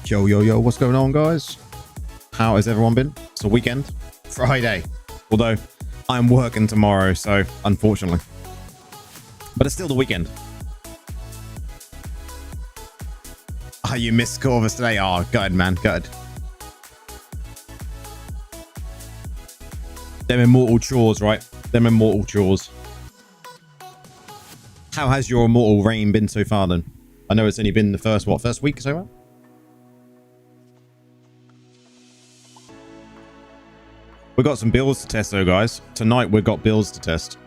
Yo, yo, yo, what's going on, guys? How has everyone been? It's a weekend. Friday. Although, I'm working tomorrow, so unfortunately. But it's still the weekend. Oh, you missed Corvus today? Oh, good, man. Good. Them immortal chores, right? Them immortal chores. How has your immortal reign been so far, then? I know it's only been the first week or so, right? We've got some builds to test, though, guys. Tonight, we've got builds to test.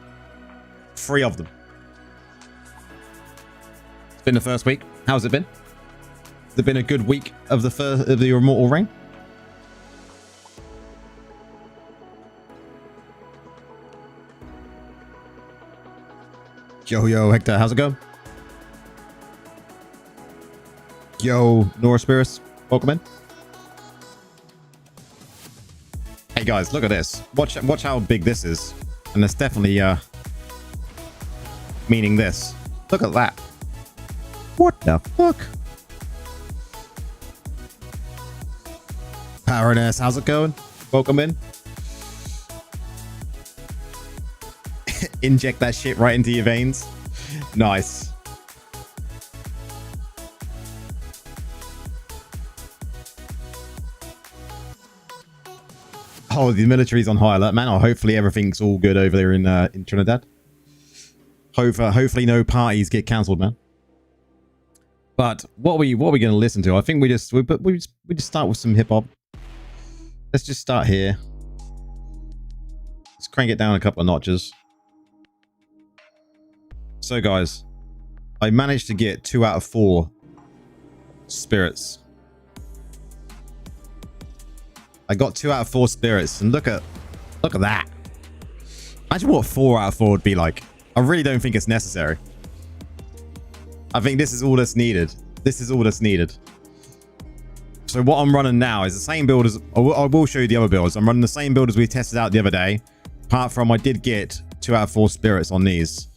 3 of them. It's been the first week. How's it been? Has it been a good week of the immortal reign? Yo, yo, Hector, how's it going? Yo, Nora Spirits, welcome in. Hey guys, look at this. Watch how big this is. And it's definitely meaning this. Look at that. What the fuck? Paraness, how's it going? Welcome in. Inject that shit right into your veins. Nice. Oh, the military's on high alert, man. Oh, hopefully everything's all good over there in Trinidad. Hopefully no parties get cancelled, man. But what are we going to listen to? I think we just start with some hip hop. Let's just start here. Let's crank it down a couple of notches. So, guys, I managed to get 2 out of 4 spirits. I got 2 out of 4 spirits, and look at that. Imagine what 4 out of 4 would be like. I really don't think it's necessary. I think this is all that's needed. This is all that's needed. So what I'm running now is the same build as... I will show you the other builds. I'm running the same build as we tested out the other day. Apart from I did get 2 out of 4 spirits on these.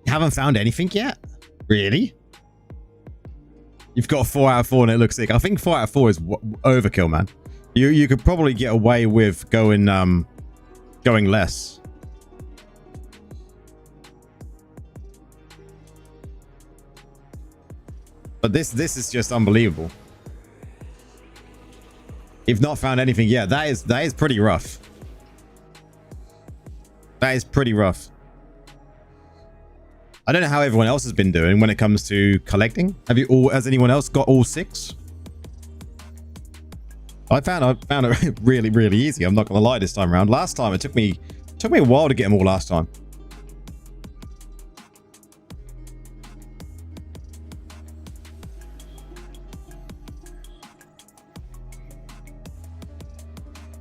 You haven't found anything yet? Really? You've got 4 out of 4 and it looks sick. I think 4 out of 4 is overkill, man. You could probably get away with going less. But this is just unbelievable. You've not found anything yet. That is pretty rough. That is pretty rough. I don't know how everyone else has been doing when it comes to collecting. Has anyone else got all 6? I found it really, really easy. I'm not gonna lie this time around. Last time it took me a while to get them all last time.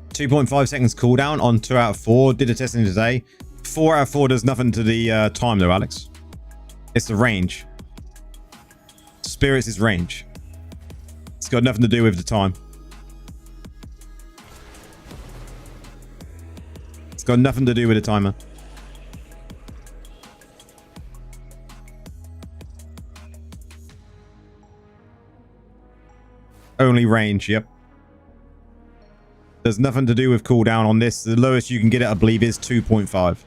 .5 seconds cooldown on 2 out of 4. Did a testing today. 4 out of 4 does nothing to the time though, Alex. It's the range. Spirits is range. It's got nothing to do with the time. It's got nothing to do with the timer. Only range, yep. There's nothing to do with cooldown on this. The lowest you can get it, I believe, is 2.5.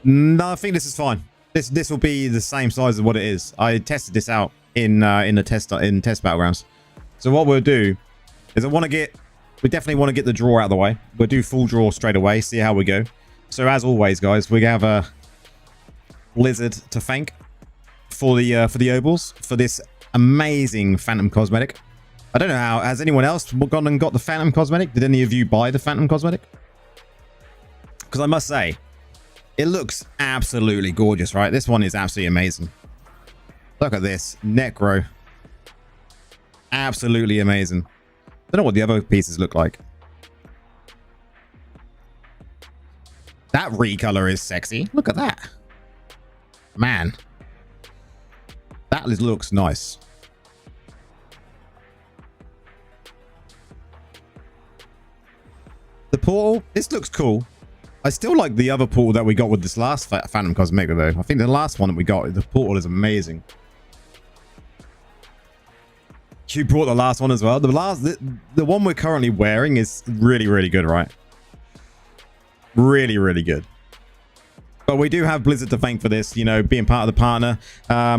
No, I think this is fine. This will be the same size as what it is. I tested this out in test battlegrounds. So what we'll do is we definitely want to get the draw out of the way. We'll do full draw straight away, see how we go. So as always, guys, we have a Blizzard to thank for the obels for this amazing Phantom cosmetic. I don't know how. Has anyone else gone and got the Phantom cosmetic? Did any of you buy the Phantom cosmetic? Because I must say, it looks absolutely gorgeous, right? This one is absolutely amazing. Look at this. Necro. Absolutely amazing. Don't know what the other pieces look like. That recolor is sexy. Look at that. Man. That looks nice. The portal, this looks cool. I still like the other portal that we got with this last Phantom Cosmetic, though. I think the last one that we got, the portal is amazing. You brought the last one as well. The one we're currently wearing is really, really good, right? Really, really good. But we do have Blizzard to thank for this, you know, being part of the partner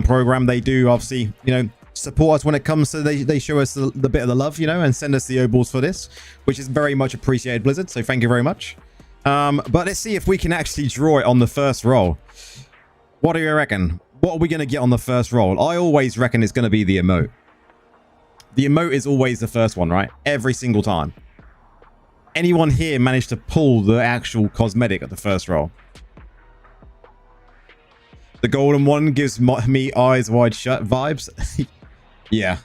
program. They do obviously, you know, support us when it comes to, they show us the bit of the love, you know, and send us the O-balls for this, which is very much appreciated, Blizzard. So thank you very much. But let's see if we can actually draw it on the first roll. What do you reckon? What are we going to get on the first roll? I always reckon it's going to be the emote. The emote is always the first one, right? Every single time. Anyone here managed to pull the actual cosmetic at the first roll? The golden one gives me eyes wide shut vibes. Yeah.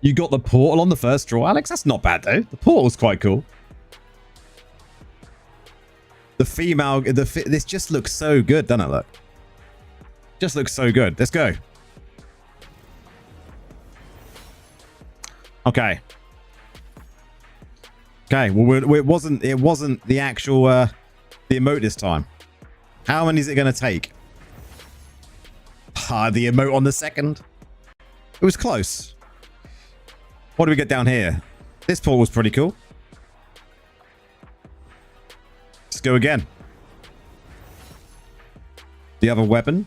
You got the portal on the first draw, Alex? That's not bad, though. The portal's quite cool. The female... this just looks so good, doesn't it, look? Just looks so good. Let's go. Okay. Okay, well, it wasn't the actual... the emote this time. How many is it going to take? The emote on the second. It was close. What do we get down here? This portal was pretty cool. Let's go again. The other weapon.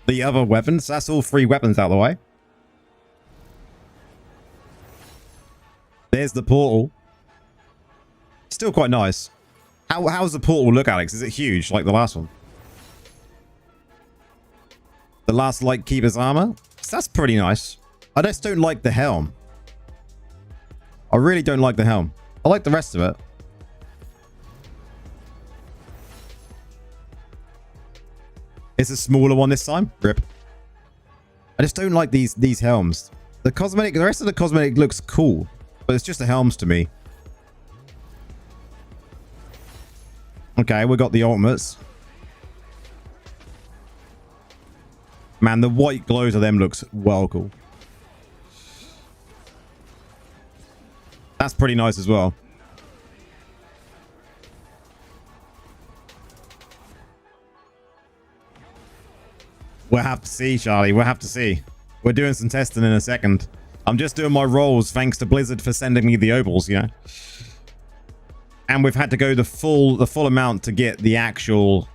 The other weapons. That's all 3 weapons out of the way. There's the portal. Still quite nice. How's the portal look, Alex? Is it huge like the last one? The last Lightkeeper's armor? That's pretty nice. I just don't like the helm. I really don't like the helm. I like the rest of it. It's a smaller one this time. Rip. I just don't like these helms. The rest of the cosmetic looks cool, but it's just the helms to me. Okay, we got the ultimates. Man, the white glow to them looks well cool. That's pretty nice as well. We'll have to see, Charlie. We'll have to see. We're doing some testing in a second. I'm just doing my rolls thanks to Blizzard for sending me the opals, you know. And we've had to go the full amount to get the actual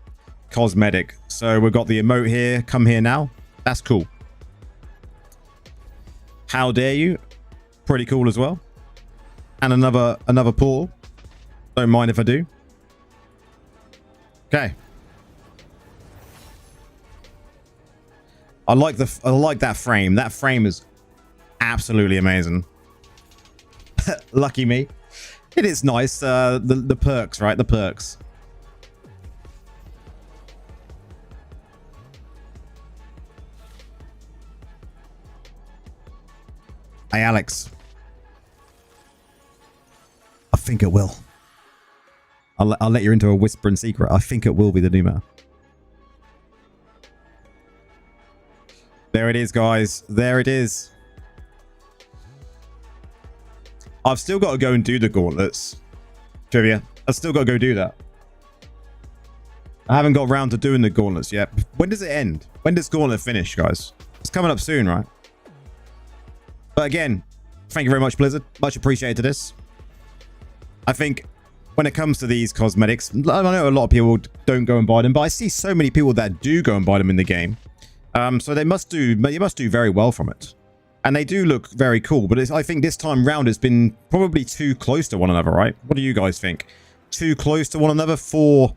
cosmetic. So we've got the emote here. Come here now. That's cool. How dare you? Pretty cool as well. And another portal. Don't mind if I do. Okay. I like that frame. That frame is absolutely amazing. Lucky me. It is nice. The perks, right? The perks. Hey, Alex. I think it will. I'll let you into a whispering secret. I think it will be the new map. There it is, guys. There it is. I've still got to go and do the gauntlets. Trivia. I've still got to go do that. I haven't got around to doing the gauntlets yet. When does it end? When does gauntlet finish, guys? It's coming up soon, right? But again, thank you very much, Blizzard. Much appreciated to this. I think when it comes to these cosmetics, I know a lot of people don't go and buy them, but I see so many people that do go and buy them in the game. So they must do very well from it. And they do look very cool, but I think this time round it's been probably too close to one another, right? What do you guys think? Too close to one another for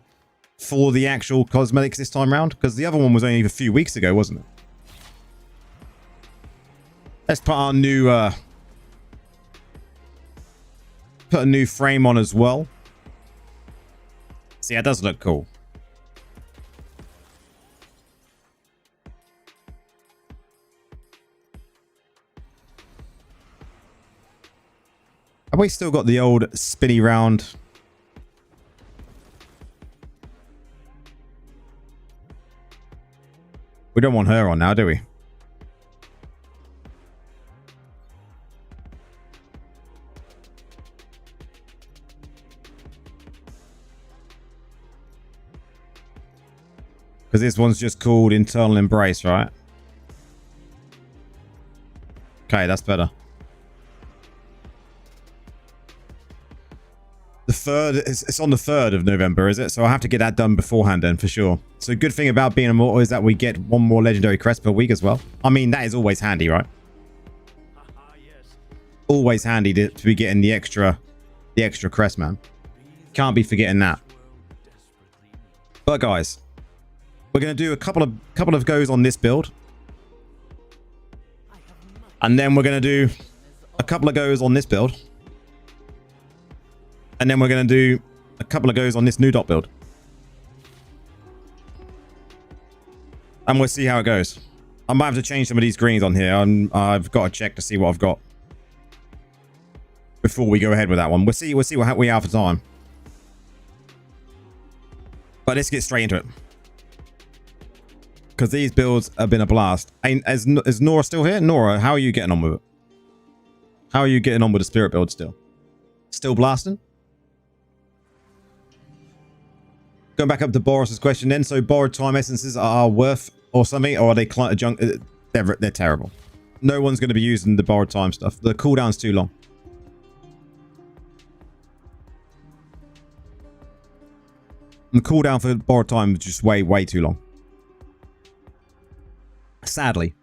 the actual cosmetics this time round? Because the other one was only a few weeks ago, wasn't it? Let's put our new put a new frame on as well. See, that does look cool. Have we still got the old spinny round? We don't want her on now, do we? Because this one's just called Internal Embrace, right? Okay, that's better. The 3rd, it's on the 3rd of November, is it? So I'll have to get that done beforehand then, for sure. So good thing about being Immortal is that we get one more Legendary Crest per week as well. I mean, that is always handy, right? Always handy to be getting the extra crest, man. Can't be forgetting that. But guys, we're going to do a couple of goes on this build. And then we're going to do a couple of goes on this build. And then we're going to do a couple of goes on this new dot build. And we'll see how it goes. I might have to change some of these greens on here. I've got to check to see what I've got before we go ahead with that one. We'll see what we have for time. But let's get straight into it. Because these builds have been a blast. Is Nora still here? Nora, how are you getting on with it? How are you getting on with the spirit build still? Still blasting? Going back up to Boris's question then. So borrowed time essences are worth or something, or are they junk? They're terrible. No one's going to be using the borrowed time stuff. The cooldown's too long. And the cooldown for borrowed time is just way too long. Sadly.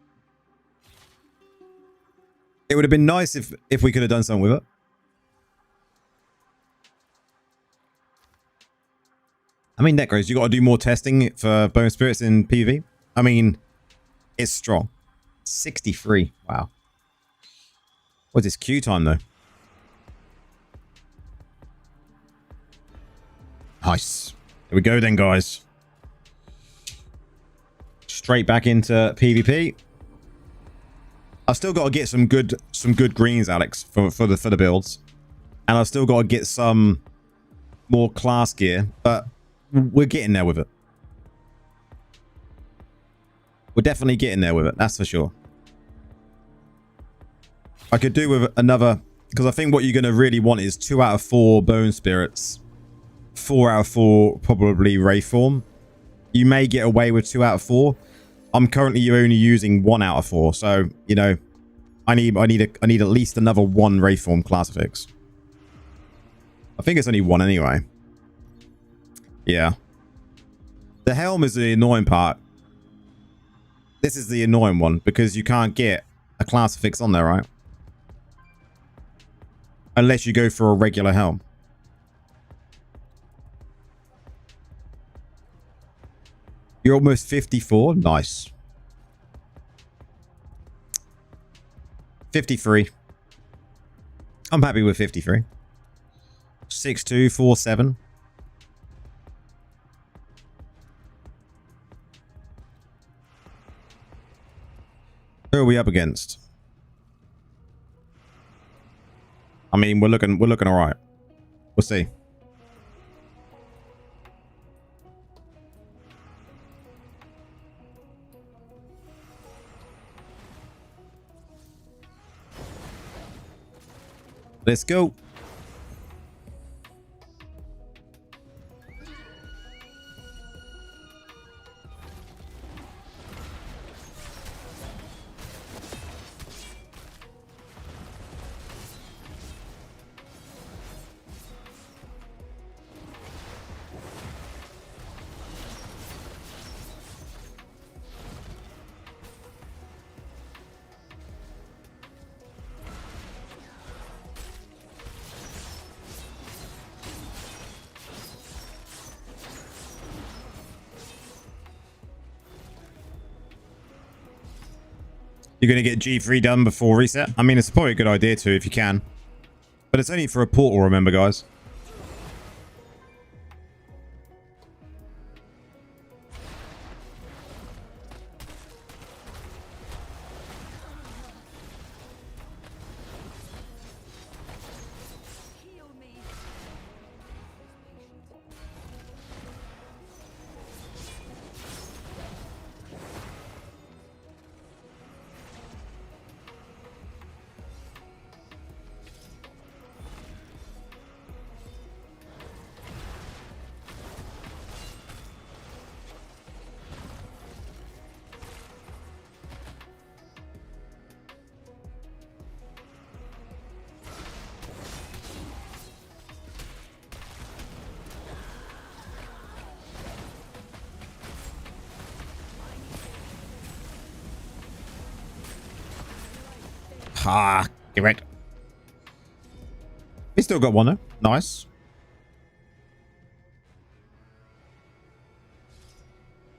It would have been nice if we could have done something with it. I mean, Necros, you got to do more testing for bone spirits in PvP. I mean, it's strong. 63. Wow. What's this queue time, though? Nice. Here we go then, guys. Straight back into PvP. I've still got to get some good greens, Alex, for the builds. And I've still got to get some more class gear, but we're getting there with it. We're definitely getting there with it. That's for sure. I could do with another, because I think what you're going to really want is 2 out of 4 bone spirits. 4 out of 4 probably Wraith form. You may get away with 2 out of 4. I'm currently only using 1 out of 4. So, you know, I need at least another 1 Wraith form classifix. I think it's only 1 anyway. Yeah. The helm is the annoying part. This is the annoying one because you can't get a classifix on there, right? Unless you go for a regular helm. You're almost 54. Nice. 53. I'm happy with 53. 6247. Who are we up against? I mean, we're looking all right. We'll see. Let's go. You're going to get G3 done before reset. I mean, it's probably a good idea too if you can. But it's only for a portal, remember, guys. Ah, correct. We still got one though. Nice.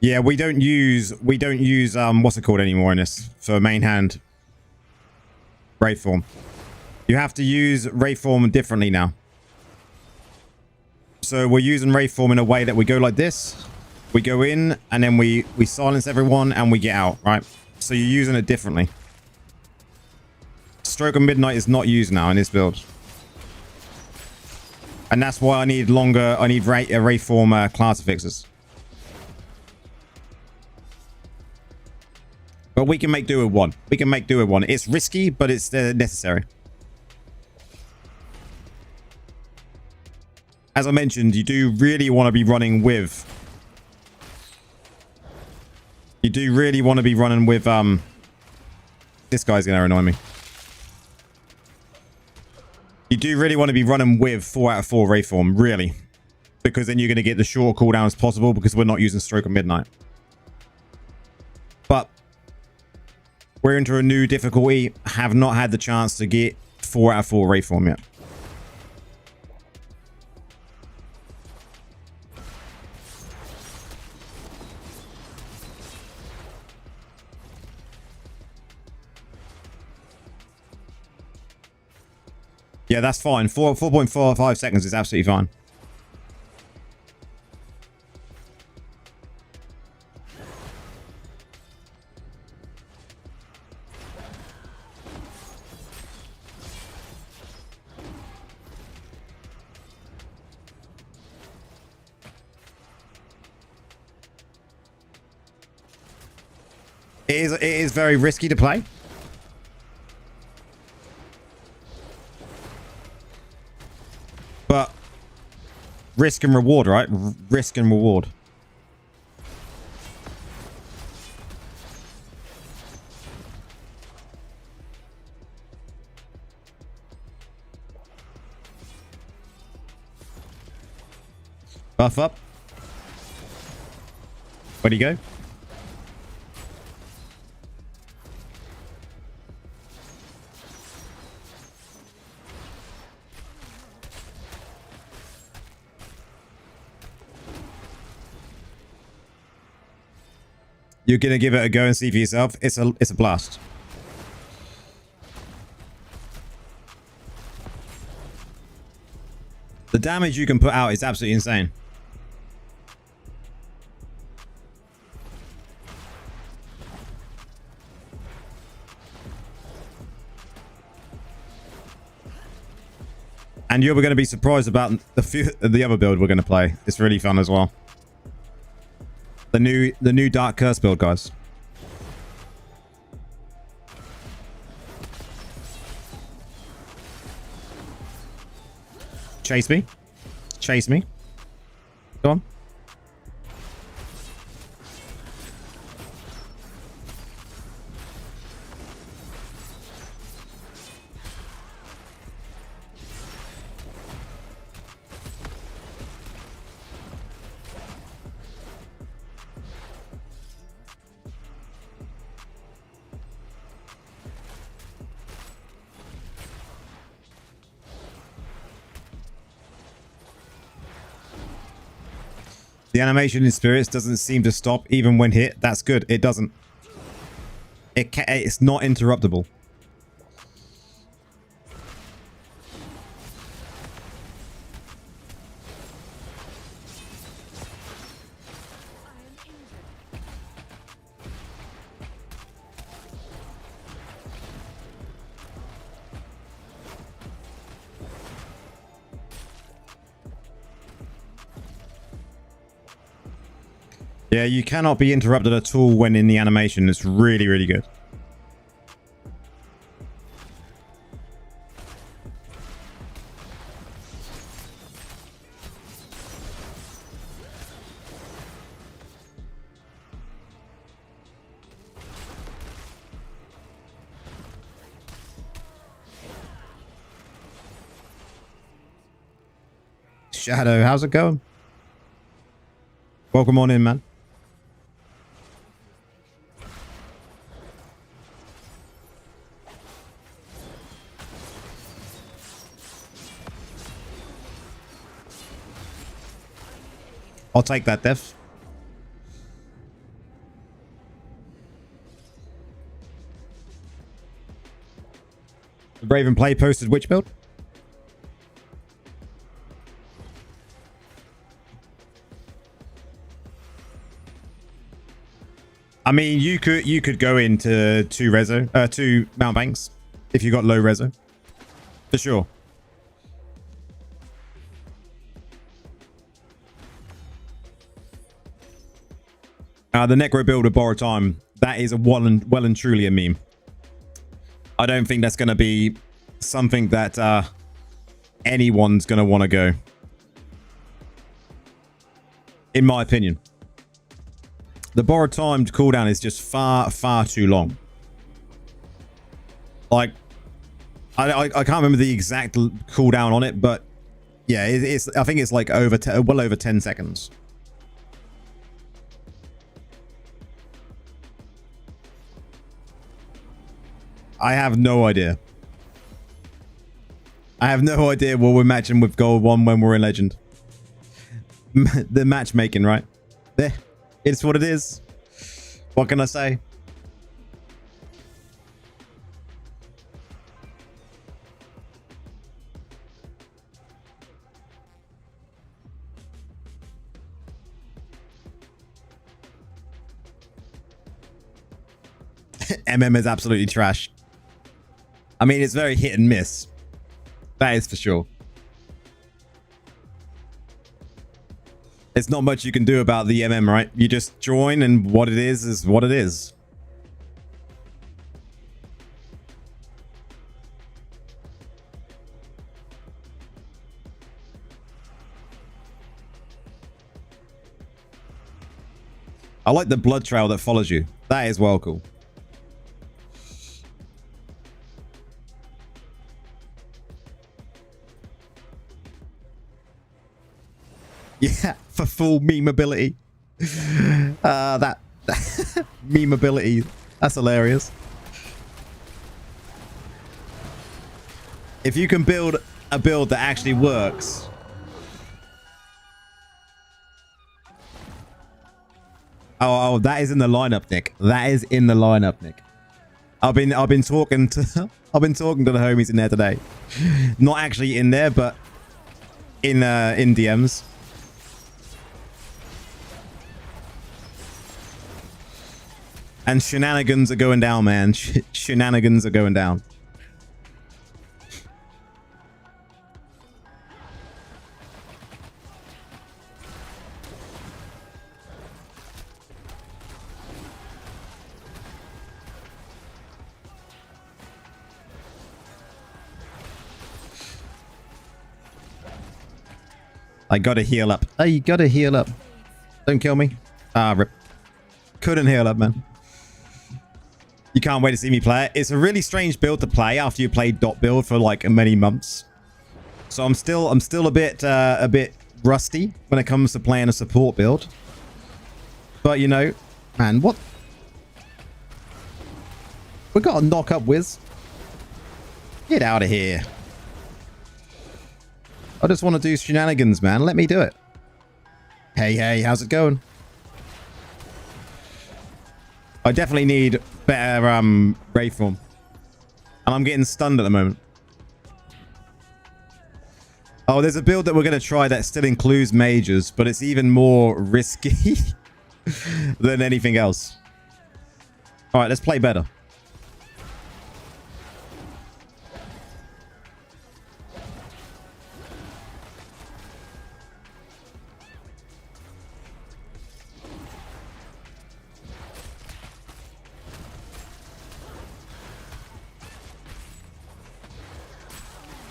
Yeah, we don't use what's it called anymore in this for main hand Wraith form. You have to use Wraith form differently now. So we're using Wraith form in a way that we go like this. We go in and then we silence everyone and we get out, right? So you're using it differently. Stroke of Midnight is not used now in this build. And that's why I need Wraith form class fixes. But we can make do with one. We can make do with one. It's risky, but it's necessary. As I mentioned, you do really want to be running with... You do really want to be running with... This guy's going to annoy me. You do really want to be running with 4 out of 4 Wraith form, really. Because then you're going to get the short cooldown as possible because we're not using Stroke of Midnight. But... We're into a new difficulty. Have not had the chance to get 4 out of 4 Wraith form yet. Yeah, that's fine. 4.45 seconds is absolutely fine. It is very risky to play. But risk and reward, right? Risk and reward. Buff up. Where'd he go? You're gonna give it a go and see for yourself. It's a blast. The damage you can put out is absolutely insane. And you're going to be surprised about the other build we're going to play. It's really fun as well. The new Dark Curse build, guys. Chase me. Chase me. Go on. The animation in Spirits doesn't seem to stop even when hit. That's good. It doesn't. It's not interruptible. Yeah, you cannot be interrupted at all when in the animation. It's really, really good. Shadow, how's it going? Welcome on in, man. I'll take that, Def. Raven Play posted which build? I mean, you could go into two Mount Banks if you got low reso. For sure. The Necro build with Borrow Time, that is a well and truly a meme. I don't think that's going to be something that anyone's going to want to go. In my opinion. The Borrow Time cooldown is just far too long. Like, I can't remember the exact cooldown on it, but yeah, I think it's like well over 10 seconds. I have no idea. I have no idea what we're matching with Gold 1 when we're in Legend. The matchmaking, right? There. It's what it is. What can I say? MM is absolutely trash. I mean, it's very hit and miss. That is for sure. It's not much you can do about the MM, right? You just join, and what it is what it is. I like the blood trail that follows you. That is well cool. Yeah, for full memeability. That memeability. That's hilarious. If you can build a build that actually works. Oh, that is in the lineup, Nick. That is in the lineup, Nick. I've been talking to the homies in there today. Not actually in there, but in DMs. And shenanigans are going down, man. Shenanigans are going down. I gotta heal up. Oh, you gotta heal up. Don't kill me. Ah, rip. Couldn't heal up, man. You can't wait to see me play it. It's a really strange build to play after you played dot build for like many months. So I'm still a bit rusty when it comes to playing a support build. But you know, man, what? We got a knock up Wiz. Get out of here. I just want to do shenanigans, man. Let me do it. Hey, how's it going? I definitely need better Wraith form. And I'm getting stunned at the moment. Oh, there's a build that we're going to try that still includes mages, but it's even more risky than anything else. All right, let's play better.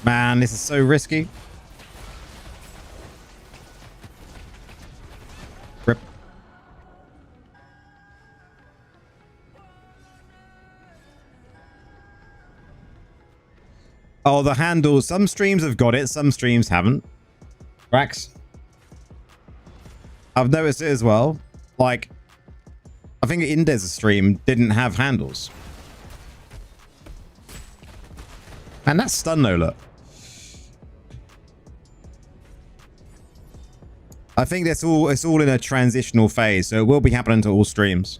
Man, this is so risky. Rip. Oh, the handles. Some streams have got it. Some streams haven't. Rax. I've noticed it as well. Like, I think Indez's stream didn't have handles. And that's stun though, look. I think it's all in a transitional phase, so it will be happening to all streams.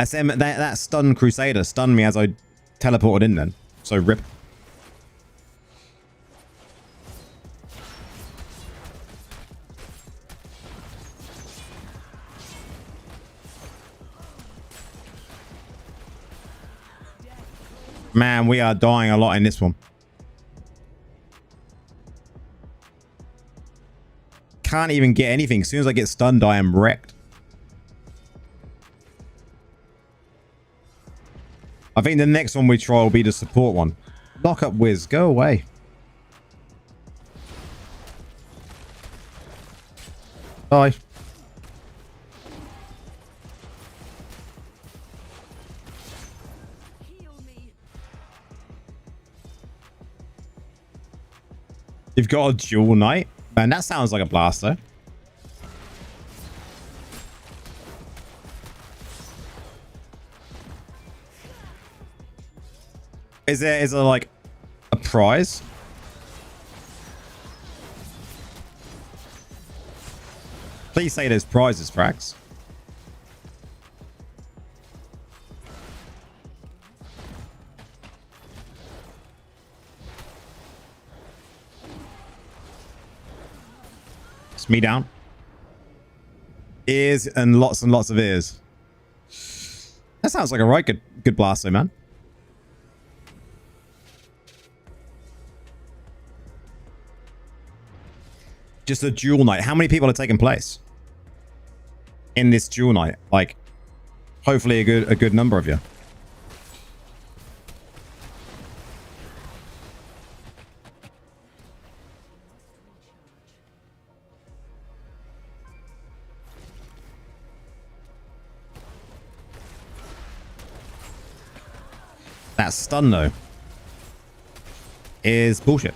SM, that stun Crusader stunned me as I teleported in then. So rip. Man, we are dying a lot in this one. Can't even get anything. As soon as I get stunned, I am wrecked. I think the next one we try will be the support one. Lock up Wiz. Go away. Bye. You've got a dual knight? Man, that sounds like a blaster. Is there like a prize? Please say there's prizes, Frax. It's me down. Ears and lots of ears. That sounds like a right good blaster, man. Just a dual knight. How many people are taking place in this dual knight? Like, hopefully a good number of you. That stun though is bullshit.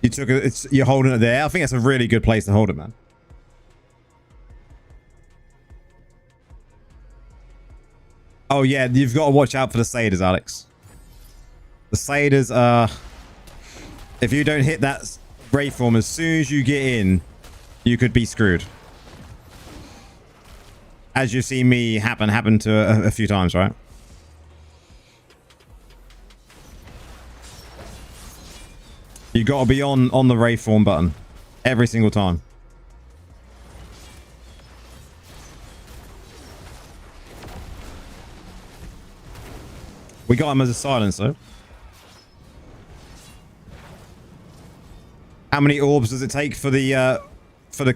You took it. You're holding it there. I think it's a really good place to hold it, man. Oh yeah, you've got to watch out for the Satyrs, Alex. The Satyrs are... If you don't hit that Wraith form as soon as you get in, you could be screwed. As you see me happen to a few times, right? You got to be on the Wraith form button every single time. We got him as a silencer. How many orbs does it take for the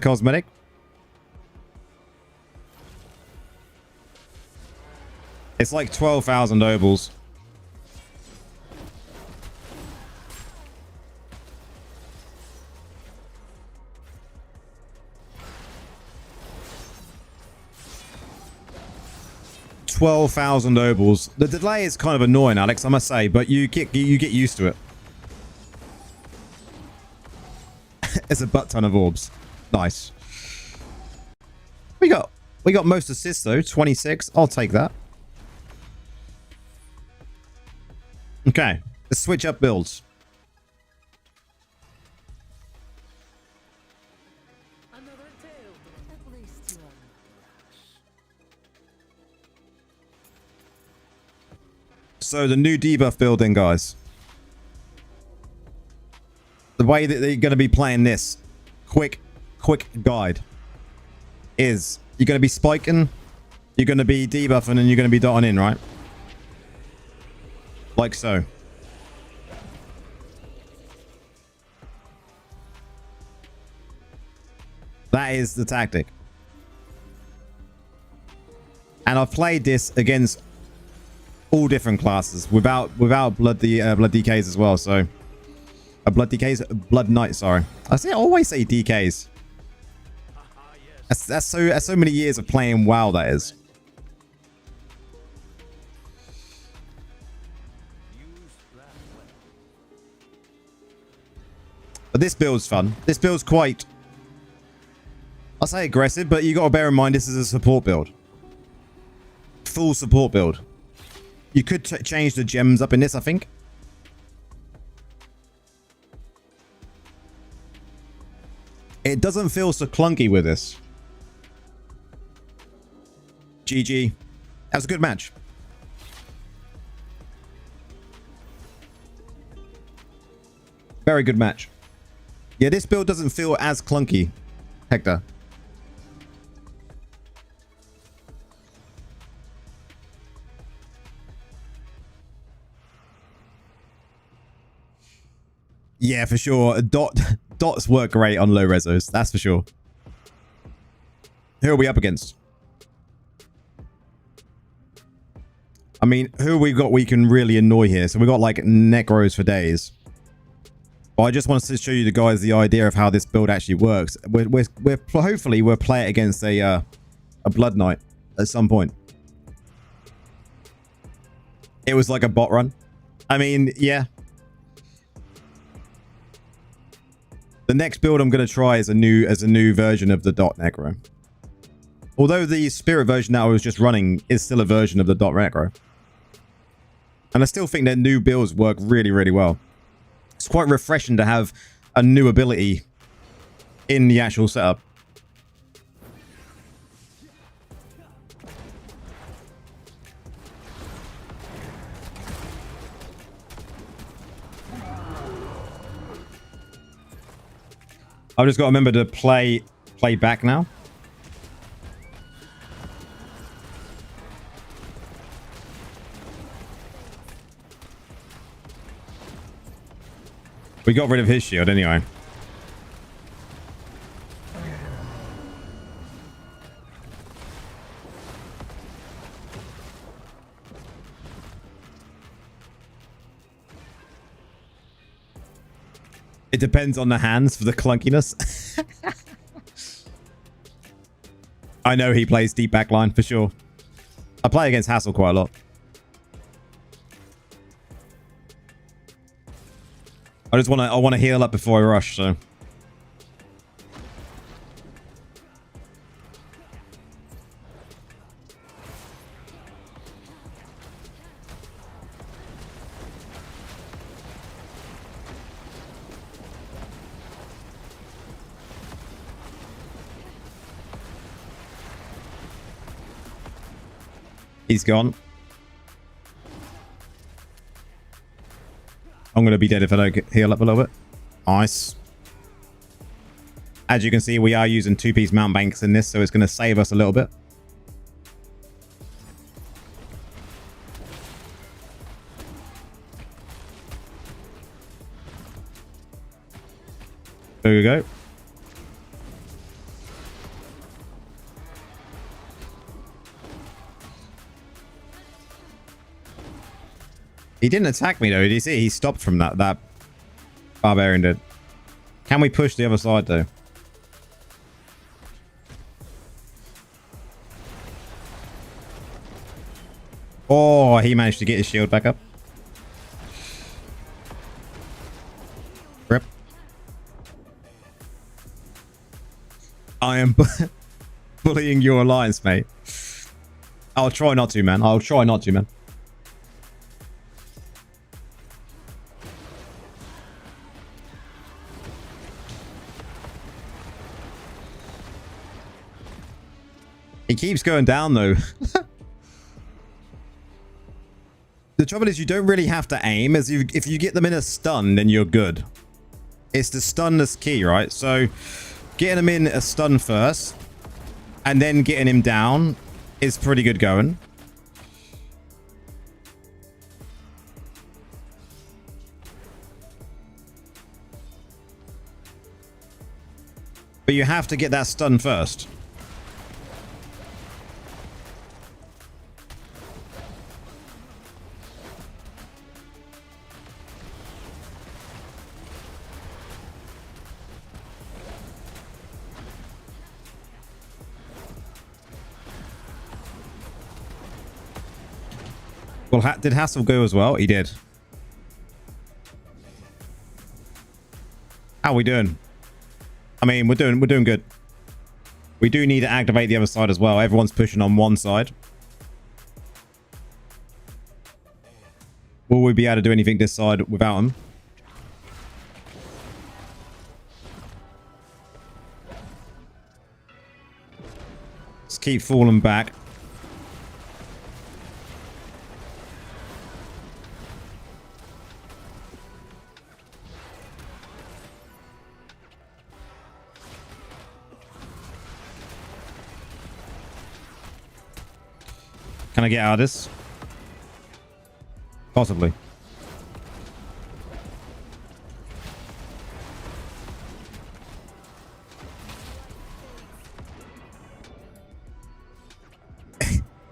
cosmetic? It's like 12,000 obols. The delay is kind of annoying, Alex, I must say, but you get used to it. It's a butt ton of orbs. Nice. We got most assists though, 26. I'll take that. Okay, let's switch up builds. So the new debuff building, guys. The way that they're going to be playing this quick guide is you're going to be spiking, you're going to be debuffing, and you're going to be dotting in, right? Like so. That is the tactic. And I've played this against all different classes without blood DKs as well. So blood DKs, blood knight. Sorry, I always say DKs. That's so many years of playing WoW. That is. But this build's fun. This build's quite, I'll say aggressive, but you got to bear in mind this is a support build. Full support build. You could change the gems up in this, I think. It doesn't feel so clunky with this. GG. That was a good match. Very good match. Yeah, this build doesn't feel as clunky, Hector. Yeah, for sure. Dots work great on low resos. That's for sure. Who are we up against? I mean, who have we got we can really annoy here? So we got like necros for days. But I just wanted to show you the guys the idea of how this build actually works. Hopefully we'll play it against a Blood Knight at some point. It was like a bot run. I mean, yeah. The next build I'm going to try is a new version of the Dot Necro. Although the Spirit version that I was just running is still a version of the Dot Necro. And I still think their new builds work really, really well. It's quite refreshing to have a new ability in the actual setup. I've just got to remember to play back now. We got rid of his shield anyway. It depends on the hands for the clunkiness. I know he plays deep backline for sure. I play against Hassel quite a lot. I want to heal up before I rush, so. He's gone. I'm going to be dead if I don't heal up a little bit. Nice. As you can see, we are using two-piece mount banks in this, so it's going to save us a little bit. There we go. He didn't attack me though, did you see? He stopped from that barbarian did. Can we push the other side though? Oh, he managed to get his shield back up. Rip. I am bullying your alliance, mate. I'll try not to, man. I'll try not to, man. He keeps going down though. The trouble is you don't really have to aim. If you get them in a stun, then you're good. It's the stun that's key, right? So getting him in a stun first and then getting him down is pretty good going. But you have to get that stun first. Well, did Hassel go as well? He did. How are we doing? I mean, we're doing good. We do need to activate the other side as well. Everyone's pushing on one side. Will we be able to do anything this side without them? Just keep falling back. Can I get out of this? Possibly.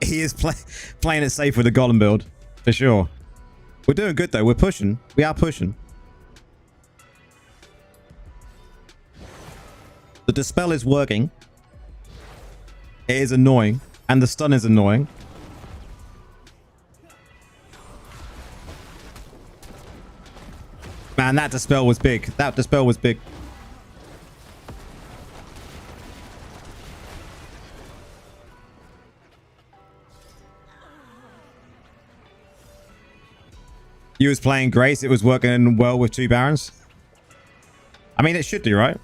He is playing it safe with the golem build, for sure. We're doing good though. We're pushing. We are pushing. The dispel is working. It is annoying, and the stun is annoying. Man, that dispel was big. That dispel was big. You was playing Grace. It was working well with 2 Barons. I mean, it should do, right?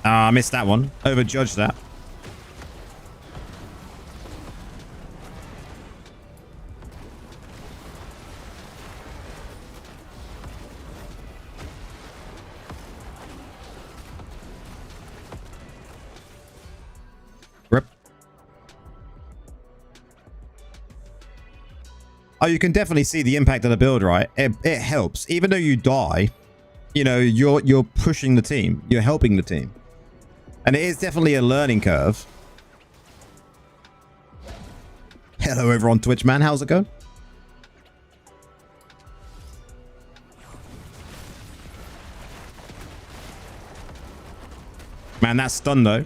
I missed that one. Overjudged that. Rip. Oh, you can definitely see the impact of the build, right? It helps. Even though you die, you know, you're pushing the team. You're helping the team. And it is definitely a learning curve. Hello over on Twitch, man. How's it going? Man, that's stunned though.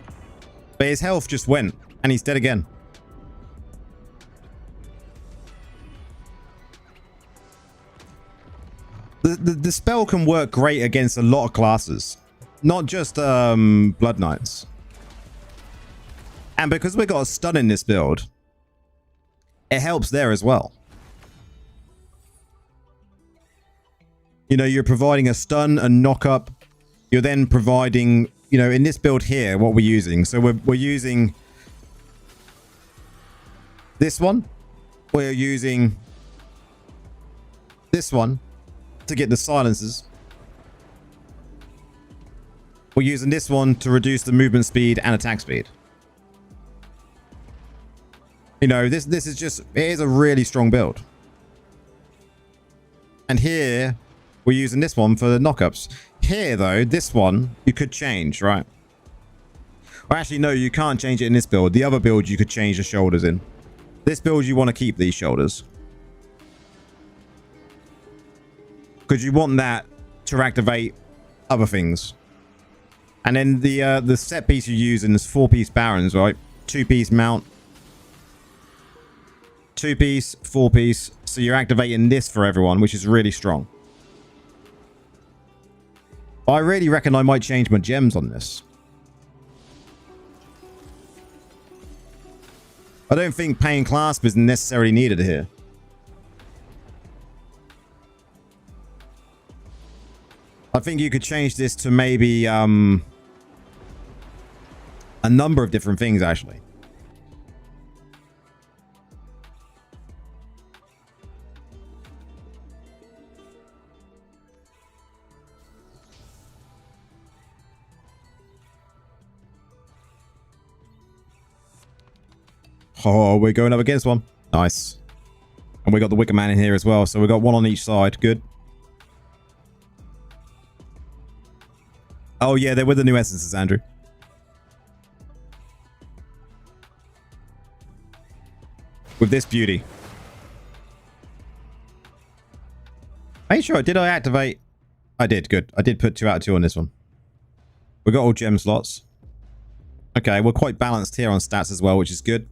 But his health just went. And he's dead again. The spell can work great against a lot of classes. Not just Blood Knights. And because we got a stun in this build, it helps there as well. You know, you're providing a stun, a knock up. You're then providing, you know, in this build here, what we're using. So we're using this one. We're using this one to get the silences. We're using this one to reduce the movement speed and attack speed. You know, this is just, it is a really strong build. And here, we're using this one for the knockups. Here, though, this one, you could change, right? Or actually, no, you can't change it in this build. The other build, you could change the shoulders in. This build, you want to keep these shoulders. Because you want that to activate other things. And then the set piece you use in this 4-piece Barons, right? 2-piece mount. 2-piece, 4-piece. So you're activating this for everyone, which is really strong. I really reckon I might change my gems on this. I don't think paying clasp is necessarily needed here. I think you could change this to maybe a number of different things, actually. Oh, we're going up against one. Nice. And we got the Wicker Man in here as well. So we got one on each side. Good. Oh, yeah, they're with the new essences, Andrew. With this beauty. Are you sure? Did I activate? I did. Good. I did put 2 out of 2 on this one. We got all gem slots. Okay, we're quite balanced here on stats as well, which is good.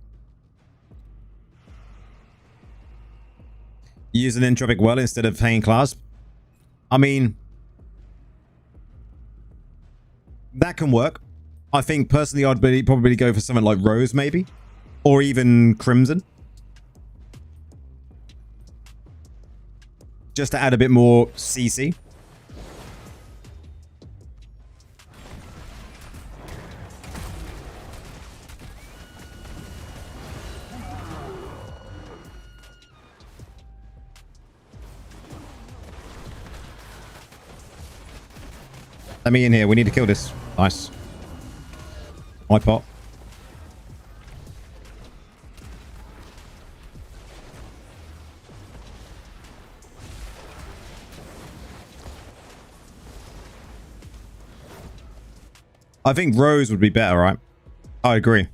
Use an entropic well instead of paying clasp. I mean, That can work. I think personally I'd probably go for something like Rose maybe. Or even Crimson. Just to add a bit more CC. Let me in here. We need to kill this. Nice. My pot. I think Rose would be better, right? I agree.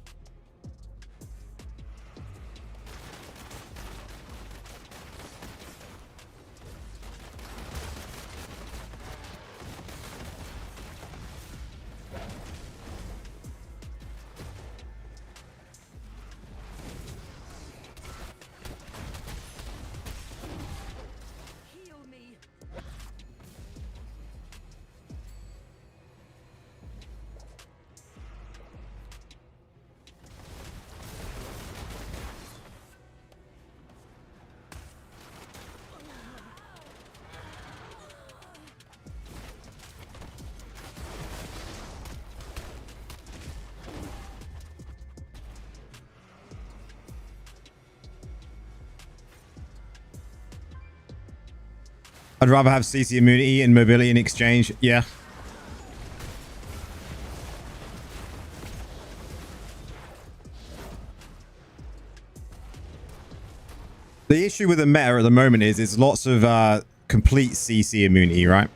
I'd rather have CC immunity and mobility in exchange. Yeah. The issue with the meta at the moment is it's lots of complete CC immunity, right?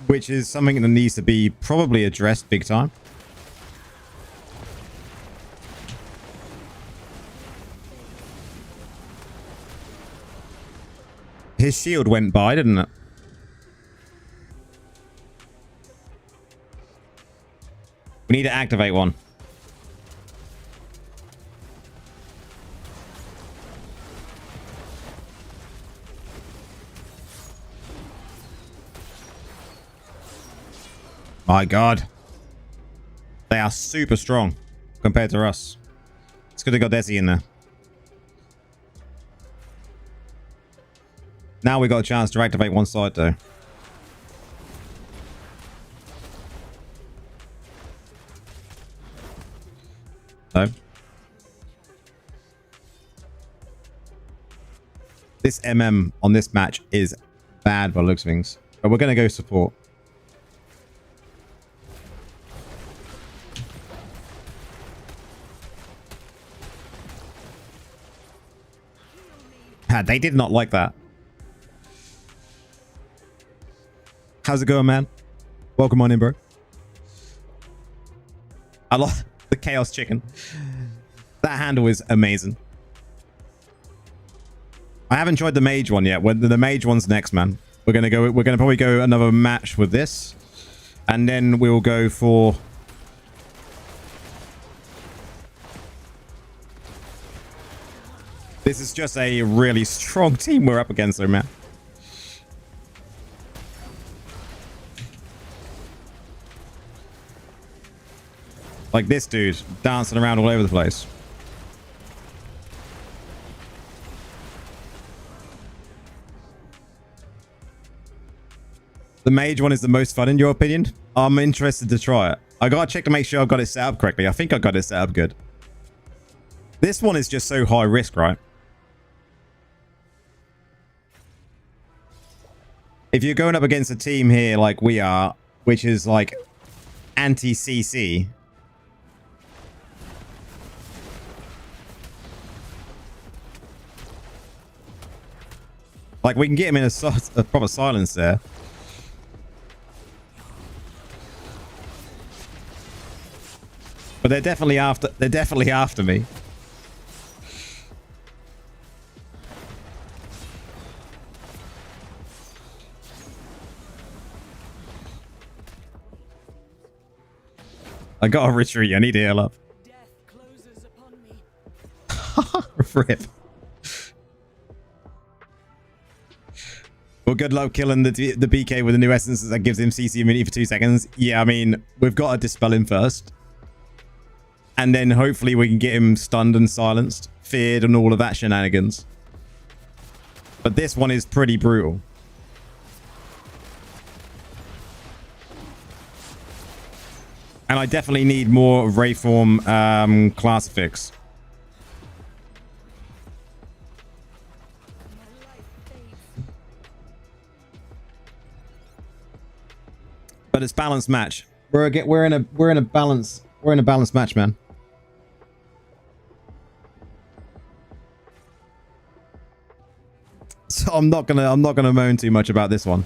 Which is something that needs to be probably addressed big time. His shield went by, didn't it? We need to activate one. My God. They are super strong compared to us. It's good to got Desi in there. Now we got a chance to activate one side though. No. This MM on this match is bad by the looks of things. But we're going to go support. They did not like that. How's it going, man? Welcome on in, bro. I love the Chaos Chicken. That handle is amazing. I haven't tried the Mage one yet. When the Mage one's next, man. We're gonna probably go another match with this, and then we'll go for. This is just a really strong team we're up against, though, man. Like this dude dancing around all over the place. The Mage one is the most fun in your opinion? I'm interested to try it. I gotta check to make sure I've got it set up correctly. I think I got it set up good. This one is just so high risk, right? If you're going up against a team here like we are, which is like anti-CC. Like we can get him in a proper silence there. But they're definitely after me. I got a retreat. I need to heal up. Rip. Well, good luck killing the BK with the new essence that gives him CC immunity for 2 seconds. Yeah, I mean, we've got to dispel him first. And then hopefully we can get him stunned and silenced, feared and all of that shenanigans. But this one is pretty brutal. And I definitely need more Rayform classifix. But it's balanced match. We're in a balanced match, man. So I'm not gonna moan too much about this one.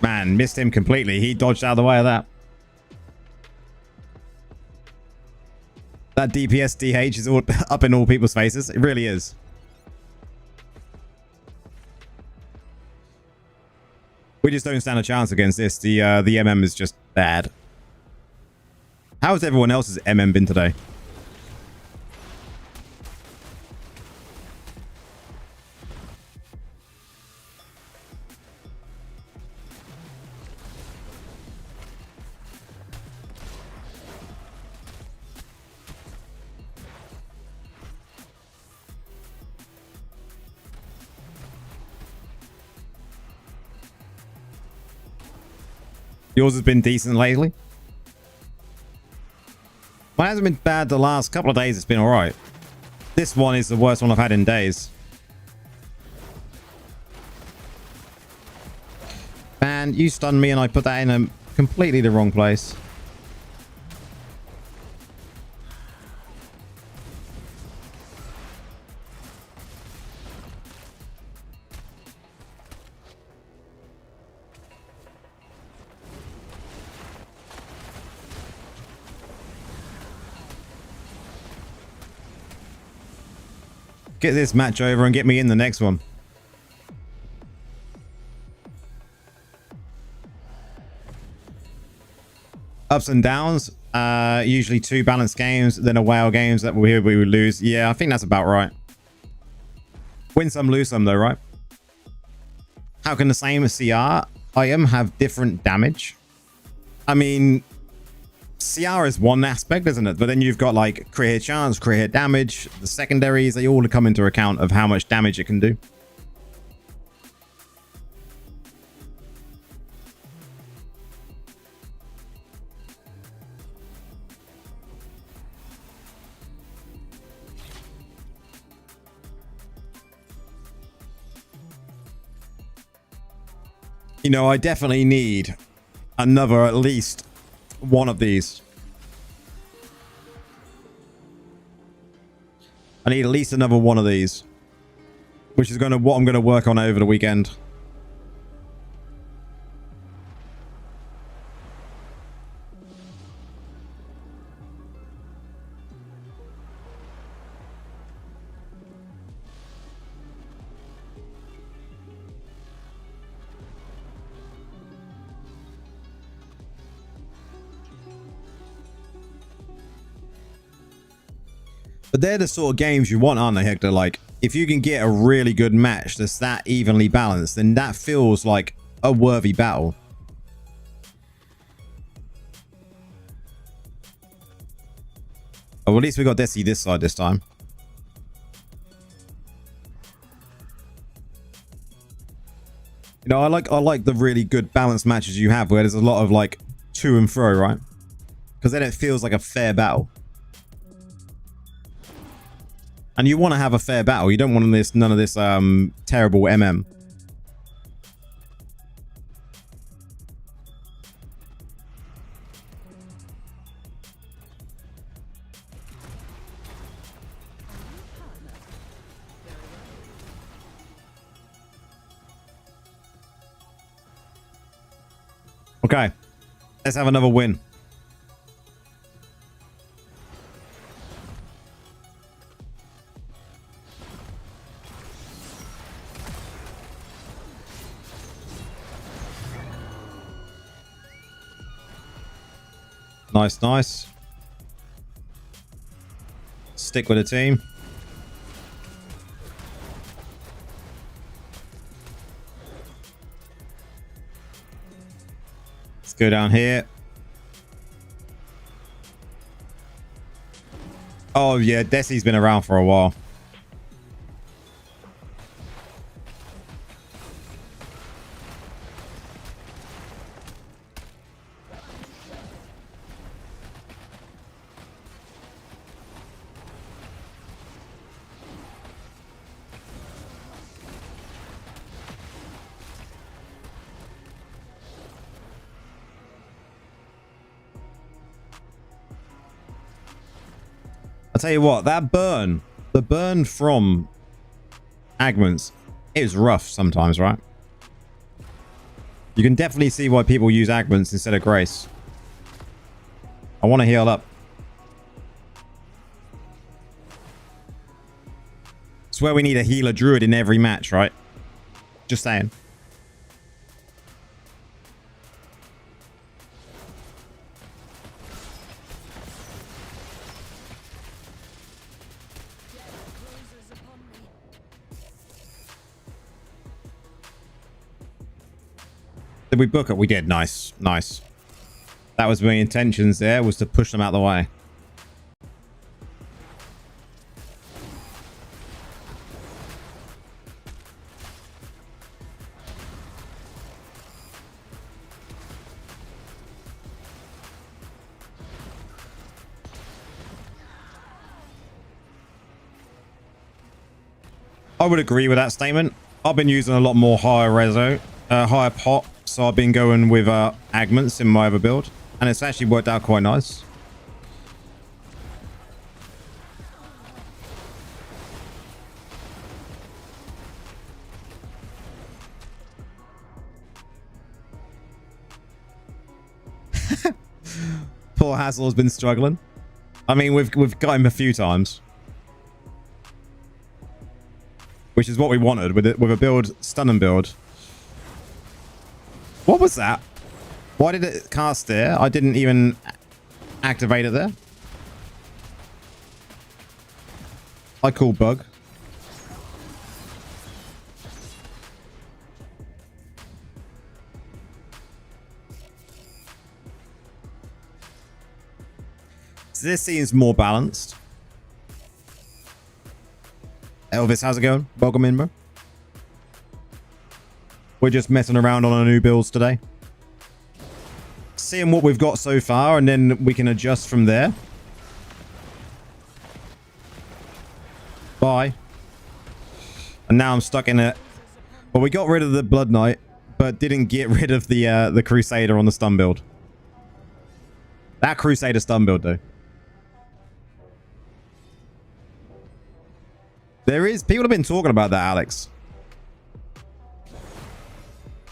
Man, missed him completely. He dodged out of the way of that. That DPS DH is all up in all people's faces. It really is. We just don't stand a chance against this. The MM is just bad. How has everyone else's MM been today? Yours has been decent lately. Mine hasn't been bad the last couple of days. It's been all right. This one is the worst one I've had in days. Man, you stunned me and I put that in a completely the wrong place. Get this match over and get me in the next one. Ups and downs. Usually 2 balanced games, then a whale games that we would lose. Yeah, I think that's about right. Win some, lose some though, right? How can the same CR item have different damage? I mean, CR is one aspect, isn't it? But then you've got like crit hit chance, crit hit damage, the secondaries, they all come into account of how much damage it can do. You know, I definitely need another at least one of these. I need at least another one of these, which is what I'm going to work on over the weekend. But they're the sort of games you want, aren't they, Hector? Like, if you can get a really good match that's that evenly balanced, then that feels like a worthy battle. Oh, well, at least we got Desi this side this time. You know, I like the really good balanced matches you have where there's a lot of like to and fro, right? Because then it feels like a fair battle. And you want to have a fair battle. You don't want none of this terrible MM. Okay. Let's have another win. Nice, nice. Stick with the team. Let's go down here. Oh yeah, Desi's been around for a while. I'll tell you what, that burn, the burn from Agments is rough sometimes, right? You can definitely see why people use Agments instead of Grace. I want to heal up. Swear we need a healer druid in every match, right? Just saying. Did we book it? We did. Nice. Nice. That was my intentions there, was to push them out of the way. I would agree with that statement. I've been using a lot more higher reso, higher pot. So I've been going with Agments in my other build, and it's actually worked out quite nice. Poor Hassel has been struggling. I mean, we've got him a few times, which is what we wanted with it, with a build, stunning build. What was that? Why did it cast there? I didn't even activate it there. I call bug. So this seems more balanced. Elvis, how's it going? Welcome in, bro. We're just messing around on our new builds today. Seeing what we've got so far, and then we can adjust from there. Bye. And now I'm stuck in it. Well, we got rid of the Blood Knight, but didn't get rid of the Crusader on the stun build. That Crusader stun build, though. People have been talking about that, Alex.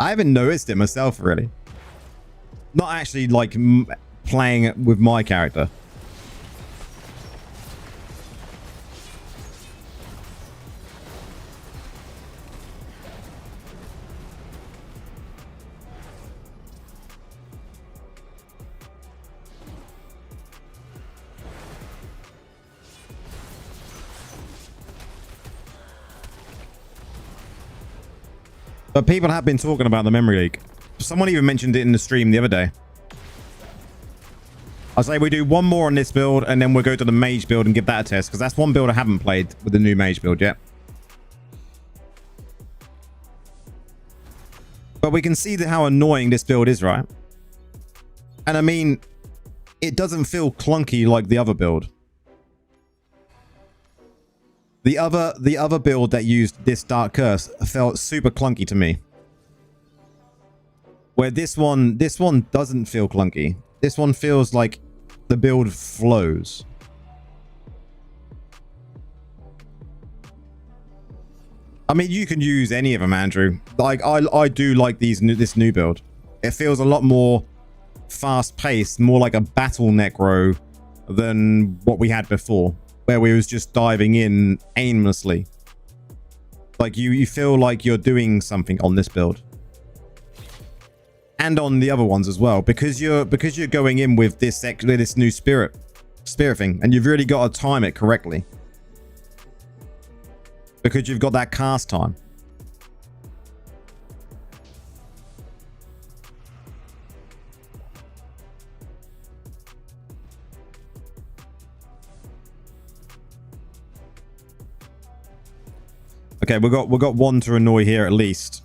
I haven't noticed it myself, really. Not actually, like, playing it with my character. But people have been talking about the memory leak. Someone even mentioned it in the stream the other day. I'll say we do one more on this build, and then we'll go to the mage build and give that a test, because that's one build I haven't played with the new mage build yet. But we can see how annoying this build is, right? And I mean, it doesn't feel clunky like the other build. The other build that used this Dark Curse felt super clunky to me. Where this one doesn't feel clunky. This one feels like the build flows. I mean, you can use any of them, Andrew. Like I do like this new build. It feels a lot more fast-paced, more like a battle necro than what we had before, where we was just diving in aimlessly. Like you feel like you're doing something on this build. and on the other ones as well, because you're going in with this new spirit thing, and you've really got to time it correctly because you've got that cast time. Okay, we got one to annoy here at least.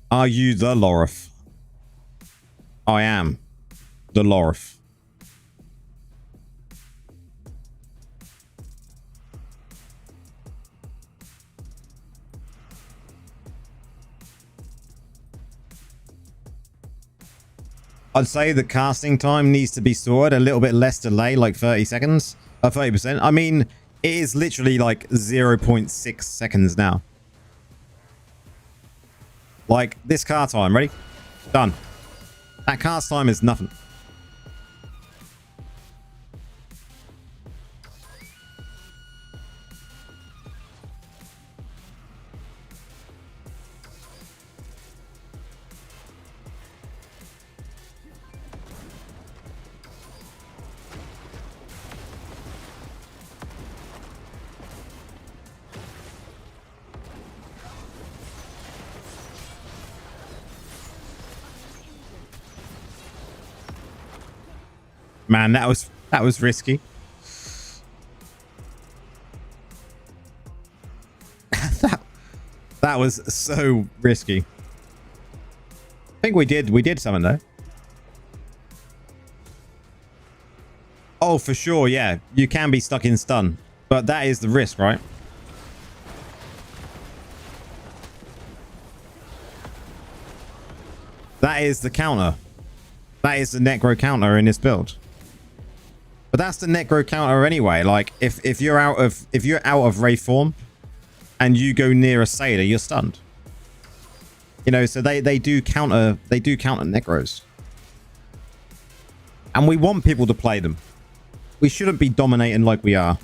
Are you the Lorif? I am the Lorif. I'd say the casting time needs to be sorted a little bit less delay, like 30 seconds, 30%. I mean, it is literally like 0.6 seconds now. Like this car time, ready? Done. That cast time is nothing. Man, that was risky. that was so risky. I think we did something though. Oh, for sure, yeah. You can be stuck in stun, but that is the risk, right? That is the counter. That is the necro counter in this build. But that's the necro counter anyway. Like if you're out of Wraith form and you go near a Sailor, you're stunned. You know, so they do counter necros. And we want people to play them. We shouldn't be dominating like we are.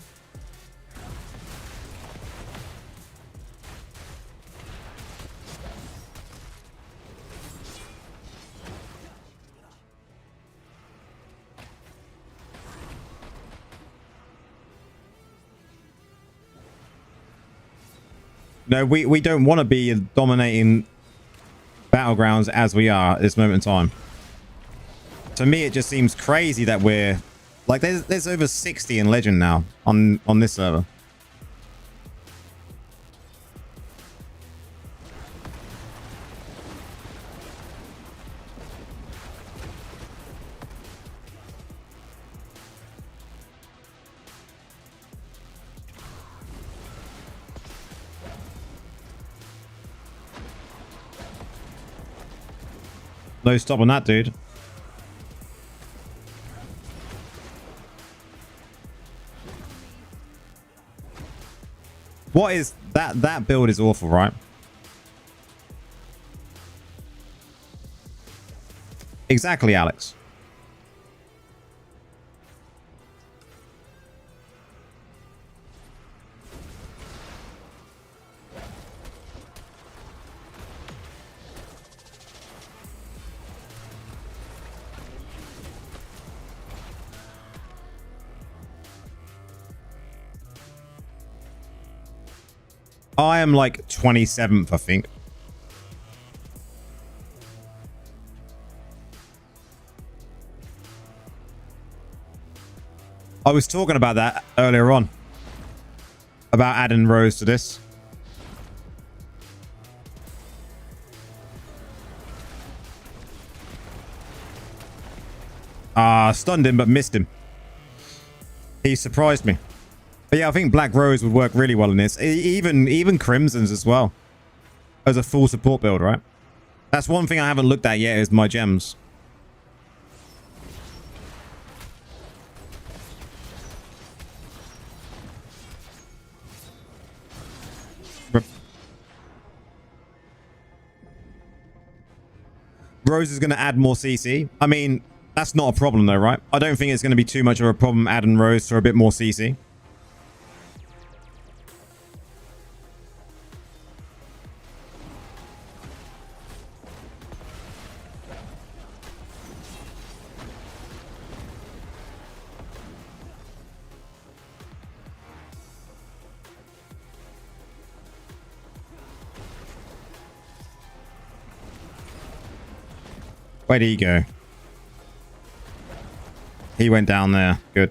No, we don't want to be dominating battlegrounds as we are at this moment in time. To me, it just seems crazy that we're like there's over 60 in Legend now on this server. No stopping that, dude. What is that? That build is awful, right? Exactly, Alex. I am like 27th, I think. I was talking about that earlier on. About adding Rose to this. Stunned him, but missed him. He surprised me. But yeah, I think Black Rose would work really well in this. Even Crimson's as well. As a full support build, right? That's one thing I haven't looked at yet is my gems. Rose is going to add more CC. I mean, that's not a problem though, right? I don't think it's going to be too much of a problem adding Rose for a bit more CC. Where did he go? He went down there. Good.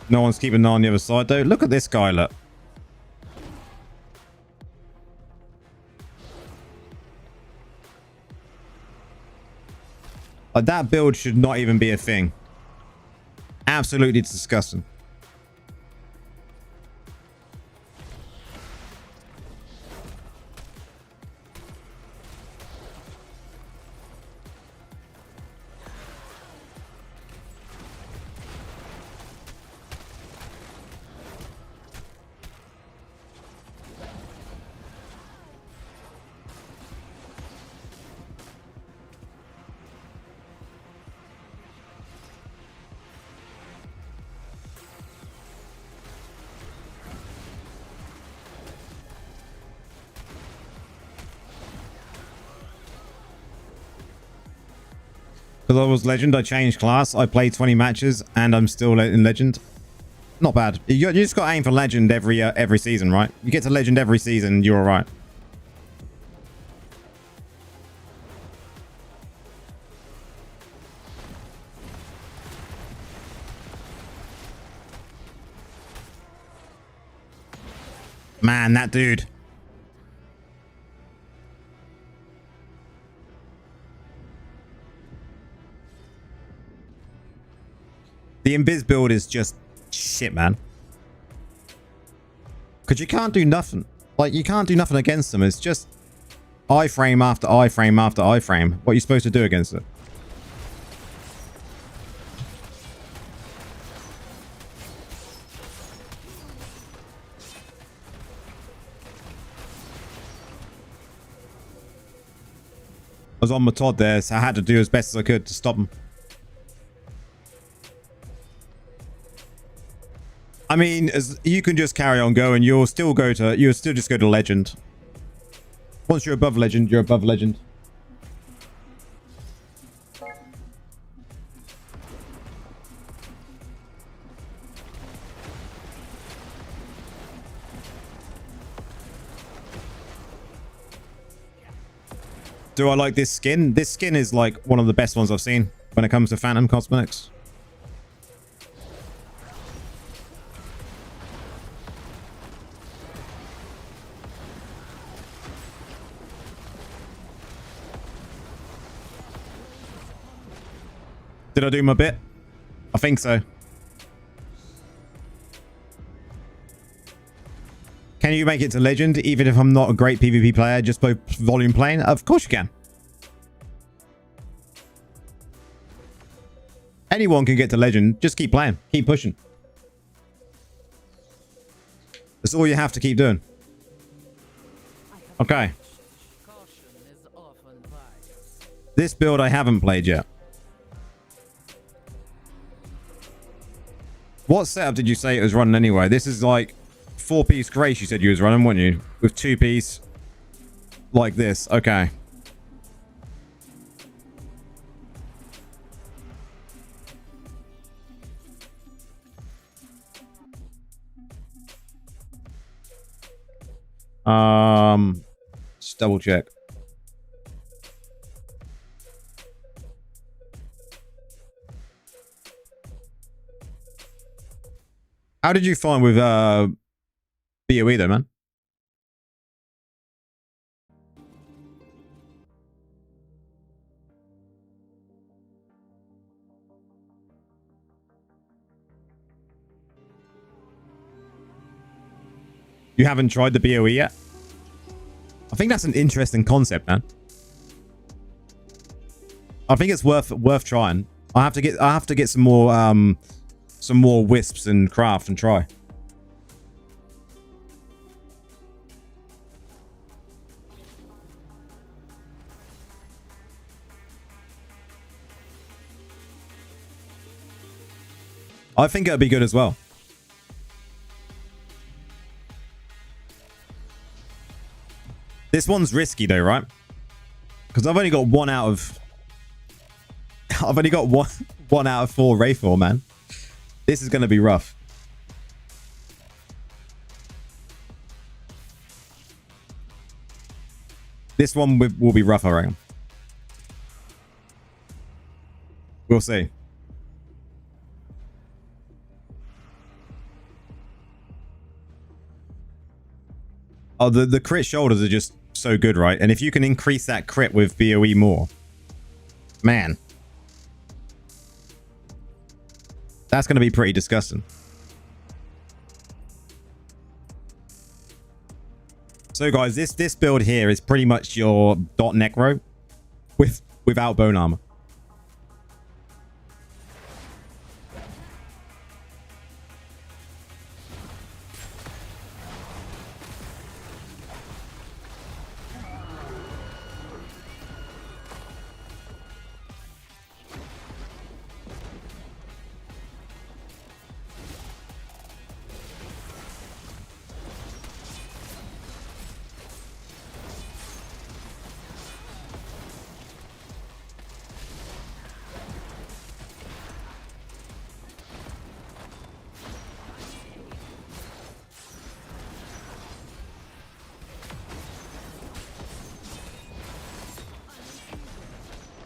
No one's keeping an eye on the other side, though. Look at this guy, look. Like, that build should not even be a thing. Absolutely disgusting. Because I was legend, I changed class. I played 20 matches and I'm still in legend. Not bad. You just got to aim for legend every season, right? You get to legend every season, you're all right. Man, that dude. The invis build is just shit, man. Because you can't do nothing. Like, you can't do nothing against them. It's just iframe after iframe after iframe. What are you supposed to do against it? I was on my Todd there, so I had to do as best as I could to stop him. I mean, as you can just carry on going, you'll still just go to legend. Once you're above legend, you're above legend. Do I like this skin? This skin is like one of the best ones I've seen when it comes to Phantom cosmetics. Did I do my bit? I think so. Can you make it to legend even if I'm not a great PvP player, just by volume playing? Of course you can. Anyone can get to legend. Just keep playing. Keep pushing. That's all you have to keep doing. Okay. This build I haven't played yet. What setup did you say it was running anyway? This is like 4-piece Grace you said you was running, weren't you? With 2-piece like this. Okay. Just double check. How did you find with BOE though, man? You haven't tried the BOE yet? I think that's an interesting concept, man. I think it's worth trying. I have to get some more wisps and craft and try. I think it'll be good as well. This one's risky though, right? Because I've only got one out of... I've only got one out of 4 Wraithor, man. This is going to be rough. This one will be rough, I reckon. We'll see. Oh, the crit shoulders are just so good, right? And if you can increase that crit with BOE more, man, that's going to be pretty disgusting. So guys, this build here is pretty much your dot necro without bone armor.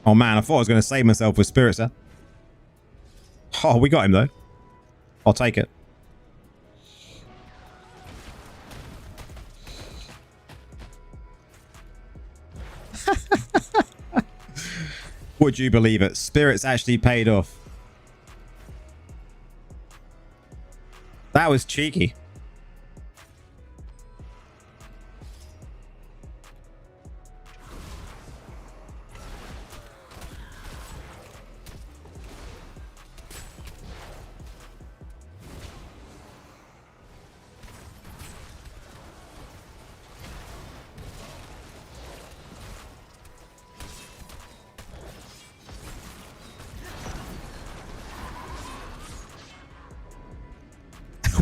Oh man, I thought I was going to save myself with spirits there. Oh, we got him though. I'll take it. Would you believe it? Spirits actually paid off. That was cheeky.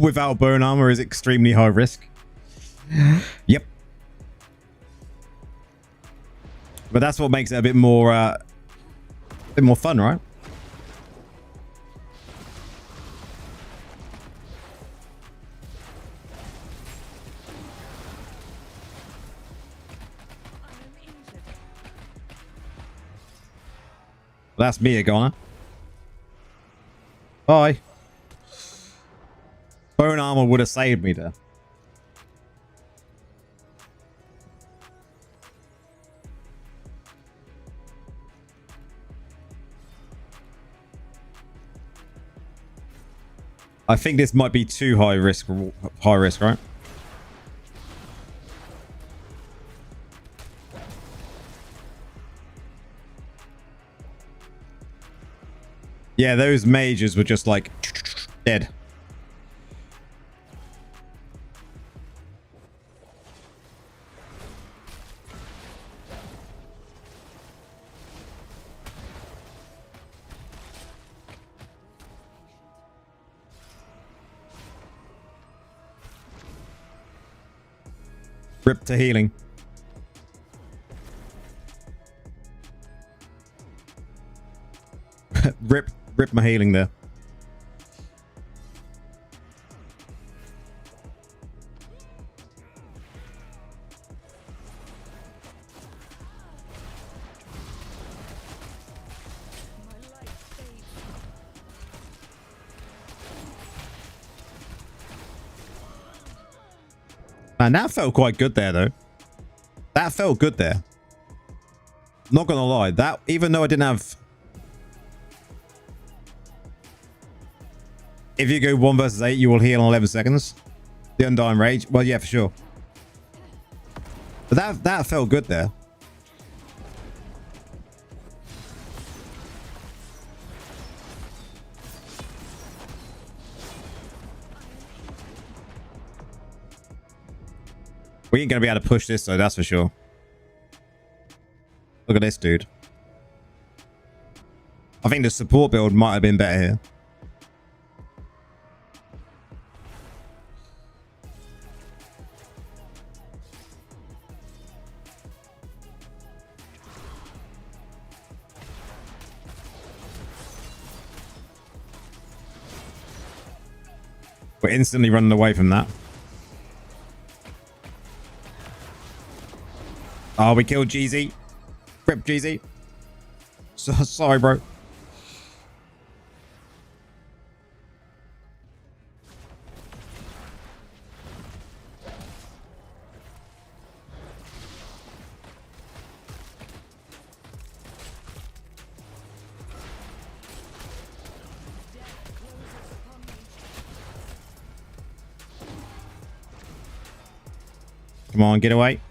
Without bone armor is extremely high risk. Yep. But that's what makes it a bit more fun, right? That's me, a goner. Bye. Bone armor would have saved me there. I think this might be too high risk, right? Yeah, those mages were just like dead. Rip to healing. rip my healing there. Man, that felt quite good there, though. That felt good there. Not gonna lie, that, even though I didn't have... If you go 1 versus 8, you will heal in 11 seconds. The Undying Rage. Well, yeah, for sure. But that felt good there. We ain't gonna be able to push this though, that's for sure. Look at this dude. I think the support build might have been better here. We're instantly running away from that. Oh, we killed GZ. Rip GZ. So, sorry, bro. Come on, get away.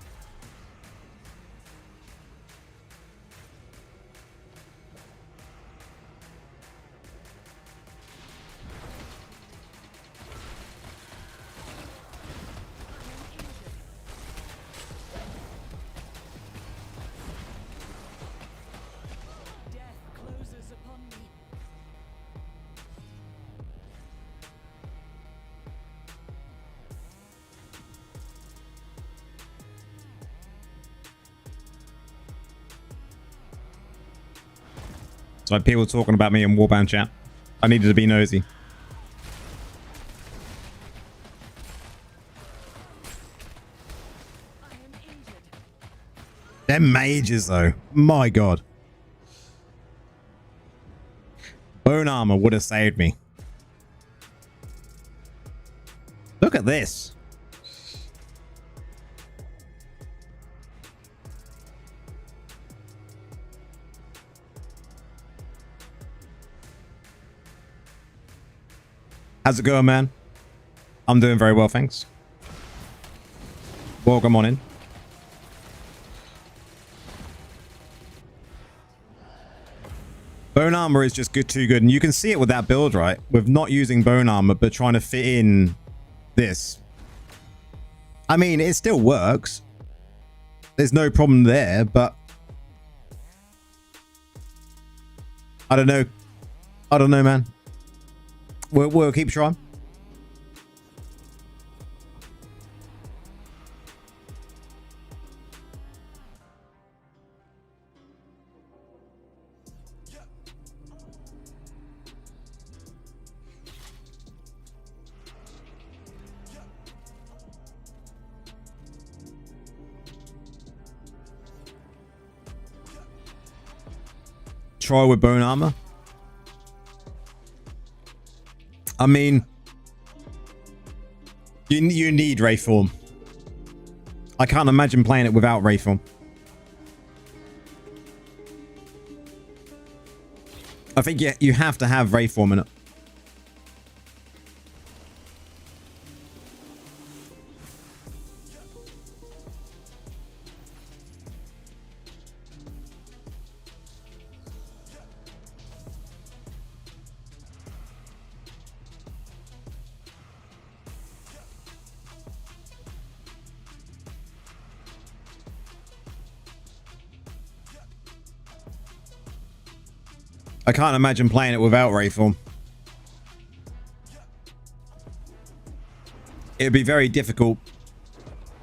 So people talking about me in Warbound chat. I needed to be nosy. They're mages though. My god. Bone armor would have saved me. Look at this. How's it going, man? I'm doing very well, thanks. Welcome on in. Bone armor is just good, too good. And you can see it with that build, right? With not using bone armor, but trying to fit in this. I mean, it still works. There's no problem there, but I don't know. I don't know, man. We'll keep trying. Try with bone armor. I mean, you need Wraithform. I can't imagine playing it without Wraithform. I think you have to have Wraithform in it. I can't imagine playing it without Wraithform. It'd be very difficult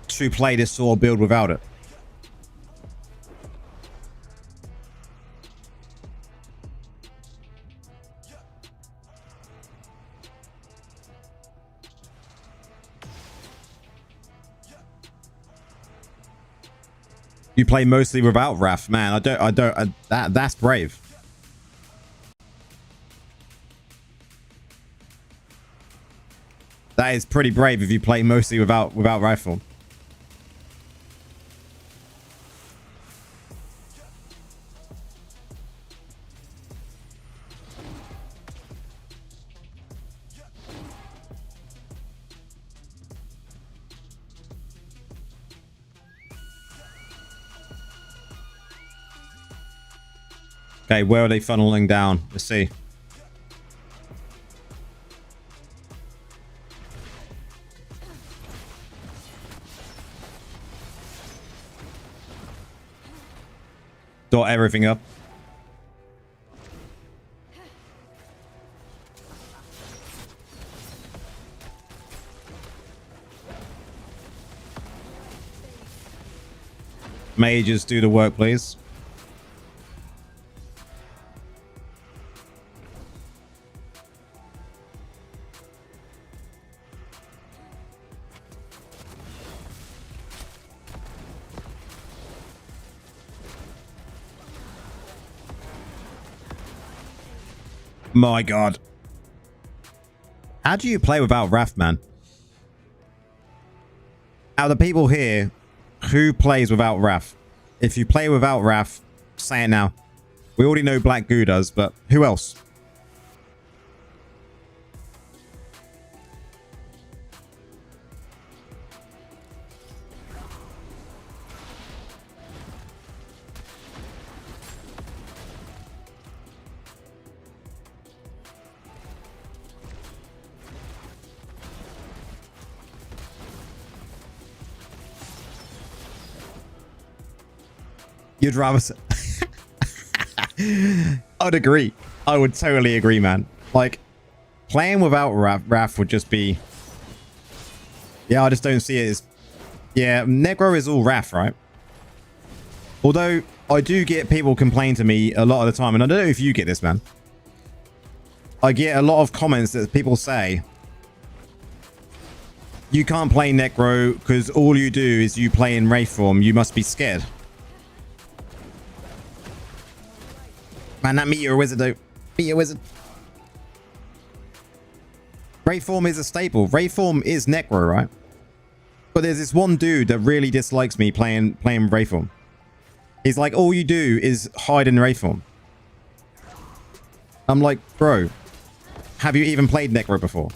to play this sort of build without it. You play mostly without Wrath, man. That's brave. That is pretty brave if you play mostly without Wraithform. Okay, where are they funneling down? Let's see. Dot everything up. Mages, do the work, please. My God. How do you play without Wrath, man? Out of the people here, who plays without Wrath? If you play without Wrath, say it now. We already know Black Goo does, but who else? You'd rather... I'd agree. I would totally agree, man. Like, playing without Wrath would just be... Yeah, I just don't see it as... Yeah, Negro is all Wrath, right? Although, I do get people complain to me a lot of the time, and I don't know if you get this, man. I get a lot of comments that people say, you can't play Necro because all you do is you play in Wraith form. You must be scared. Man, that Meteor Wizard, though. Meteor Wizard. Wraith form is a staple. Wraith form is Necro, right? But there's this one dude that really dislikes me playing Wraith form. He's like, all you do is hide in Wraith form. I'm like, bro, have you even played Necro before?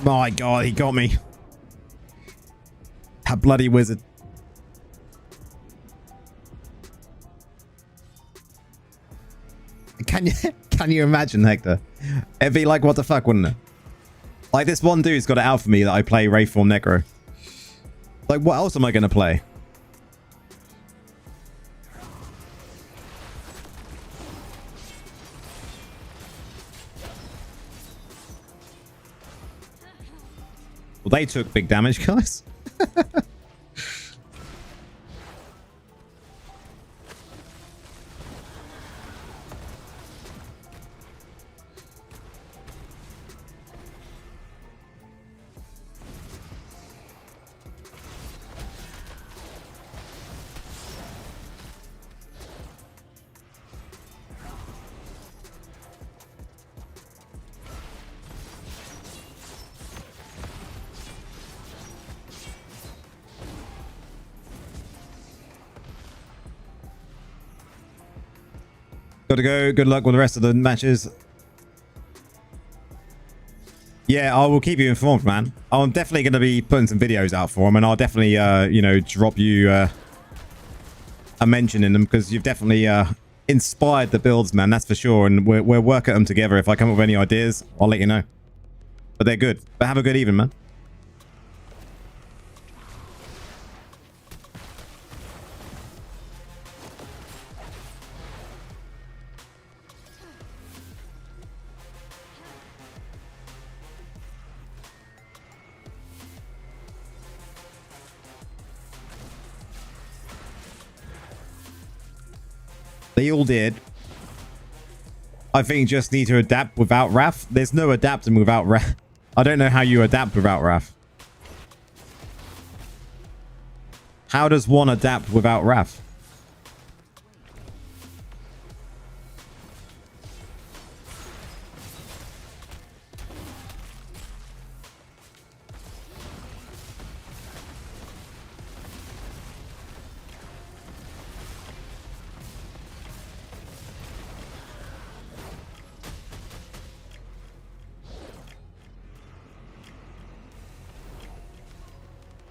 My God, he got me. That bloody wizard. Can you imagine, Hector? It'd be like, what the fuck, wouldn't it? Like, this one dude's got it out for me that I play Wraithform Necro. Like, what else am I going to play? Well, they took big damage, guys. Gotta go. Good luck with the rest of the matches. Yeah, I will keep you informed, man. I'm definitely going to be putting some videos out for them, and I'll definitely, you know, drop you a mention in them, because you've definitely inspired the builds, man. That's for sure, and we'll work at them together. If I come up with any ideas, I'll let you know. But they're good. But have a good evening, man. They all did. I think you just need to adapt without Wrath. There's no adapting without Wrath. I don't know how you adapt without Wrath. How does one adapt without Wrath?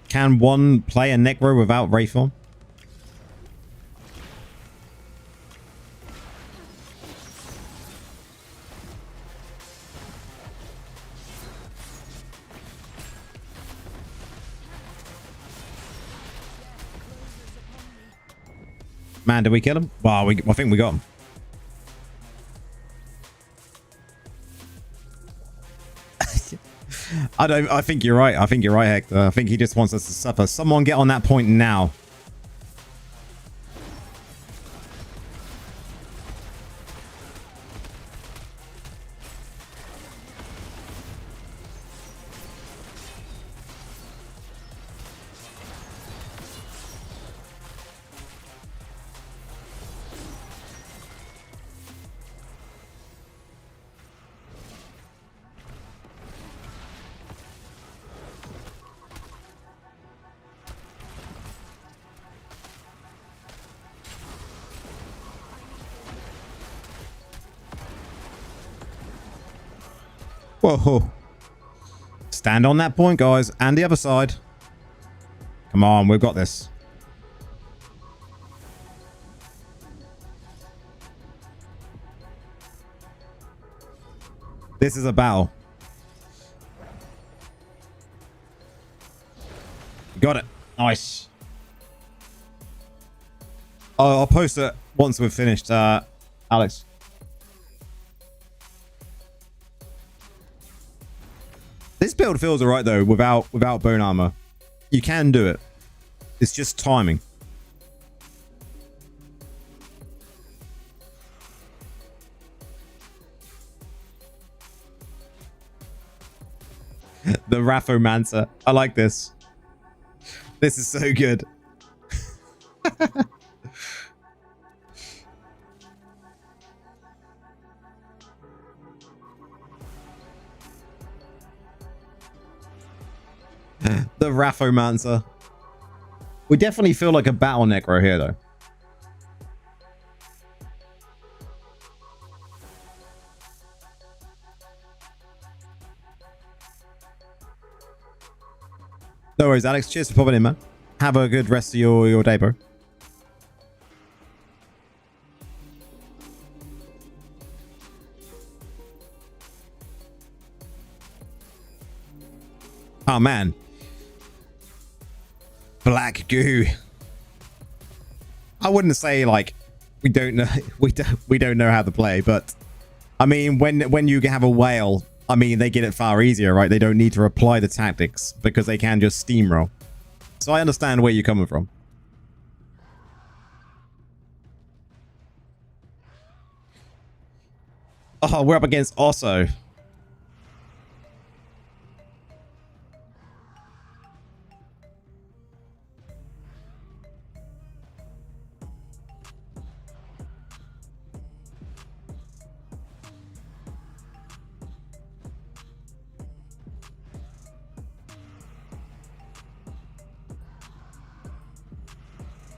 Can one play a Necro without Wraithform? Man, did we kill him? Well, I think we got him. I think you're right. I think you're right, Hector. I think he just wants us to suffer. Someone get on that point now. Whoa. Stand on that point, guys. And the other side. Come on, we've got this. This is a battle. Got it. Nice. Oh, I'll post it once we've finished, Alex. This build feels alright though, without bone armor. You can do it. It's just timing. The Rathomancer. I like this. This is so good. The Rathomancer. We definitely feel like a battle necro here, though. No worries, Alex. Cheers for popping in, man. Have a good rest of your day, bro. Oh, man. Black goo. I wouldn't say like we don't know we don't know how to play, but I mean when you have a whale, I mean they get it far easier, right? They don't need to apply the tactics because they can just steamroll. So I understand where you're coming from. Oh, we're up against Osso.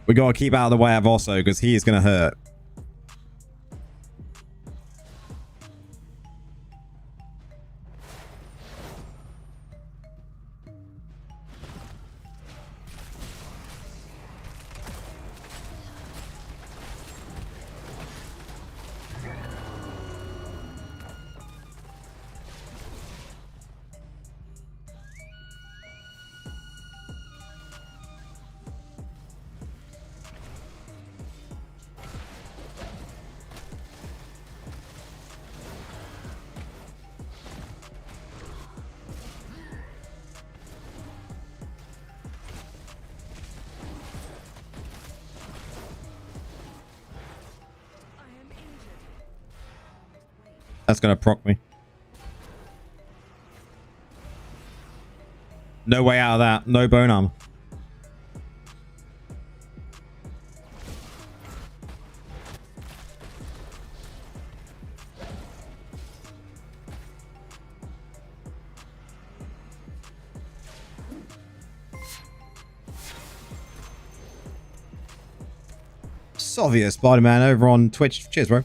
We gotta keep out of the way of Osso because he is gonna hurt. That's gonna proc me. No way out of that. No bone armor. Sovia Spider-Man over on Twitch. Cheers, bro.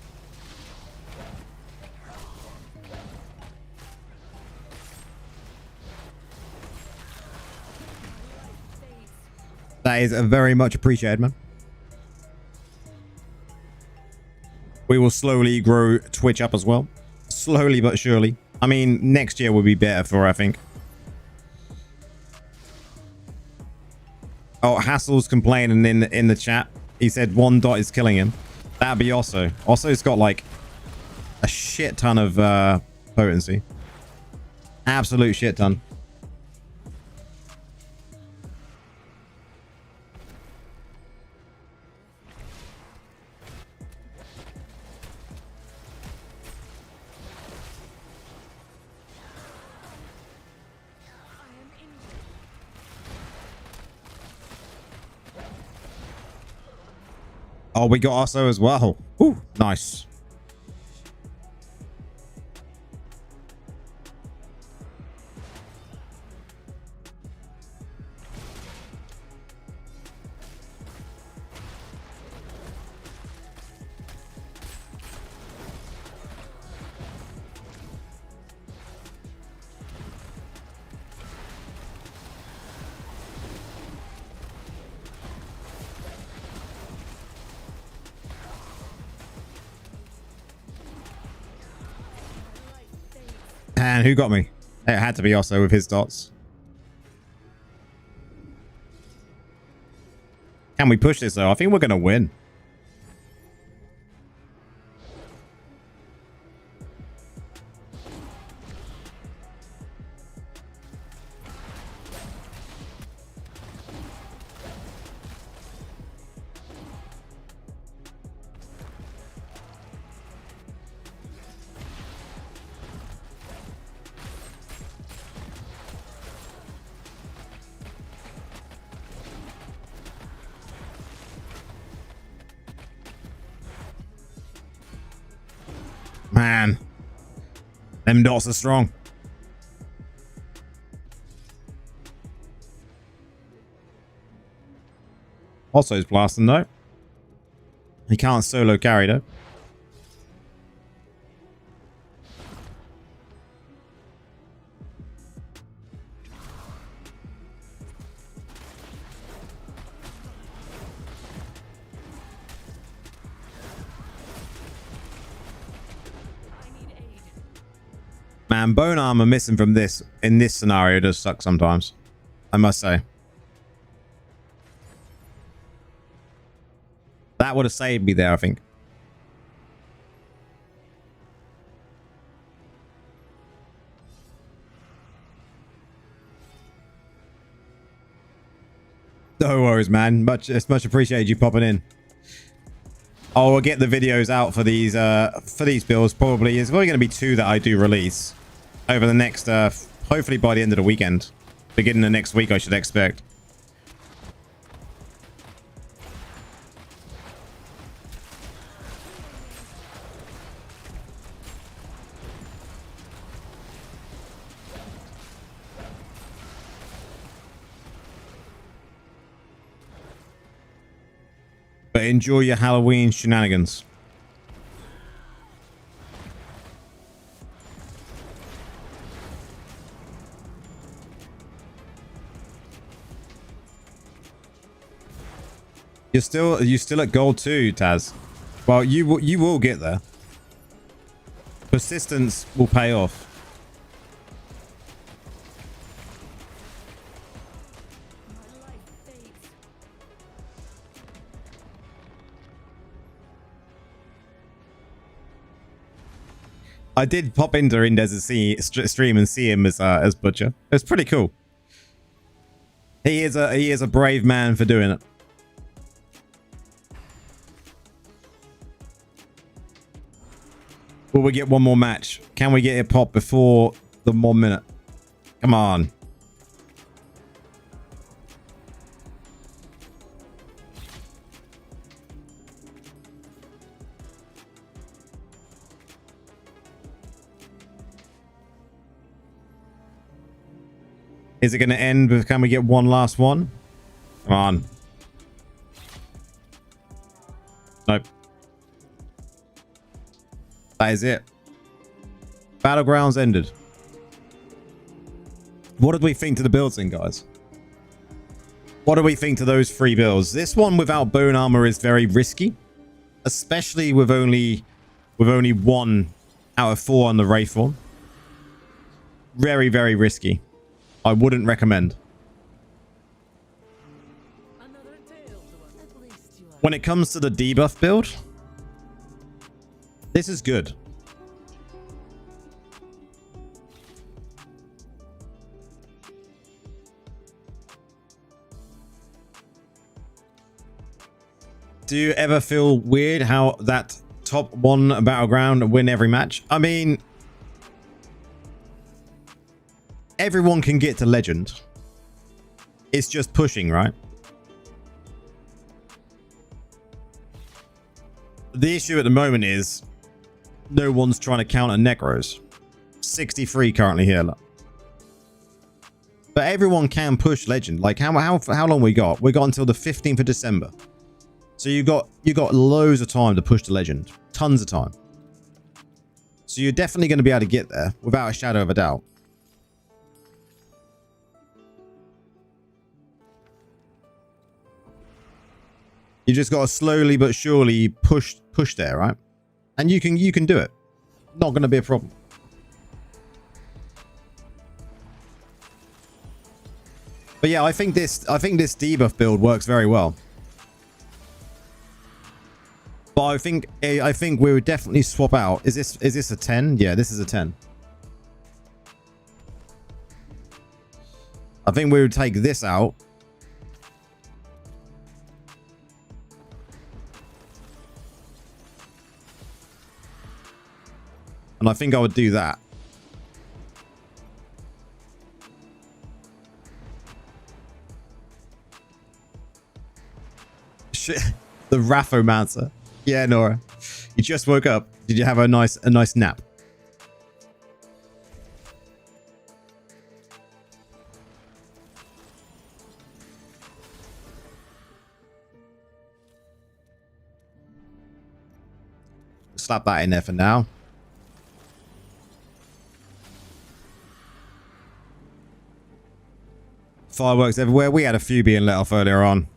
That is very much appreciated, man. We will slowly grow Twitch up as well. Slowly but surely. I mean, next year will be better for, I think. Oh, Hassel's complaining in the chat. He said 1 dot is killing him. That'd be Osso. Osso's got like a shit ton of potency. Absolute shit ton. Oh, we got Osso as well. Ooh, nice. And who got me? It had to be Osso with his dots. Can we push this though? I think we're going to win. Man, them dots are strong. Osso's blasting though. He can't solo carry though. Man, bone armor missing from this in this scenario does suck sometimes, I must say. That would have saved me there, I think. No worries, man. It's much appreciated you popping in. I'll get the videos out for these builds. Probably it's probably going to be 2 that I do release over the next hopefully by the end of the weekend, beginning of next week I should expect. But enjoy your Halloween shenanigans. You're still at gold 2, Taz. Well, you will get there. Persistence will pay off. I did pop into Indez's stream and see him as Butcher. It's pretty cool. He is a brave man for doing it. Will we get one more match? Can we get it pop before the 1 minute? Come on. Is it going to end with, can we get one last one? Come on. Nope. That is it. Battlegrounds ended. What did we think to the builds then, guys? What do we think to those 3 builds? This one without bone armor is very risky, especially with only 1 out of 4 on the Wraith form. Very, very risky. I wouldn't recommend. When it comes to the debuff build, this is good. Do you ever feel weird how that top 1 battleground win every match? I mean, everyone can get to legend. It's just pushing, right? The issue at the moment is no one's trying to counter necros. 63 currently here. Look. But everyone can push legend. Like how long we got? We got until the 15th of December. So you got loads of time to push the legend. Tons of time. So you're definitely going to be able to get there without a shadow of a doubt. You just got to slowly but surely push there, right? And you can do it. Not going to be a problem. But yeah, I think this debuff build works very well. But I think we would definitely swap out. Is this a 10? Yeah, this is a 10. I think we would take this out. And I think I would do that. Shit. The Raphomancer. Yeah, Nora. You just woke up. Did you have a nice nap? Slap that in there for now. Fireworks everywhere. We had a few being let off earlier on.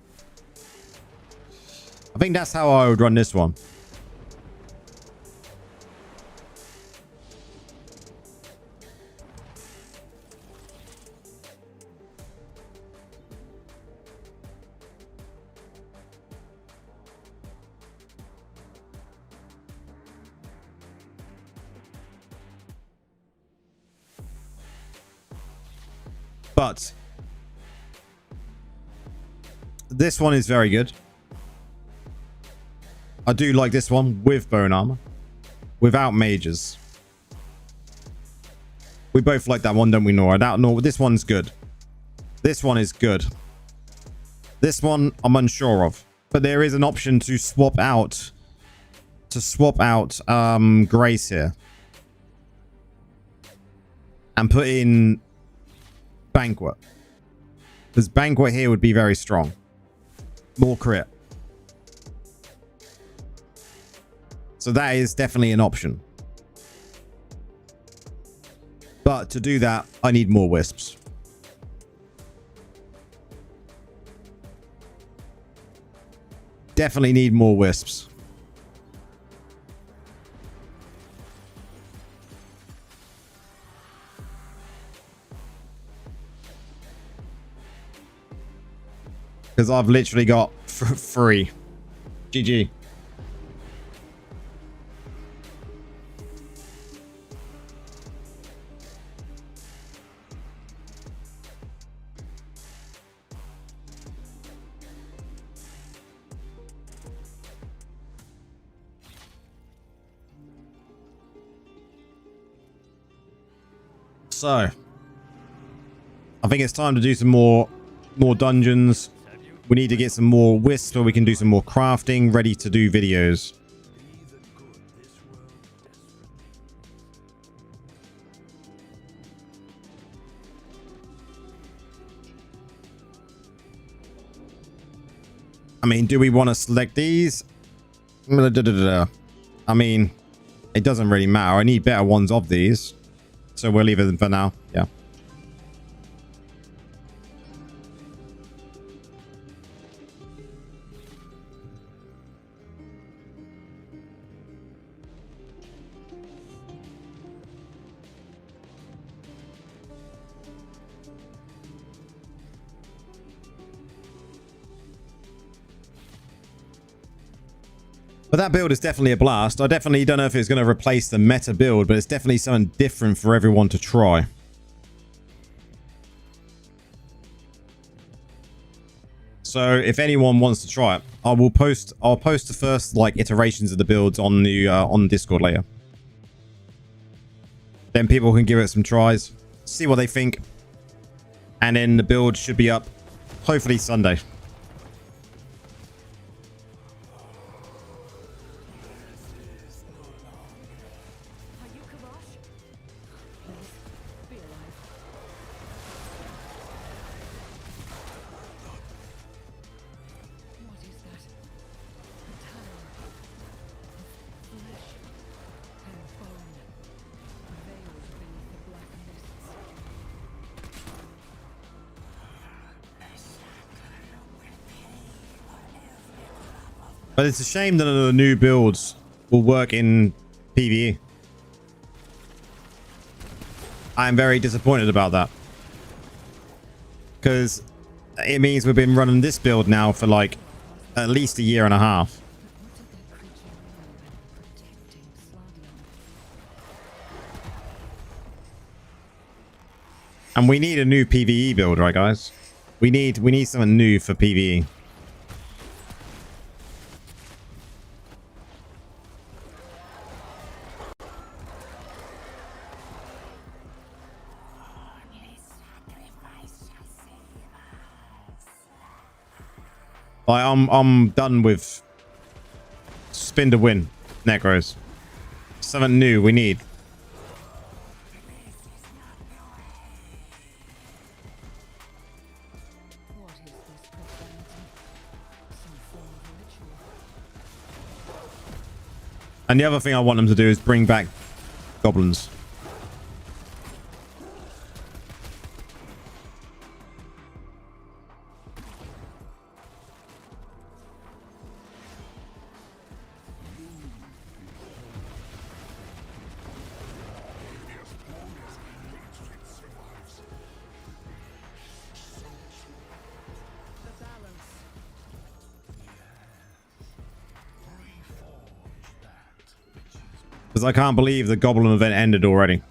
I think that's how I would run this one. But this one is very good. I do like this one with bone armor, without mages. We both like that one, don't we, Nora? This one's good. This one is good. This one I'm unsure of, but there is an option to swap out. Grace here and put in Banquet, because Banquet here would be very strong. More crit. So that is definitely an option. But to do that, I need more wisps. Definitely need more wisps. Because I've literally got free. GG. So, I think it's time to do some more dungeons. We need to get some more wisps so we can do some more crafting, ready to do videos. I mean, do we want to select these? I mean, it doesn't really matter. I need better ones of these. So we'll leave it for now. Yeah. But that build is definitely a blast. I definitely don't know if it's going to replace the meta build, but it's definitely something different for everyone to try. So if anyone wants to try it, I'll post the first like iterations of the builds on the Discord later. Then people can give it some tries, see what they think, and then the build should be up hopefully Sunday. But it's a shame that the new builds will work in PvE. I'm very disappointed about that. Because it means we've been running this build now for like at least a year and a half. And we need a new PvE build, right guys? We need something new for PvE. I'm done with spin to win necros. Something new we need. And the other thing I want them to do is bring back goblins. Because I can't believe the goblin event ended already.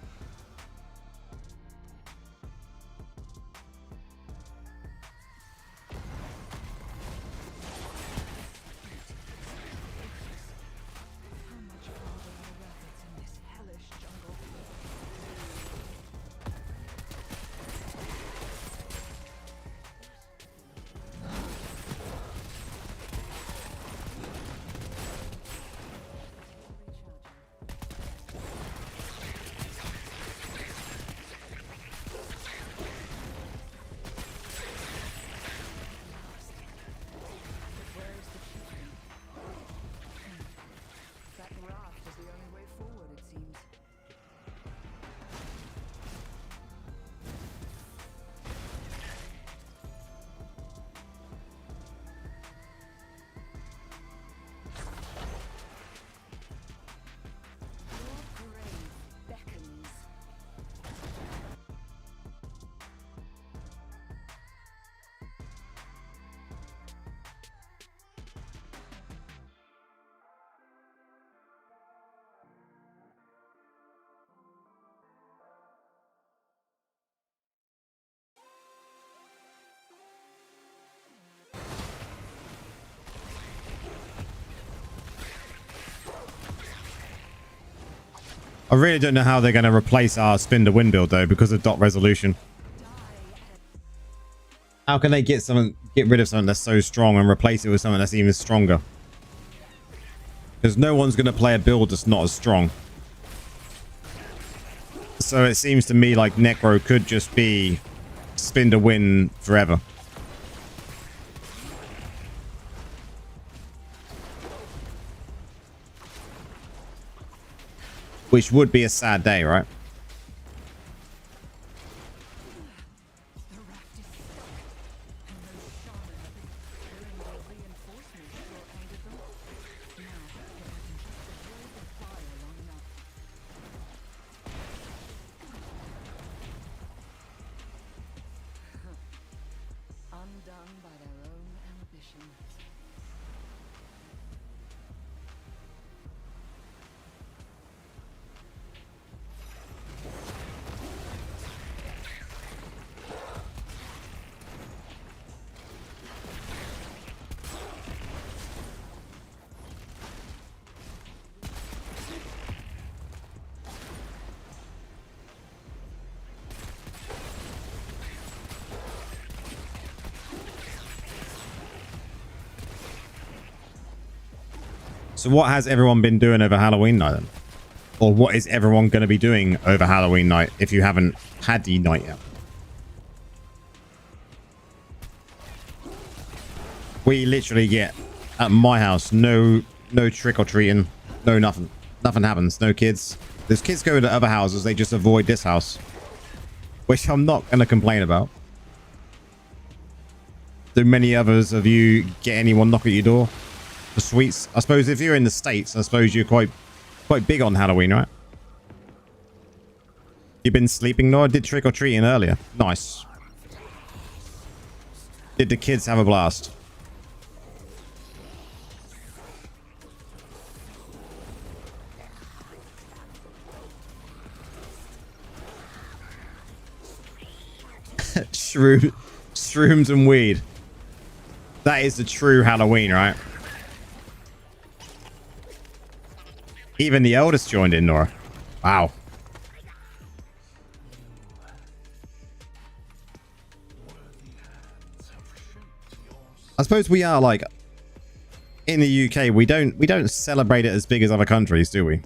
I really don't know how they're going to replace our spin to win build though because of dot resolution. How can they get rid of something that's so strong and replace it with something that's even stronger? Because no one's going to play a build that's not as strong. So it seems to me like Necro could just be spin to win forever. Which would be a sad day, right? So what has everyone been doing over Halloween night then? Or what is everyone going to be doing over Halloween night if you haven't had the night yet? We literally get at my house no trick-or-treating, no nothing. Nothing happens, no kids. There's kids go to other houses, they just avoid this house. Which I'm not going to complain about. Do many others of you get anyone knock at your door? The sweets. I suppose if you're in the States, I suppose you're quite big on Halloween, right? You've been sleeping? No, I did trick or treating earlier. Nice. Did the kids have a blast? Shrooms and weed. That is the true Halloween, right? Even the eldest joined in, Nora. Wow. I suppose we are like in the UK. We don't celebrate it as big as other countries, do we?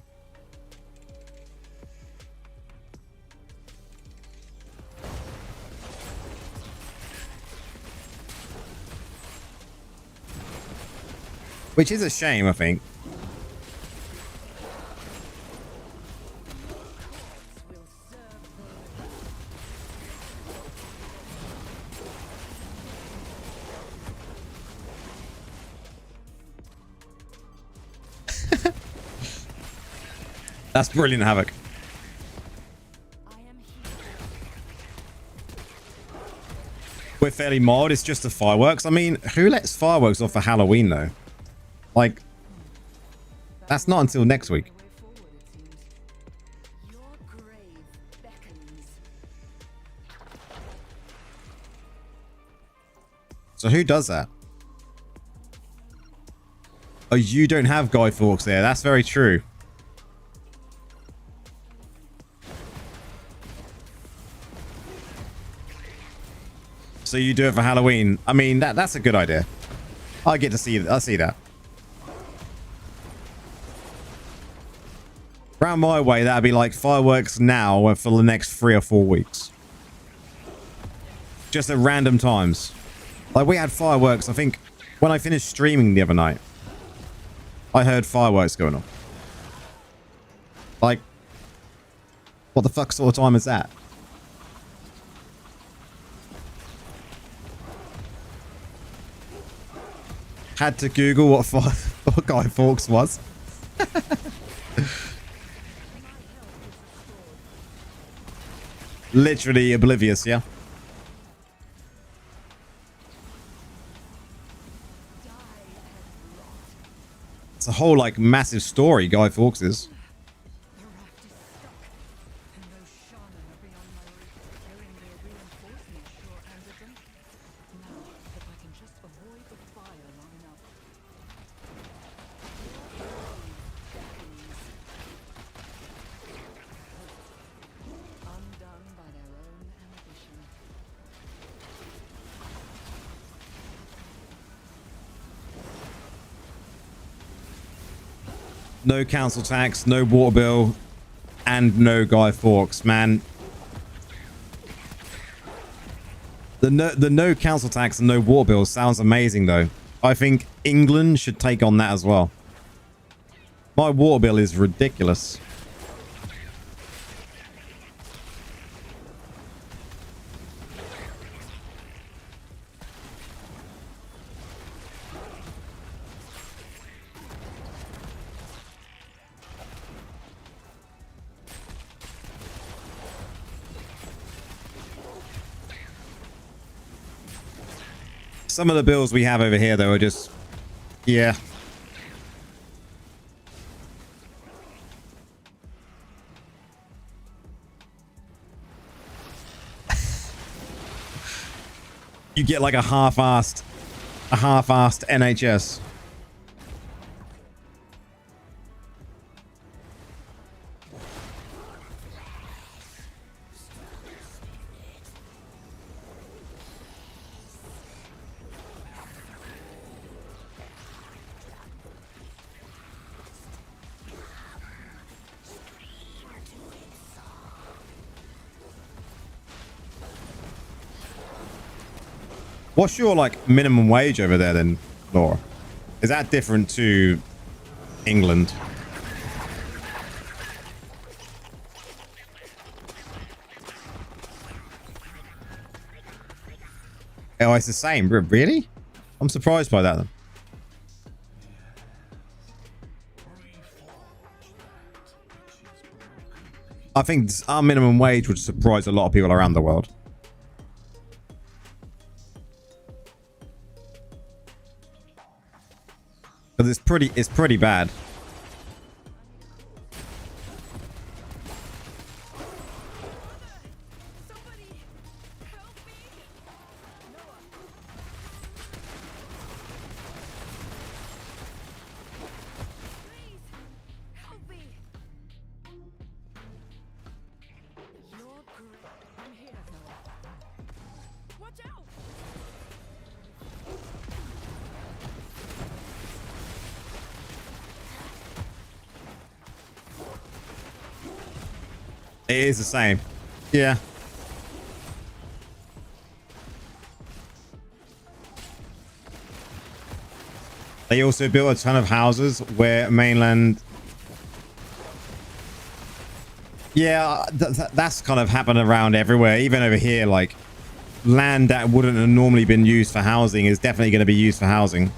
Which is a shame, I think. That's brilliant, Havoc. We're fairly mild. It's just the fireworks. I mean, who lets fireworks off for Halloween, though? Like, that's not until next week. So who does that? Oh, you don't have Guy Fawkes there. That's very true. So you do it for Halloween. I mean, that's a good idea. I get to see. I see that. Round my way, that'd be like fireworks now for the next 3 or 4 weeks. Just at random times. Like, we had fireworks, I think, when I finished streaming the other night. I heard fireworks going on. Like, what the fuck sort of time is that? Had to Google what Guy Fawkes was. Literally oblivious, yeah. It's a whole like massive story, Guy Fawkes is. No council tax, no water bill, and no Guy Fawkes, man. The no council tax and no water bill sounds amazing, though. I think England should take on that as well. My water bill is ridiculous. Some of the bills we have over here, though, are just... yeah. You get like a half-assed NHS. What's your like minimum wage over there then, Laura? Is that different to England? Oh, it's the same. Really? I'm surprised by that then. I think our minimum wage would surprise a lot of people around the world. Because it's pretty bad. It is the same. Yeah. They also built a ton of houses where mainland... Yeah, that's kind of happened around everywhere. Even over here, like, land that wouldn't have normally been used for housing is definitely going to be used for housing.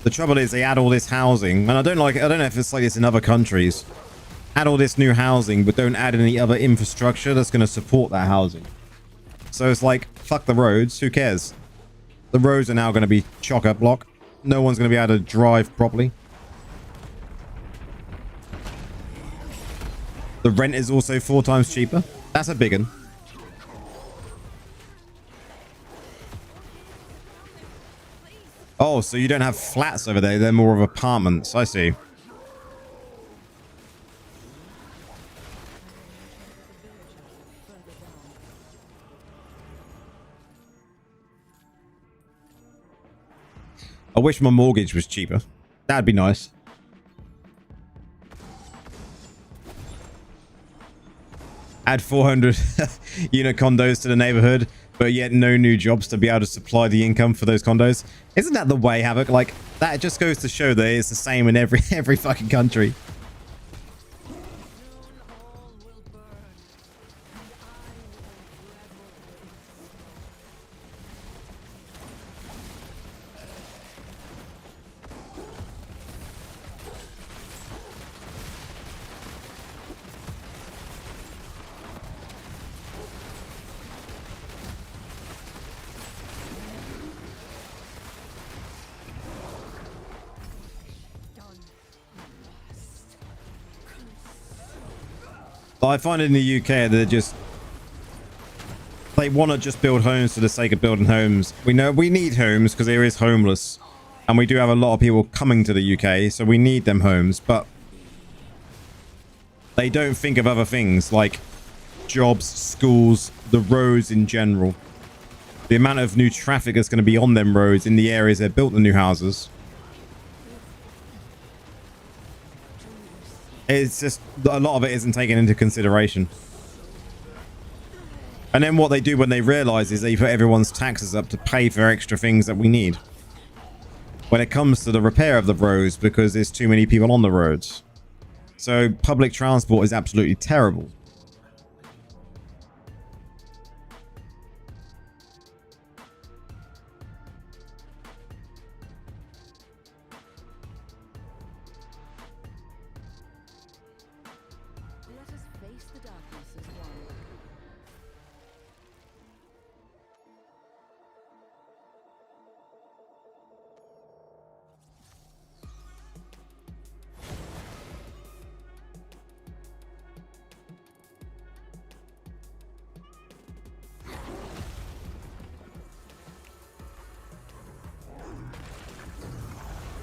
The trouble is they add all this housing, and I don't know if it's like this in other countries. Add all this new housing, but don't add any other infrastructure that's going to support that housing. So it's like, fuck the roads, who cares? The roads are now going to be chock-up block. No one's going to be able to drive properly. The rent is also 4 times cheaper. That's a big one. Oh, so you don't have flats over there. They're more of apartments. I see. I wish my mortgage was cheaper. That'd be nice. Add 400 unit condos to the neighborhood, but yet no new jobs to be able to supply the income for those condos. Isn't that the way, Havoc? Like, that just goes to show that it's the same in every fucking country. I find in the UK they want to just build homes for the sake of building homes. We know we need homes because there is homeless, and we do have a lot of people coming to the UK, so we need them homes, but they don't think of other things like jobs, schools, the roads in general, the amount of new traffic that's going to be on them roads in the areas they built the new houses. It's just a lot of it isn't taken into consideration. And then what they do when they realize is they put everyone's taxes up to pay for extra things that we need when it comes to the repair of the roads, because there's too many people on the roads. So public transport is absolutely terrible.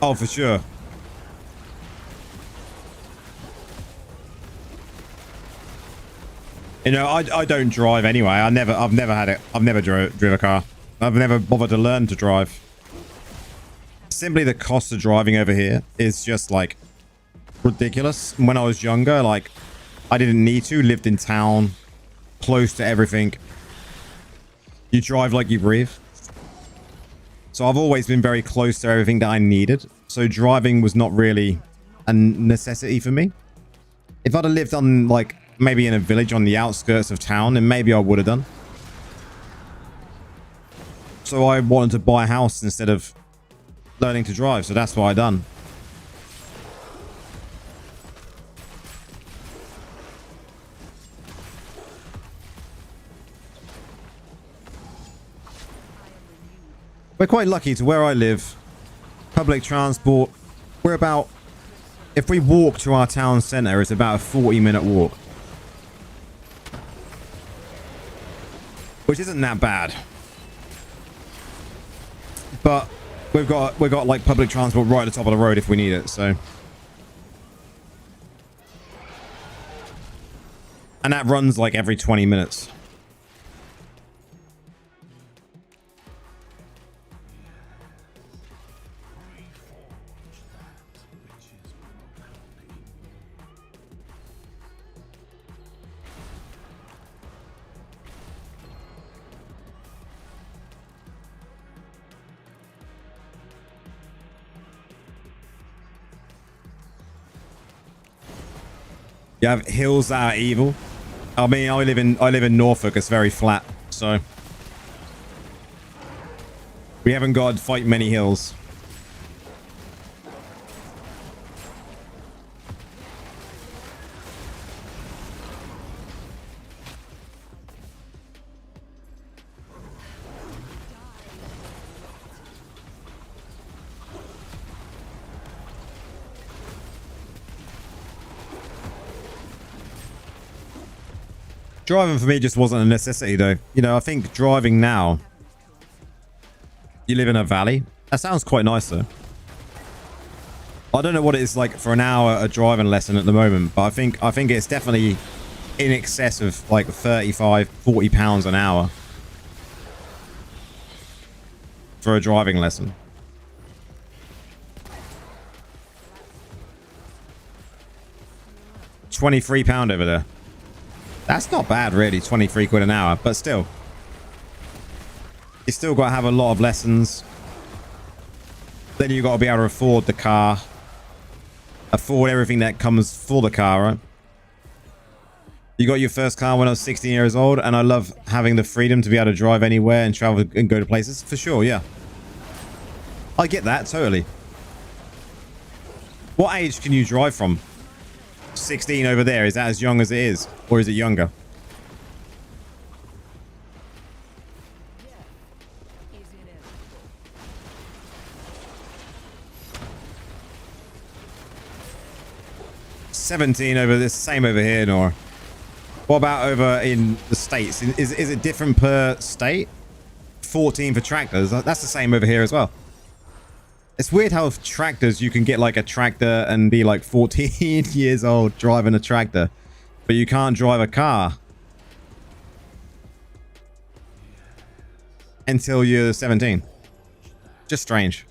Oh, for sure. You know, I don't drive anyway. I've never had it. I've never driven a car. I've never bothered to learn to drive. Simply the cost of driving over here is just like ridiculous. When I was younger, like I didn't need to, lived in town, close to everything. You drive like you breathe. So I've always been very close to everything that I needed. So driving was not really a necessity for me. If I'd have lived on like maybe in a village on the outskirts of town, then maybe I would have done. So I wanted to buy a house instead of learning to drive. So that's what I done. We're quite lucky to where I live. Public transport. We're about... If we walk to our town centre, it's about a 40-minute walk. Which isn't that bad. But we've got like public transport right at the top of the road if we need it, so... And that runs like every 20 minutes. You have hills that are evil. I mean, I live in Norfolk. It's very flat, so we haven't got to fight many hills. Driving for me just wasn't a necessity, though. You know, I think driving now... You live in a valley? That sounds quite nice, though. I don't know what it is like for an hour a driving lesson at the moment, but I think it's definitely in excess of like 35, 40 pounds an hour for a driving lesson. £23 over there. That's not bad, really. 23 quid an hour, but still. You still got to have a lot of lessons. Then you got to be able to afford the car. Afford everything that comes for the car, right? You got your first car when I was 16 years old, and I love having the freedom to be able to drive anywhere and travel and go to places. For sure, yeah. I get that, totally. What age can you drive from? 16 over there, is that as young as it is, or is it younger? $17 over this, same over here, Nora. What about over in the States? Is it different per state? 14 for tractors. That's the same over here as well. It's weird how tractors, you can get like a tractor and be like 14 years old driving a tractor, but you can't drive a car until you're 17. Just strange.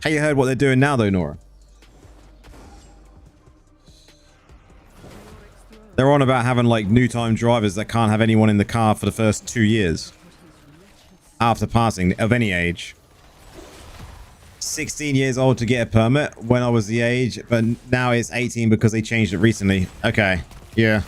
Have you heard what they're doing now though, Nora? They're on about having like new time drivers that can't have anyone in the car for the first 2 years after passing of any age. 16 years old to get a permit when I was the age, but now it's 18 because they changed it recently. Okay, yeah.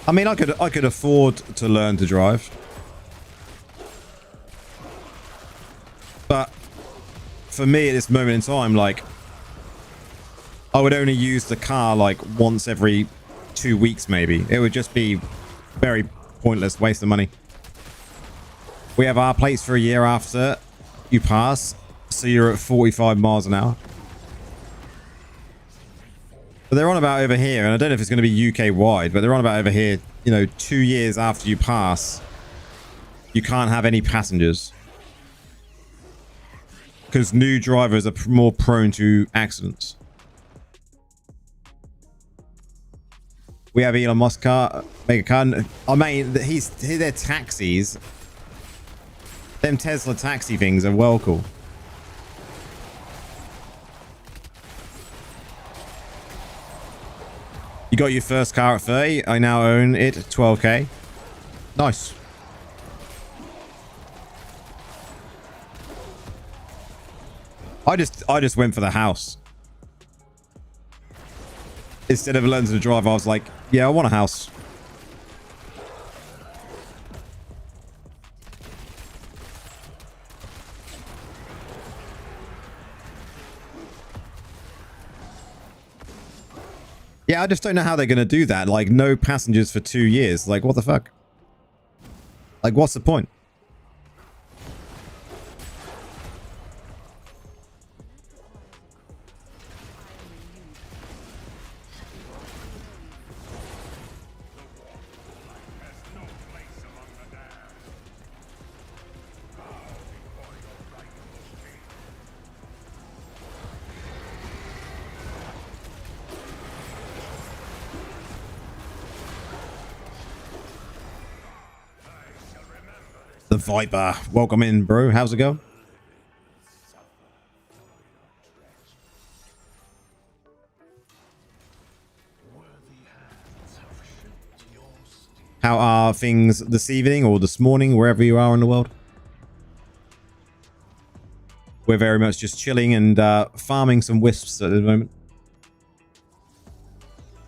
I mean, I could afford to learn to drive, but for me at this moment in time, like, I would only use the car like once every 2 weeks, maybe. It would just be very pointless, waste of money. We have our plates for a year after you pass, so you're at 45 miles an hour. But they're on about over here, and I don't know if it's going to be UK wide, but they're on about over here, you know, 2 years after you pass, you can't have any passengers. Because new drivers are more prone to accidents. We have Elon Musk car, make a car. I mean, they're taxis. Them Tesla taxi things are well cool. You got your first car at 30. I now own it at 12k. Nice. I just went for the house. Instead of learning to drive, I was like, yeah, I want a house. Yeah, I just don't know how they're going to do that. Like, no passengers for 2 years. Like, what the fuck? Like, what's the point? The Viper. Welcome in, bro. How's it going? How are things this evening or this morning, wherever you are in the world? We're very much just chilling and farming some wisps at the moment.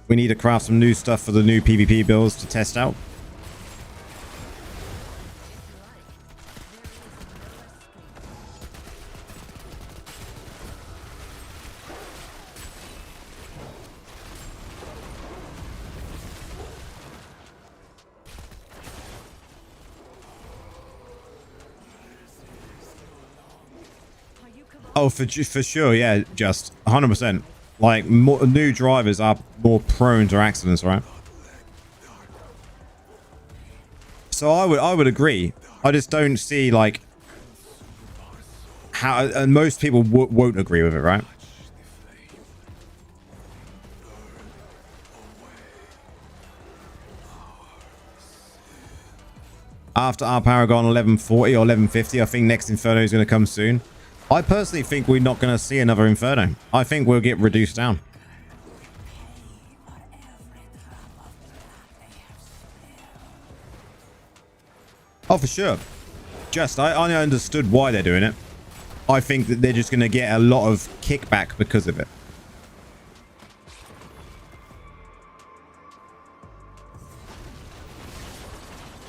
We need to craft some new stuff for the new PvP builds to test out. Oh, for sure, yeah, just 100%. Like, new drivers are more prone to accidents, right? So I would agree. I just don't see like how, and most people won't agree with it, right? After our Paragon 1140 or 1150, I think next Inferno is going to come soon. I personally think we're not going to see another Inferno. I think we'll get reduced down. Oh, for sure. Just, I understood why they're doing it. I think that they're just going to get a lot of kickback because of it.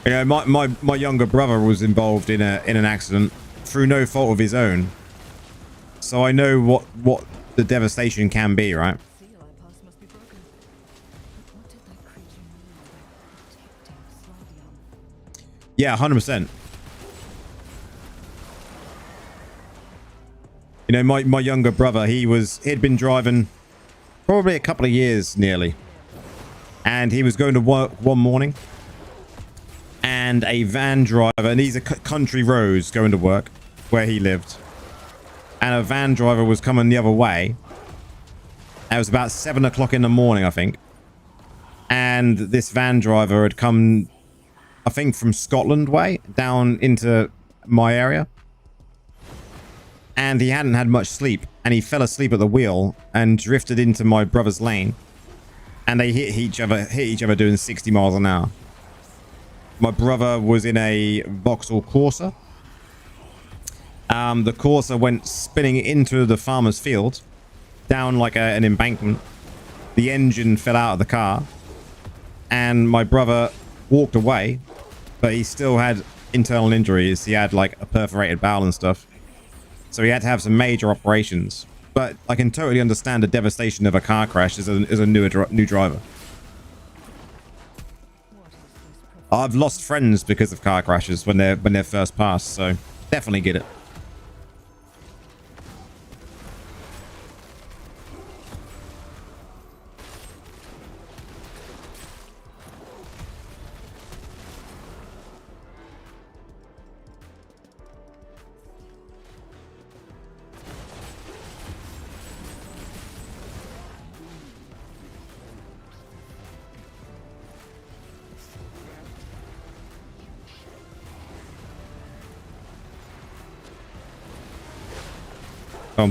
You know, my younger brother was involved in an accident through no fault of his own. So I know what the devastation can be, right? Yeah, 100%. You know, my younger brother, he'd been driving probably a couple of years nearly. And he was going to work one morning. And a van driver, and these are country roads going to work where he lived. And a van driver was coming the other way. It was about 7 o'clock in the morning, I think. And this van driver had come, I think, from Scotland way down into my area. And he hadn't had much sleep. And he fell asleep at the wheel and drifted into my brother's lane. And they hit each other doing 60 miles an hour. My brother was in a Vauxhall Corsa. The Corsa went spinning into the farmer's field, down like an embankment. The engine fell out of the car, and my brother walked away, but he still had internal injuries. He had like a perforated bowel and stuff, so he had to have some major operations. But I can totally understand the devastation of a car crash as a new driver. I've lost friends because of car crashes when they're first passed, so definitely get it.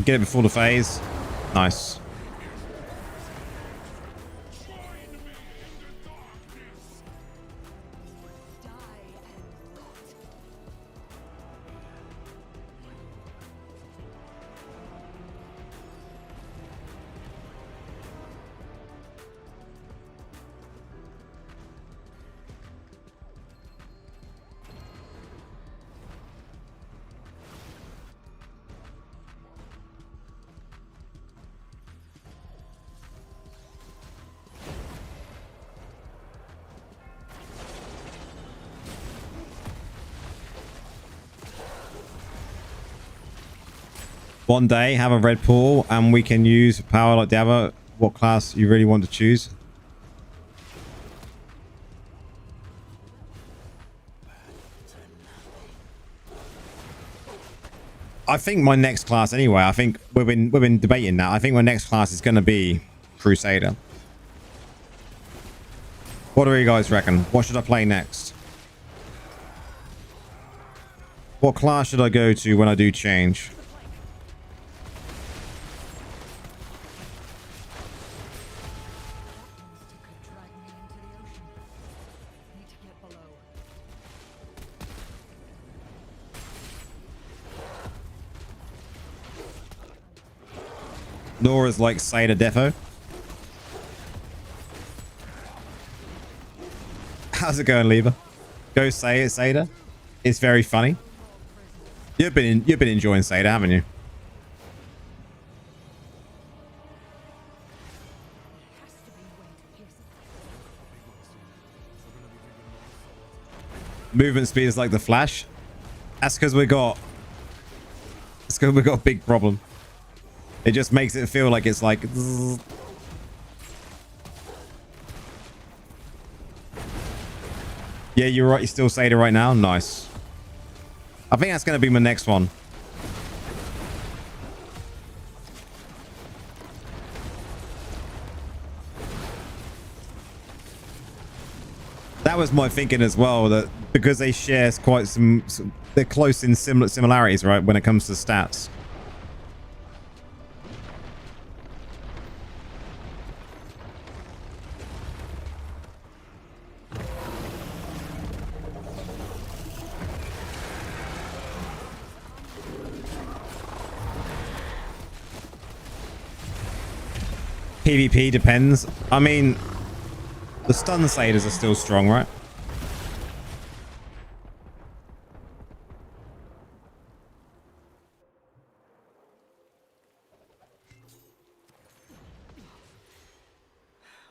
Get it before the phase. Nice. One day, have a red pool, and we can use power like the other. What class you really want to choose? I think my next class, anyway. I think we've been debating that. I think my next class is going to be Crusader. What do you guys reckon? What should I play next? What class should I go to when I do change? Nora's like Sada Defo. How's it going, Lever? Go say it, Sada. It's very funny. You've been enjoying Sada, haven't you? Movement speed is like the Flash. That's because we got. It's because we got a big problem. It just makes it feel like it's like. Yeah, you're right. You still Sada right now. Nice. I think that's going to be my next one. That was my thinking as well, that because they share quite some they're close in similarities, right, when it comes to stats. PvP depends. I mean, the stun Sadas are still strong, right?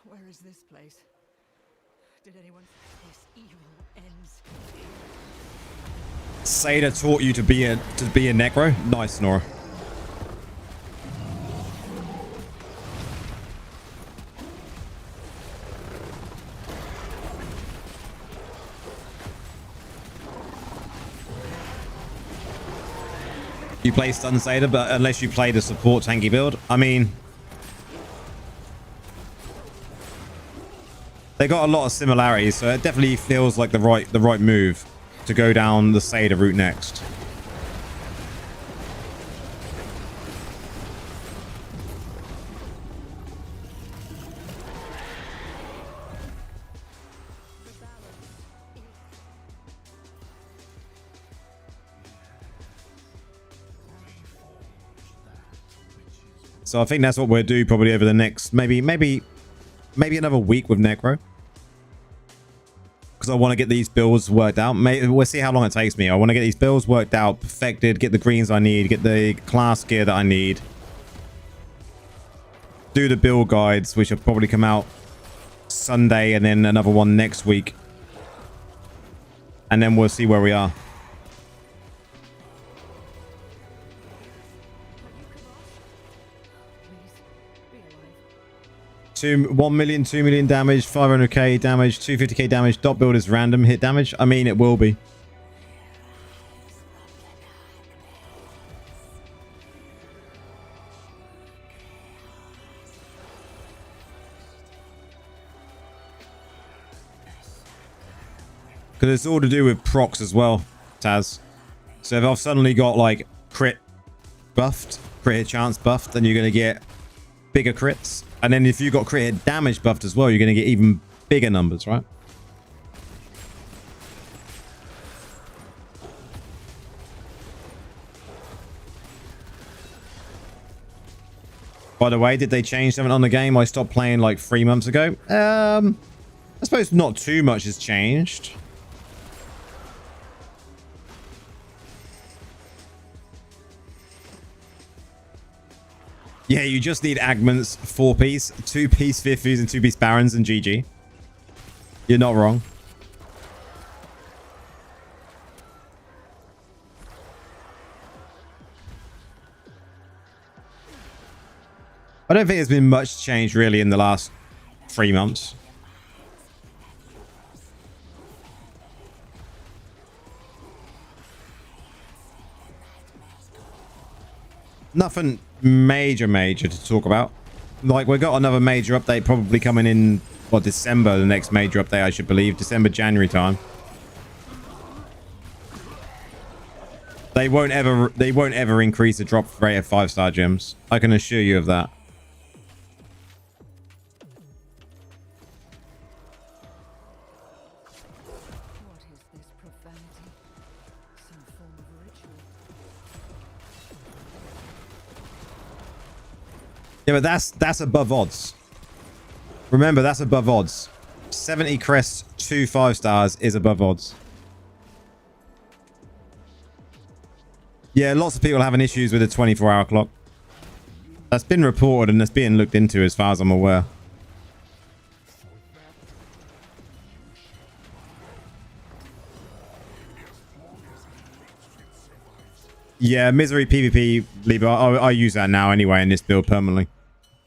Where is this place? Did anyone? This evil ends. Sada taught you to be a necro. Nice, Nora. You play stun Sada, but unless you play the support tanky build, I mean, they got a lot of similarities, so it definitely feels like the right move to go down the Sada route next. So I think that's what we'll do probably over the next maybe another week with Necro, because I want to get these builds worked out. We'll see how long it takes me. I want to get these builds worked out, perfected, get the greens I need, get the class gear that I need, do the build guides, which will probably come out Sunday, and then another one next week, and then we'll see where we are. 1 million, 2 million damage, 500k damage, 250k damage. Dot build is random hit damage. I mean, it will be. Because it's all to do with procs as well, Taz. So if I've suddenly got like crit buffed, crit hit chance buffed, then you're going to get bigger crits. And then if you got crit hit damage buffed as well, you're going to get even bigger numbers, right? By the way, did they change something on the game? I stopped playing like 3 months ago. I suppose not too much has changed. Yeah, you just need Agments, 4-piece, 2-piece Fifus, and 2-piece Barons, and GG. You're not wrong. I don't think there's been much change really in the last 3 months. Nothing major to talk about. Like, we got another major update probably coming in, what, December, the next major update, I should believe. December, January time. They won't ever increase the drop rate of 5-star gems. I can assure you of that. What is this profanity? Some form of ritual. Yeah, but that's above odds. Remember, that's above odds. 70 crests, 2 5-stars is above odds. Yeah, lots of people having issues with the 24-hour clock. That's been reported and that's being looked into as far as I'm aware. Yeah, Misery PvP, Libra. I use that now anyway in this build permanently.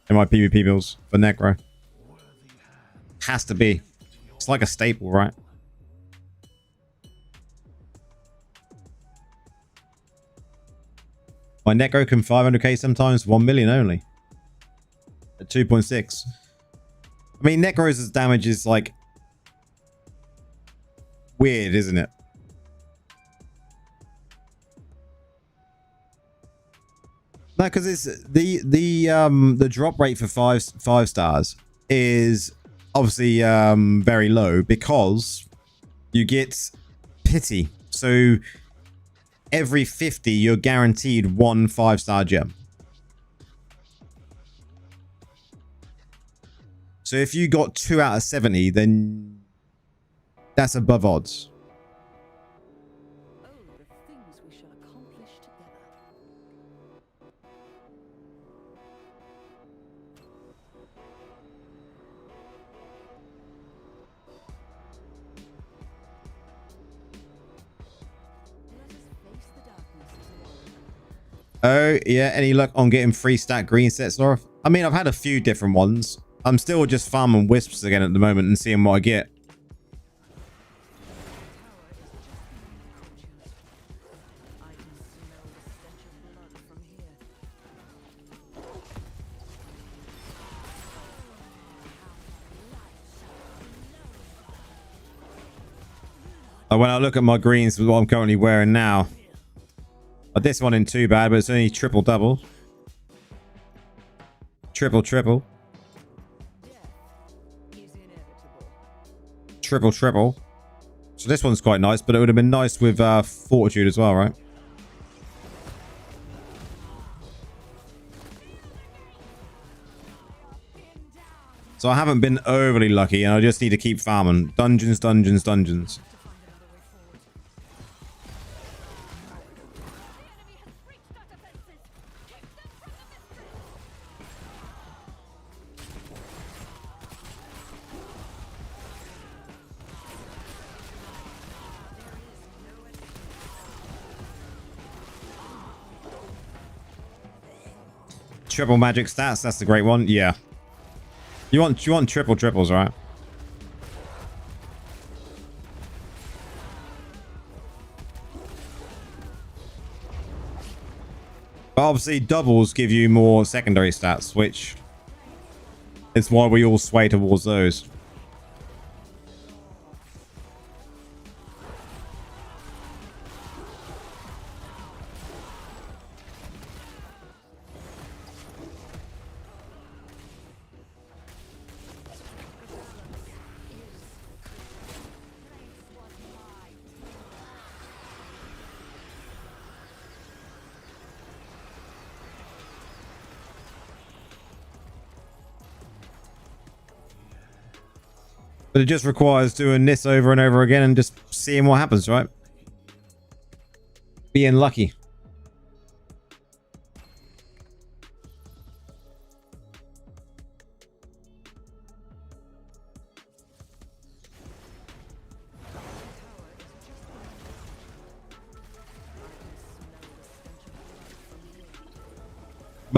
In my PvP builds for Necro. Has to be. It's like a staple, right? My Necro can 500k sometimes, 1 million only. At 2.6. I mean, Necro's damage is like weird, isn't it? No, because it's the drop rate for five stars is obviously very low because you get pity. So every 50 you're guaranteed 1 5-star gem. So if you got 2 out of 70, then that's above odds. Oh, the things we shall accomplish together. Let us face the darkness as a warrior. Oh, yeah. Any luck on getting 3-stack green sets, Laura? I mean, I've had a few different ones. I'm still just farming wisps again at the moment and seeing what I get. I can smell the stench of blood from here. When I look at my greens with what I'm currently wearing now, this one ain't too bad, but it's only triple double. Triple. Is inevitable. Triple. So this one's quite nice, but it would have been nice with fortitude as well, right? So I haven't been overly lucky, and I just need to keep farming. Dungeons. Triple magic stats, that's the great one. Yeah. You want triples, right? But obviously doubles give you more secondary stats, which is why we all sway towards those. But it just requires doing this over and over again and just seeing what happens, right? Being lucky.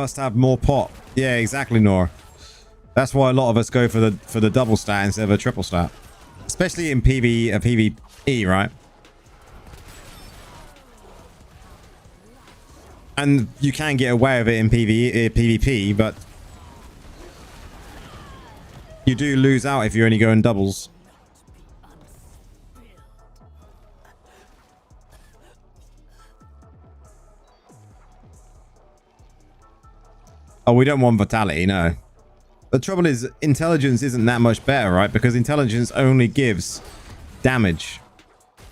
Must have more pot. Yeah, exactly, Nora. That's why a lot of us go for the double stat instead of a triple stat. Especially in PvE, right? And you can get away with it in PvP, but you do lose out if you're only going doubles. Oh, we don't want vitality, no. The trouble is, intelligence isn't that much better, right? Because intelligence only gives damage.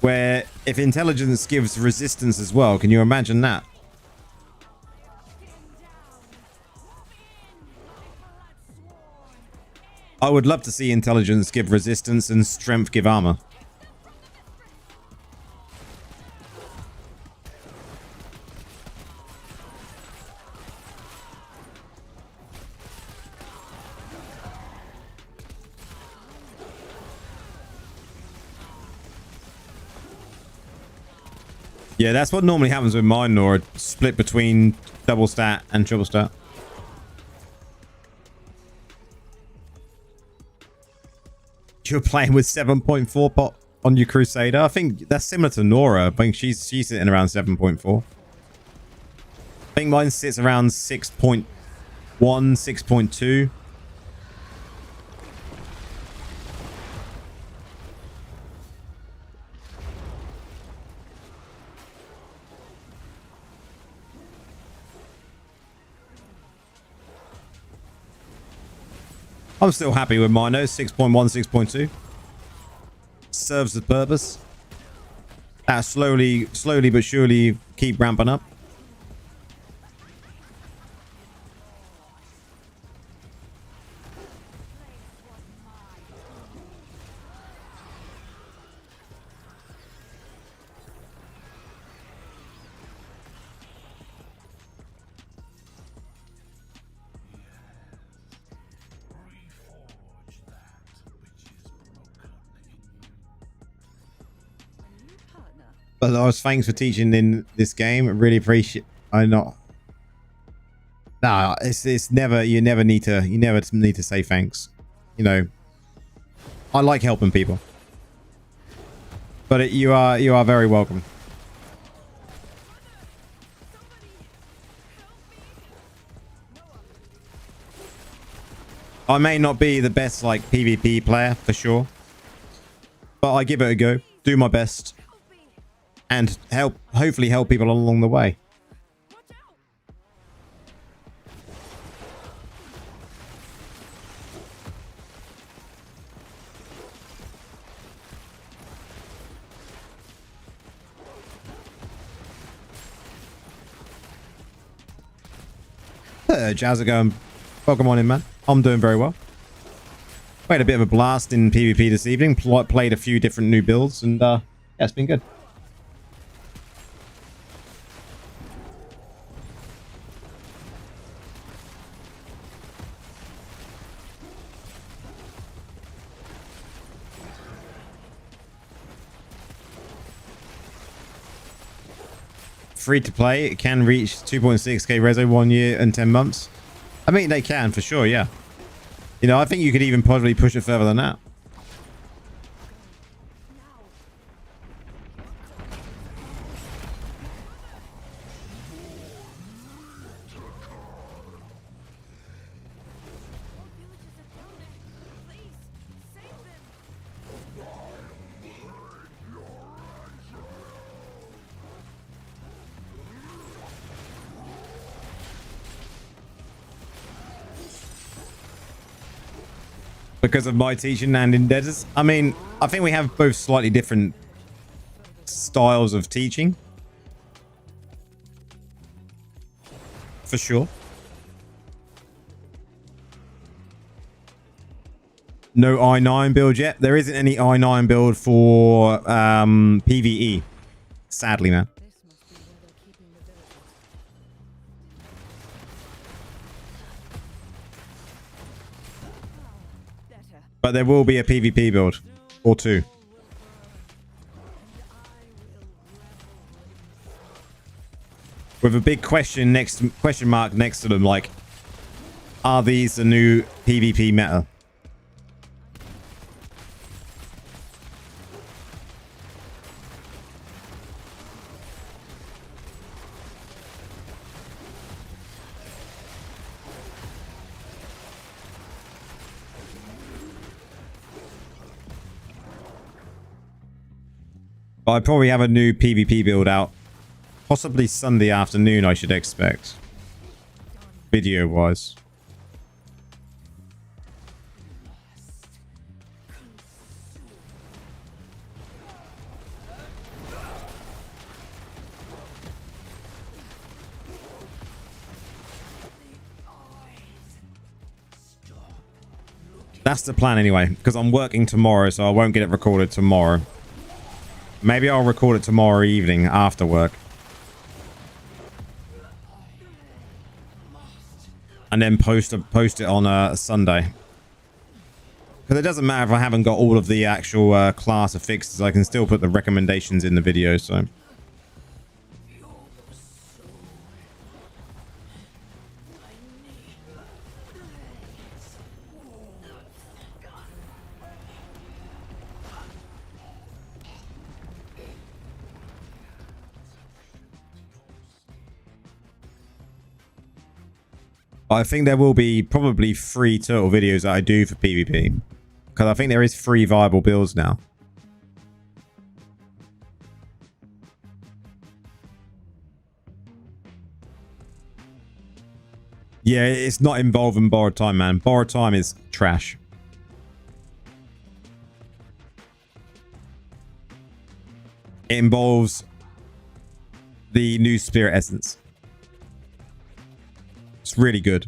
Where if intelligence gives resistance as well, can you imagine that? I would love to see intelligence give resistance and strength give armor. Yeah, that's what normally happens with mine, Nora. Split between double stat and triple stat. You're playing with 7.4 pot on your Crusader. I think that's similar to Nora. I think she's sitting around 7.4. I think mine sits around 6.1, 6.2. I'm still happy with mine though. 6.1, 6.2. Serves the purpose. Slowly but surely keep ramping up. But Lars, thanks for teaching in this game. I really appreciate. Nah, it's never. You never need to say thanks. You know, I like helping people, but you are very welcome. I may not be the best like PvP player for sure, but I give it a go. Do my best. And hopefully help people along the way. How's it going? Welcome on in, man. I'm doing very well. We had a bit of a blast in PvP this evening. Played a few different new builds, and yeah, it's been good. Free to play, it can reach 2.6k reso 1 year and 10 months. I mean, they can for sure, yeah. You know, I think you could even probably push it further than that. Because of my teaching and Indebtedness. I mean, I think we have both slightly different styles of teaching. For sure. No i9 build yet. There isn't any i9 build for PvE. Sadly, man. But there will be a PvP build or two. with a big question mark next to them, like, are these the new PvP meta? But I probably have a new PvP build out. Possibly Sunday afternoon, I should expect. Video-wise. That's the plan anyway, because I'm working tomorrow, so I won't get it recorded tomorrow. Maybe I'll record it tomorrow evening after work. And then post it on a Sunday. Because it doesn't matter if I haven't got all of the actual class affixes. I can still put the recommendations in the video, so... I think there will be probably 3 total videos that I do for PvP. Because I think there is 3 viable builds now. Yeah, it's not involving borrowed time, man. Borrowed time is trash. It involves the new spirit essence. It's really good.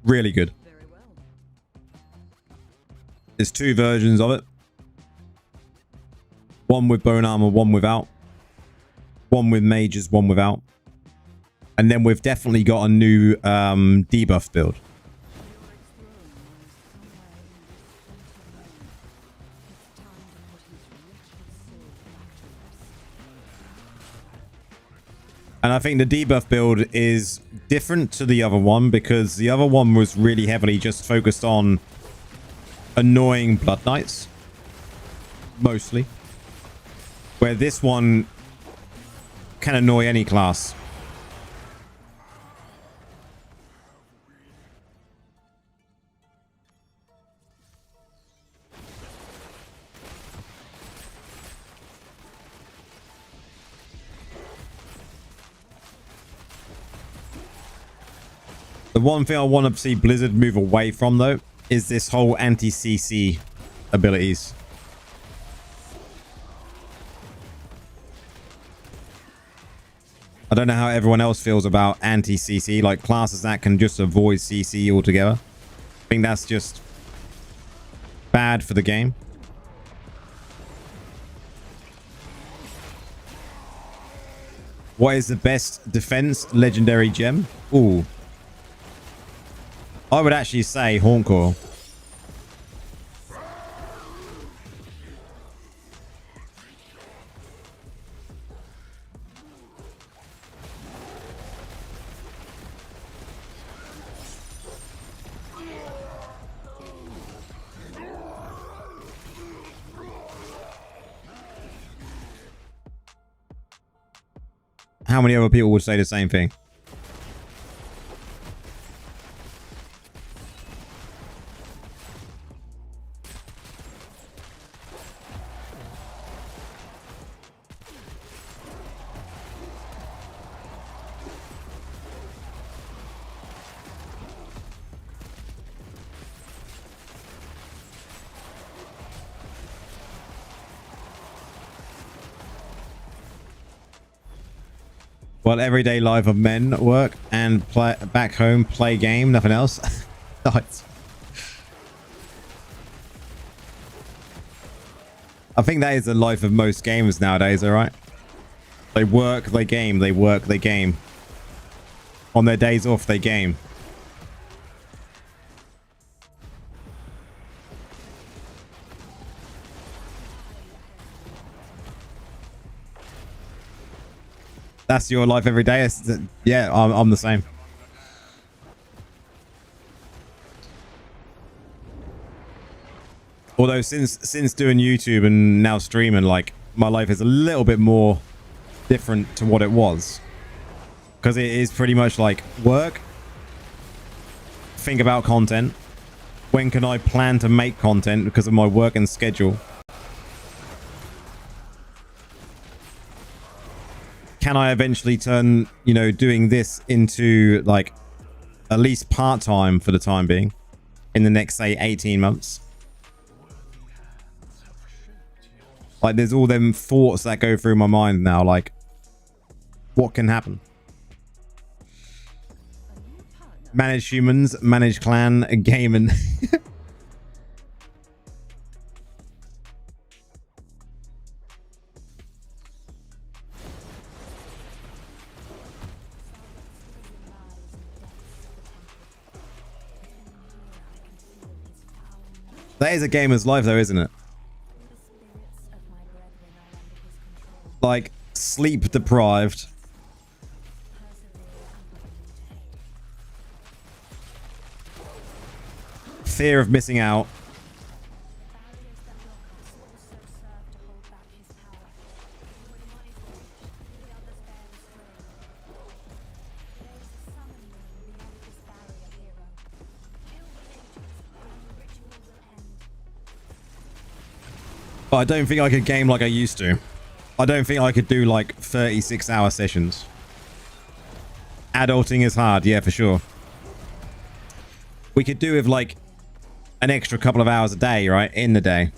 Really good. There's 2 versions of it. One with bone armor, one without. One with mages, one without. And then we've definitely got a new debuff build. And I think the debuff build is different to the other one because the other one was really heavily just focused on annoying Blood Knights. Mostly. Where this one can annoy any class. The one thing I want to see Blizzard move away from, though, is this whole anti-CC abilities. I don't know how everyone else feels about anti-CC, like classes that can just avoid CC altogether. I think that's just bad for the game. What is the best defense legendary gem? Ooh. I would actually say Horncore. How many other people would say the same thing? Well, everyday life of men work and play back home, play game, nothing else. Nice. I think that is the life of most gamers nowadays, alright? They work, they game, they work, they game. On their days off, they game. That's your life every day. Yeah, I'm the same. Although since doing YouTube and now streaming, like my life is a little bit more different to what it was, because it is pretty much like work, think about content, when can I plan to make content because of my work and schedule, can I eventually turn, you know, doing this into like at least part-time for the time being in the next, say, 18 months. Like, there's all them thoughts that go through my mind now, like, what can happen? Manage humans, manage clan, gaming. That is a gamer's life, though, isn't it? Like, sleep deprived. Fear of missing out. But I don't think I could game like I used to. I don't think I could do like 36-hour sessions. Adulting is hard, yeah, for sure. We could do with like an extra couple of hours a day, right? In the day.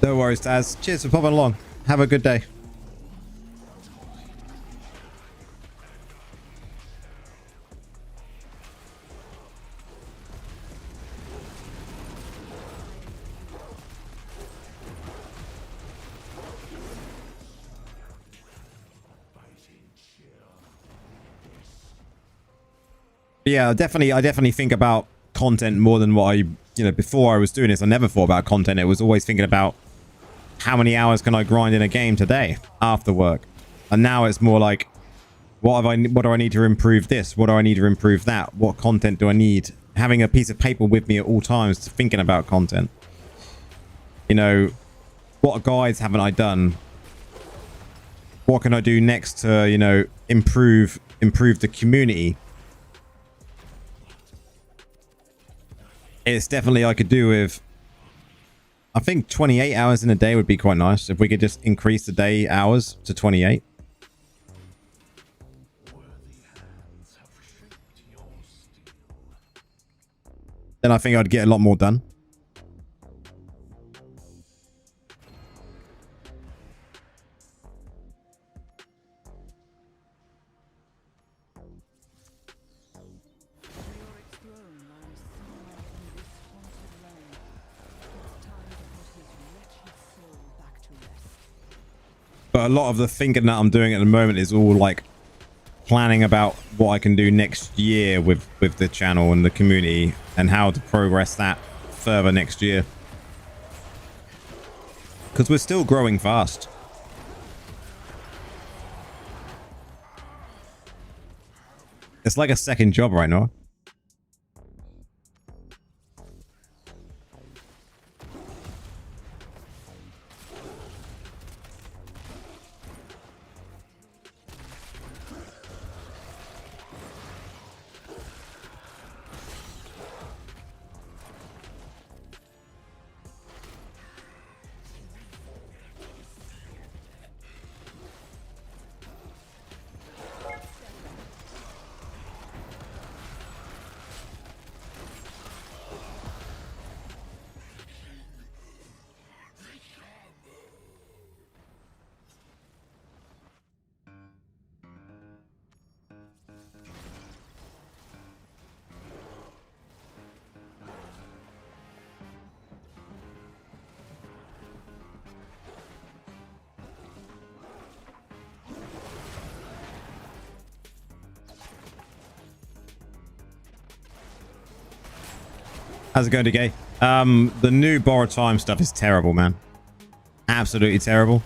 No worries, Taz. Cheers for popping along. Have a good day. Yeah, I definitely think about content more than what I, you know, before I was doing this, I never thought about content. It was always thinking about how many hours can I grind in a game today after work. And now it's more like, what do I need to improve this? What do I need to improve that? What content do I need? Having a piece of paper with me at all times, thinking about content. You know, what guides haven't I done? What can I do next to, you know, improve the community? It's definitely, I could do with, I think 28 hours in a day would be quite nice if we could just increase the day hours to 28. Then I think I'd get a lot more done. But a lot of the thinking that I'm doing at the moment is all like planning about what I can do next year with the channel and the community and how to progress that further next year. Because we're still growing fast. It's like a second job right now. How's it going, DK? The new borrow time stuff is terrible, man. Absolutely terrible.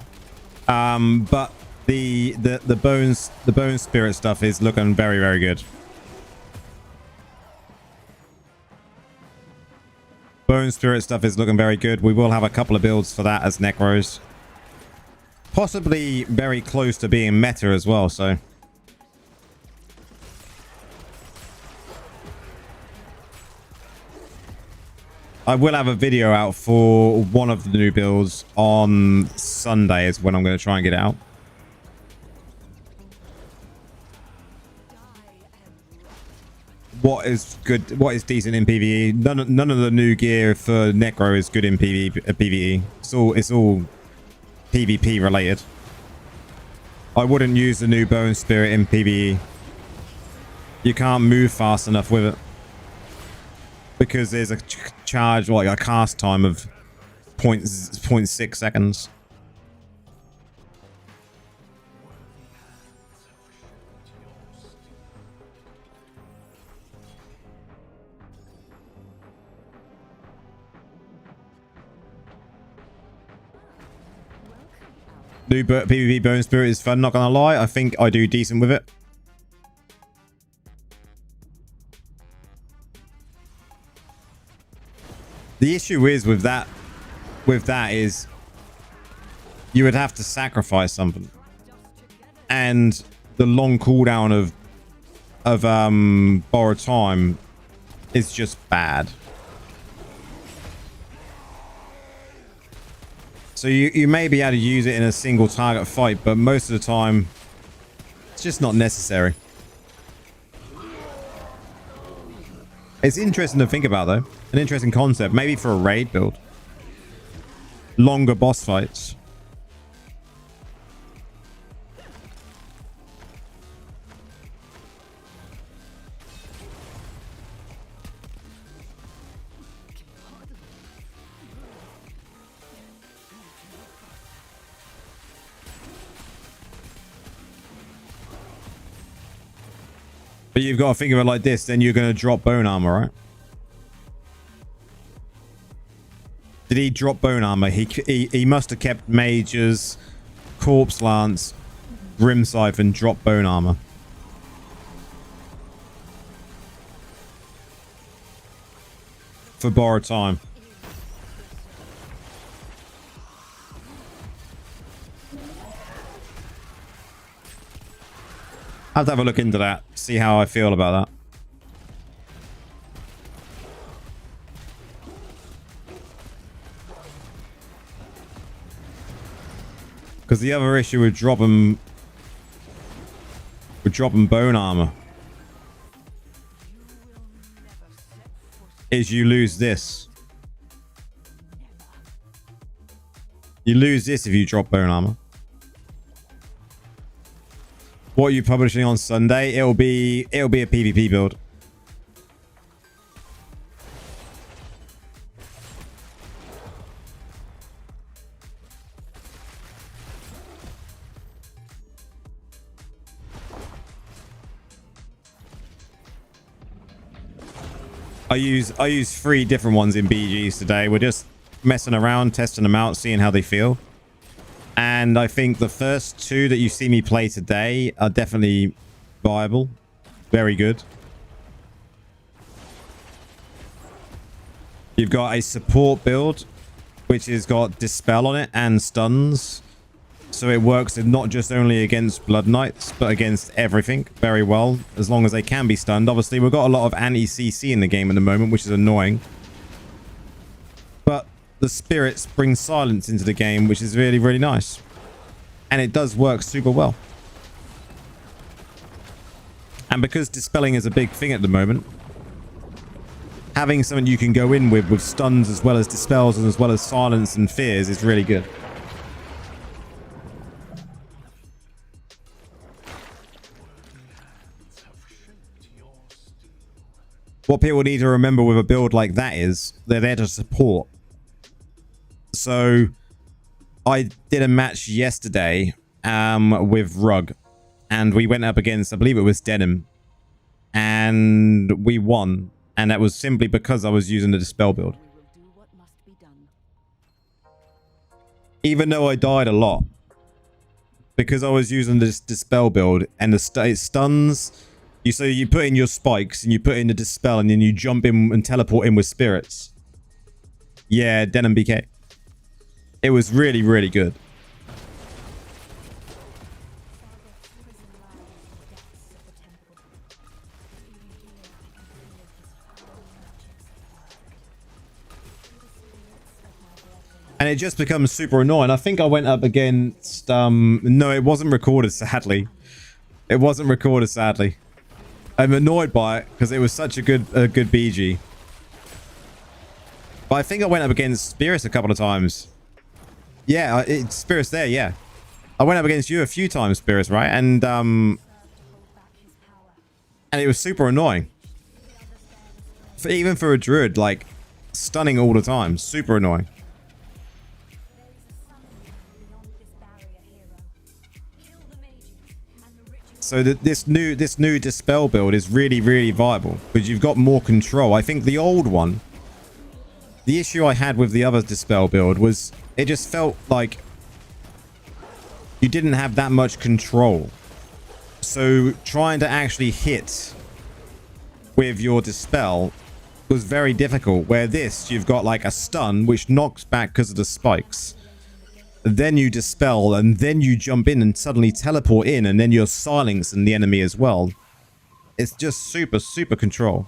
But the bone spirit stuff is looking very, very good. Bone spirit stuff is looking very good. We will have a couple of builds for that as Necros. Possibly very close to being meta as well, so. I will have a video out for one of the new builds on Sunday is when I'm going to try and get it out. What is good, what is decent in PvE? None of the new gear for Necro is good in PvE. It's all PvP related. I wouldn't use the new Bone Spirit in PvE. You can't move fast enough with it. Because there's a charge, like a cast time of 0.6 seconds. New PvP Bone Spirit is fun, not gonna lie. I think I do decent with it. The issue is with that is you would have to sacrifice something, and the long cooldown of borrowed time is just bad. So you may be able to use it in a single target fight, but most of the time it's just not necessary. It's interesting to think about, though. An interesting concept. Maybe for a raid build. Longer boss fights. But you've got to think of it like this, then you're going to drop bone armor, right? Did he drop bone armor? He must have kept mages, corpse lance, grim scythe, and drop bone armor. For borrowed time. I have to have a look into that, see how I feel about that. Because the other issue with dropping bone armor is you lose this. You lose this if you drop bone armor. What are you publishing on Sunday? It'll be a PvP build. I use 3 different ones in BGs today. We're just messing around, testing them out, seeing how they feel. And I think the first 2 that you see me play today are definitely viable. Very good. You've got a support build, which has got Dispel on it and stuns. So it works not just only against Blood Knights, but against everything very well, as long as they can be stunned. Obviously, we've got a lot of anti-CC in the game at the moment, which is annoying. But the spirits bring silence into the game, which is really, really nice. And it does work super well. And because dispelling is a big thing at the moment, having something you can go in with stuns as well as dispels and as well as silence and fears is really good. What people need to remember with a build like that is they're there to support. So I did a match yesterday with Rug, and we went up against, I believe it was Denim, and we won. And that was simply because I was using the Dispel build. We will do what must be done. Even though I died a lot. Because I was using this Dispel build and it stuns. So you put in your spikes and you put in the Dispel and then you jump in and teleport in with spirits. Yeah, Denim BK. It was really, really good. And it just becomes super annoying. I think I went up against... no, it wasn't recorded, sadly. It wasn't recorded, sadly. I'm annoyed by it because it was such a good BG. But I think I went up against Spirits a couple of times. Yeah, it's Spirits there, yeah. I went up against you a few times, Spirits, right? And it was super annoying. Even for a druid, like, stunning all the time. Super annoying. So this new Dispel build is really, really viable because you've got more control. I think the old one, the issue I had with the other Dispel build was it just felt like you didn't have that much control. So trying to actually hit with your Dispel was very difficult. Where this, you've got like a stun which knocks back because of the spikes. Then you Dispel and then you jump in and suddenly teleport in and then you're silencing the enemy as well. It's just super, super control.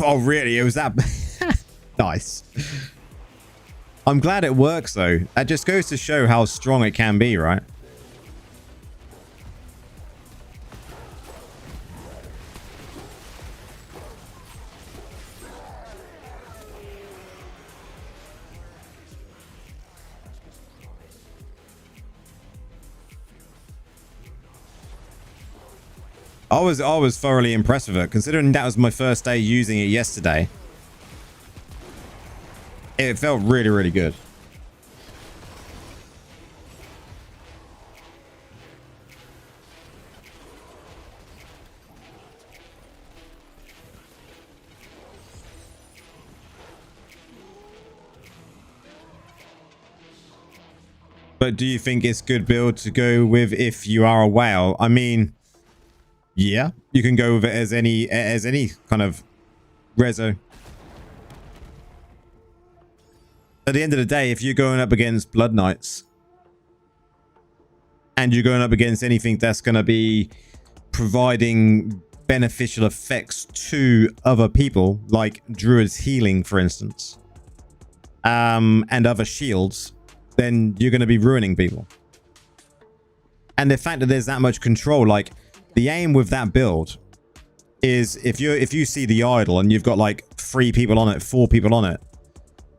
Oh, really? It was that... Nice. I'm glad it works, though. That just goes to show how strong it can be, right? I was thoroughly impressed with it, considering that was my first day using it yesterday. It felt really, really good. But do you think it's good build to go with if you are a whale? I mean, yeah, you can go with it as any kind of rezo. At the end of the day, if you're going up against Blood Knights and you're going up against anything that's going to be providing beneficial effects to other people, like Druid's healing, for instance, and other shields, then you're going to be ruining people. And the fact that there's that much control, like, the aim with that build is if you see the idol and you've got like 3 people on it, 4 people on it,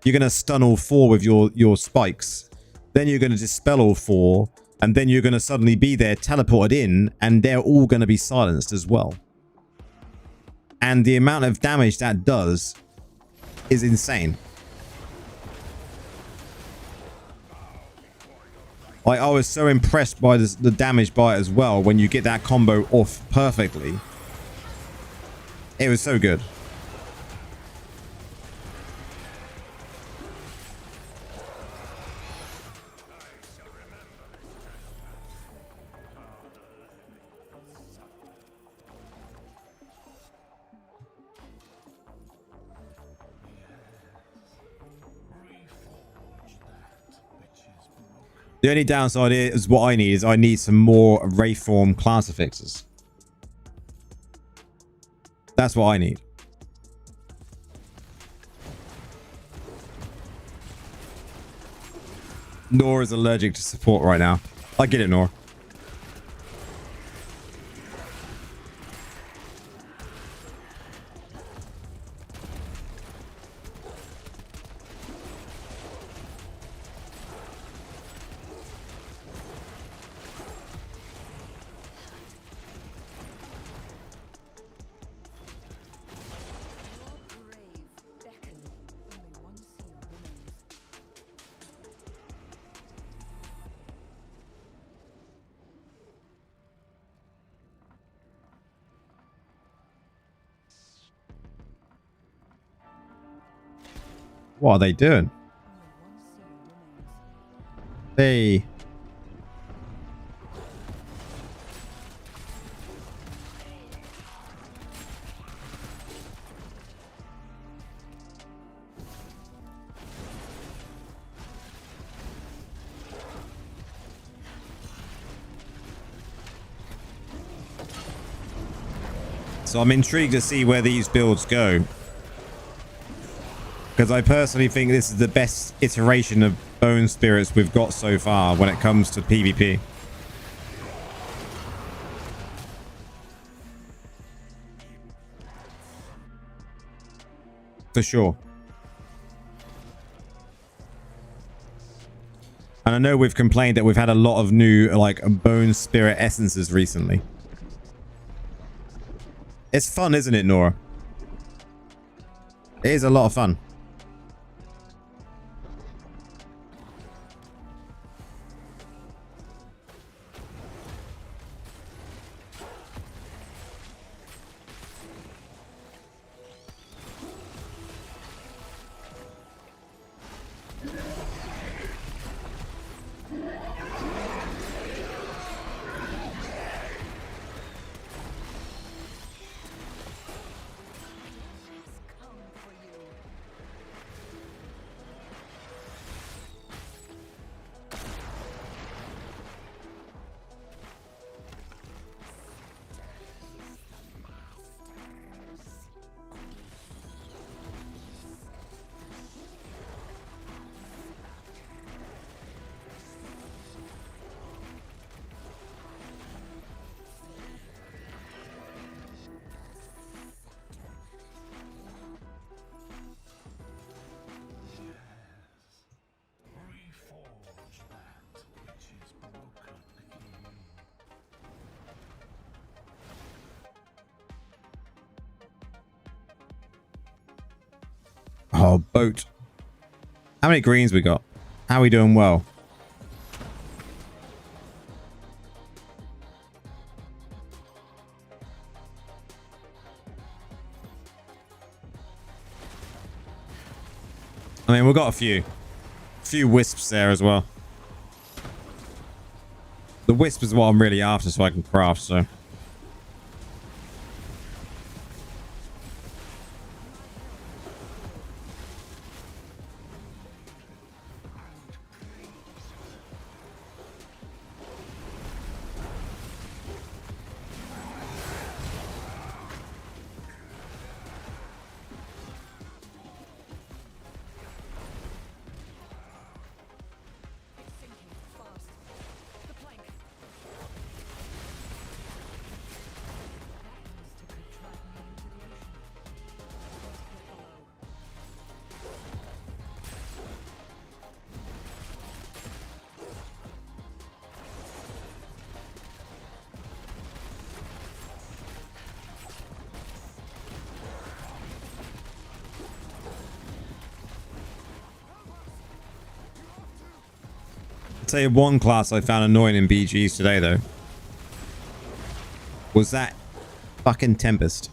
you're going to stun all 4 with your spikes. Then you're going to dispel all 4, and then you're going to suddenly be there teleported in, and they're all going to be silenced as well. And the amount of damage that does is insane. Like, I was so impressed by the damage by it as well when you get that combo off perfectly. It was so good. The only downside is what I need is I need some more Wraithform class fixes. That's what I need. Nora is allergic to support right now. I get it, Nora. What are they doing? They... So I'm intrigued to see where these builds go. Because I personally think this is the best iteration of Bone Spirits we've got so far when it comes to PvP. For sure. And I know we've complained that we've had a lot of new, like, Bone Spirit essences recently. It's fun, isn't it, Nora? It is a lot of fun. Oh, boat. How many greens we got? How are we doing well? I mean, we've got a few wisps there as well. The wisp is what I'm really after so I can craft, so... I'll tell you one class I found annoying in BGs today, though. Was that fucking Tempest.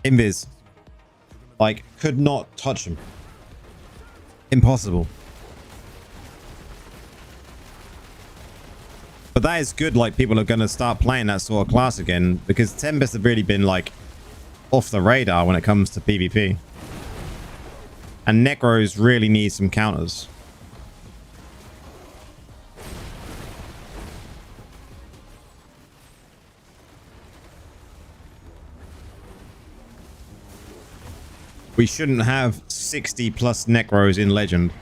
Invis. Like, could not touch him. Impossible. But that is good, like, people are going to start playing that sort of class again, because Tempest have really been, like, off the radar when it comes to PvP. And Necros really need some counters. We shouldn't have 60 plus Necros in Legend.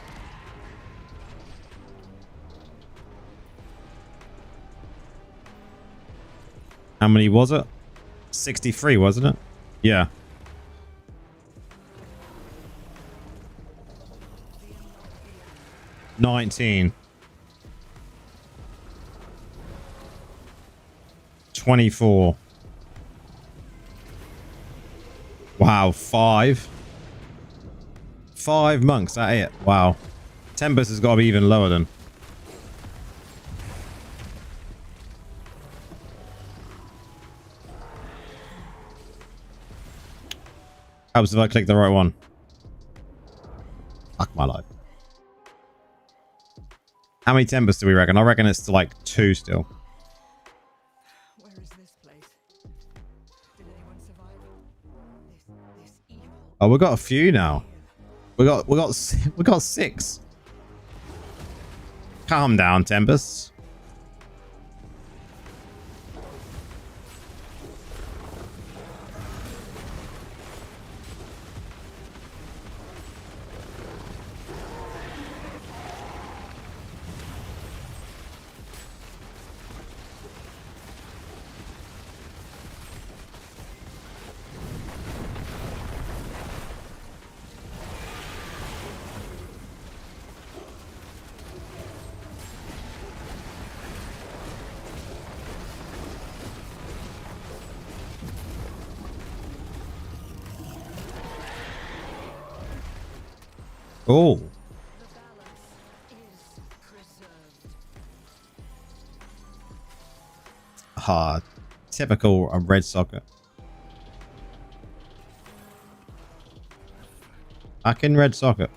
How many was it? 63, wasn't it? Yeah. $19. 24. Wow, 5 monks, that it. Wow. Tempest has got to be even lower than. Helps if I click the right one. Fuck my life. How many Tempests do we reckon? I reckon it's to like 2 still. Where is this place? Did anyone survive? This evil. Oh, we got a few now. We got 6. Calm down, Tempests. Oh. The balance is preserved. Ah, typical red socket. Back in red socket.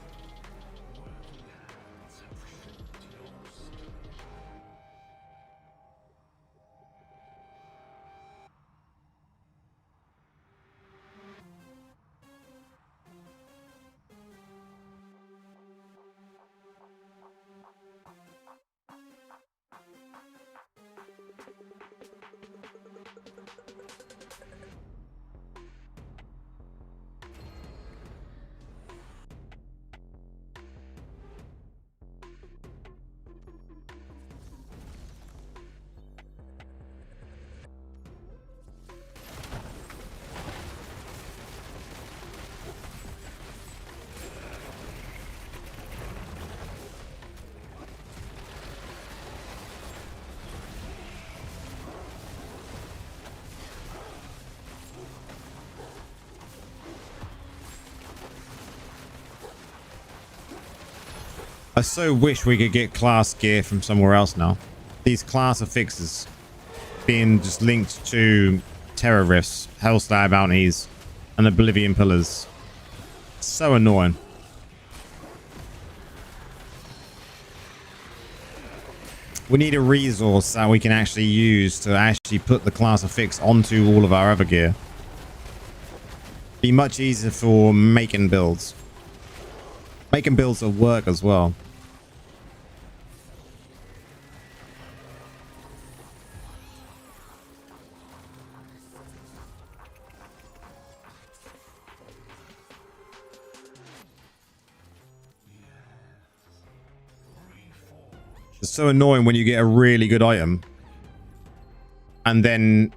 I so wish we could get class gear from somewhere else now. These class affixes being just linked to Terror Rifts, Hellslayer bounties, and Oblivion pillars. So annoying. We need a resource that we can actually use to actually put the class affix onto all of our other gear. Be much easier for making builds. Making builds will work as well. It's so annoying when you get a really good item and then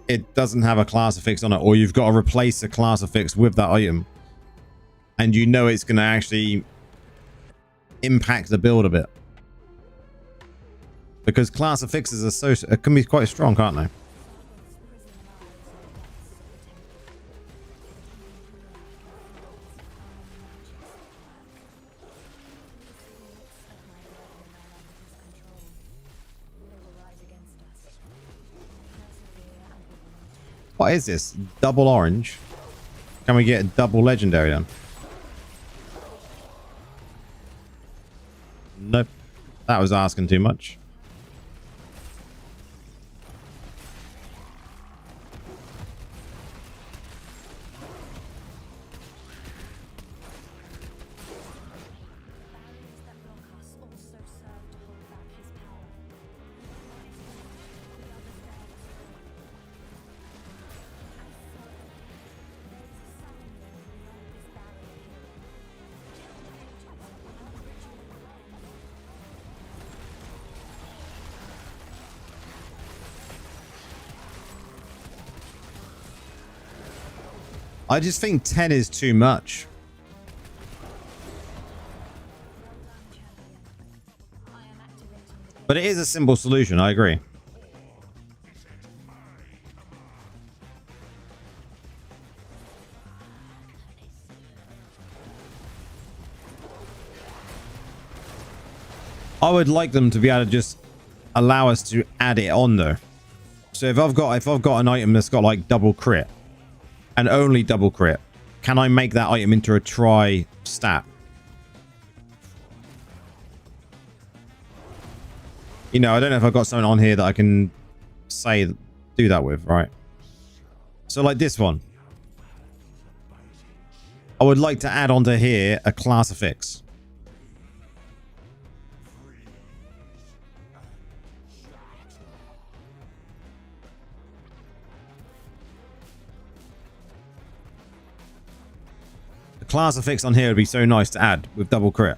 it doesn't have a class affix on it, or you've got to replace a class affix with that item and you know it's going to actually impact the build a bit, because class affixes are so can be quite strong, can't they? What is this? Double orange? Can we get a double legendary then? Nope. That was asking too much. I just think 10 is too much. But it is a simple solution, I agree. I would like them to be able to just allow us to add it on though. So if I've got an item that's got like double crit and only double crit, can I make that item into a try stat? You know, I don't know if I've got something on here that I can say do that with, right? So like this one. I would like to add onto here a class affix. The class affix on here would be so nice to add with double crit.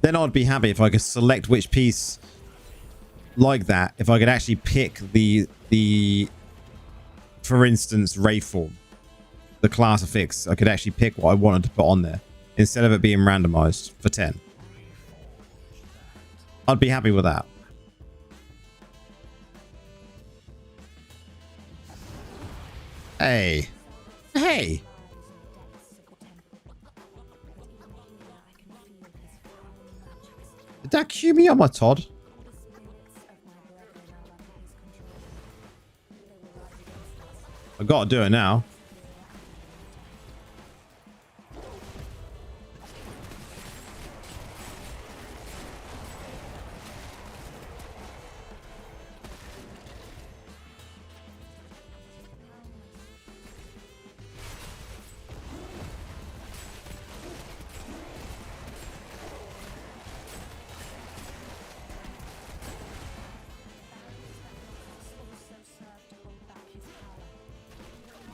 Then I'd be happy if I could select which piece like that. If I could actually pick the for instance, Ray form, the class affix. I could actually pick what I wanted to put on there instead of it being randomized for 10. I'd be happy with that. Hey. Hey. Did that cue me on my Todd? I've got to do it now.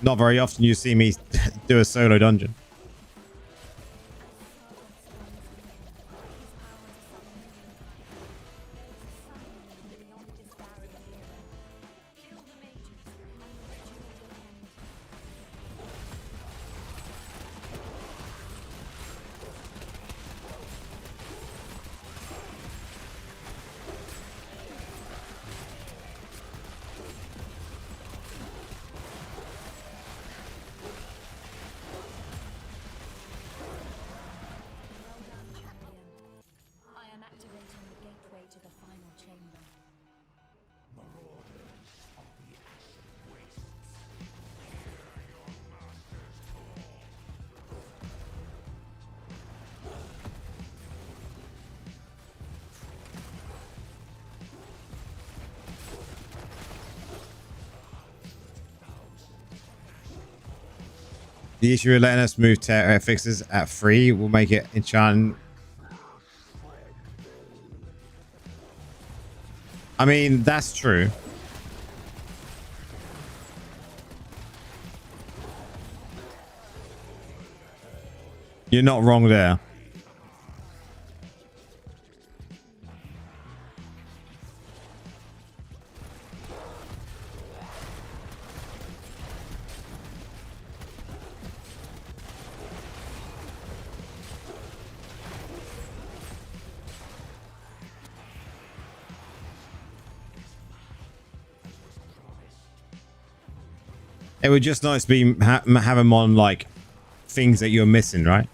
Not very often you see me do a solo dungeon. The issue with letting us move fixes at 3 will make it enchant. I mean, that's true. You're not wrong there. It would just nice to be have them on like things that you're missing, right?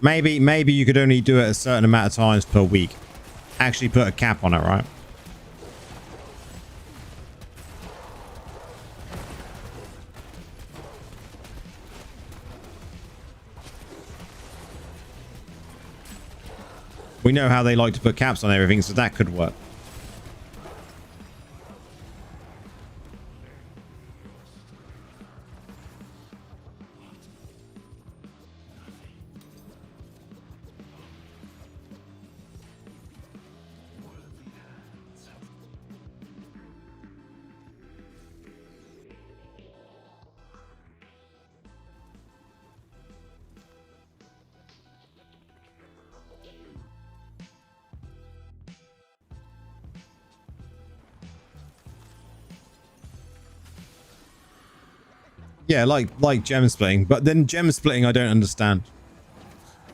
Maybe you could only do it a certain amount of times per week. Actually put a cap on it, right? We know how they like to put caps on everything, so that could work. Yeah, like gem splitting, but then gem splitting I don't understand.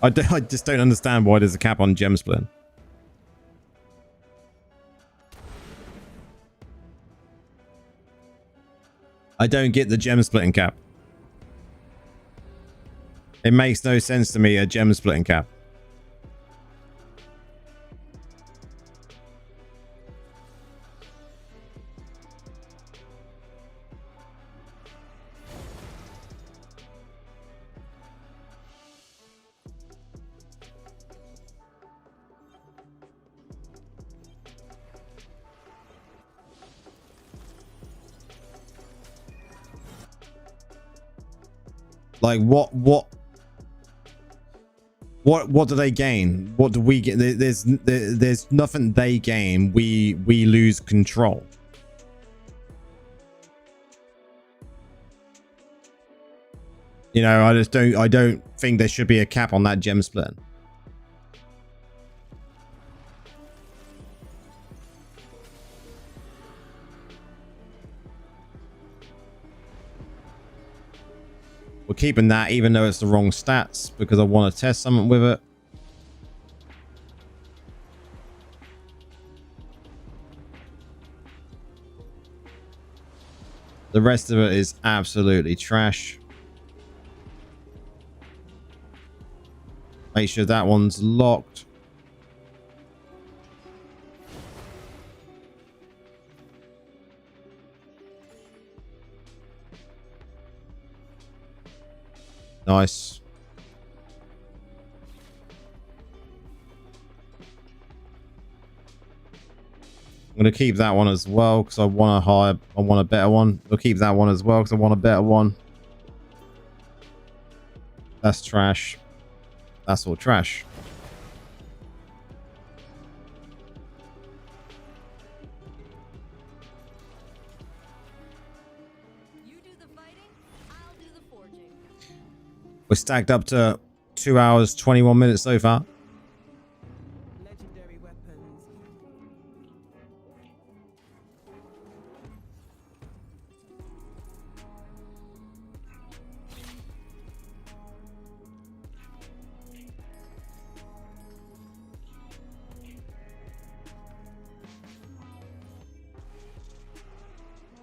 I just don't understand why there's a cap on gem splitting. I don't get the gem splitting cap. It makes no sense to me, a gem splitting cap. Like what do they gain? What do we get? There's nothing they gain. We lose control. You know, I don't think there should be a cap on that gem split. We're keeping that even though it's the wrong stats because I want to test something with it. The rest of it is absolutely trash. Make sure that one's locked. Nice. I'm going to keep that one as well because I want a better one. We'll keep that one as well because I want a better one. That's trash. That's all trash. You do the fighting, I'll do the forging. We're stacked up to 2 hours, 21 minutes so far. Legendary weapons.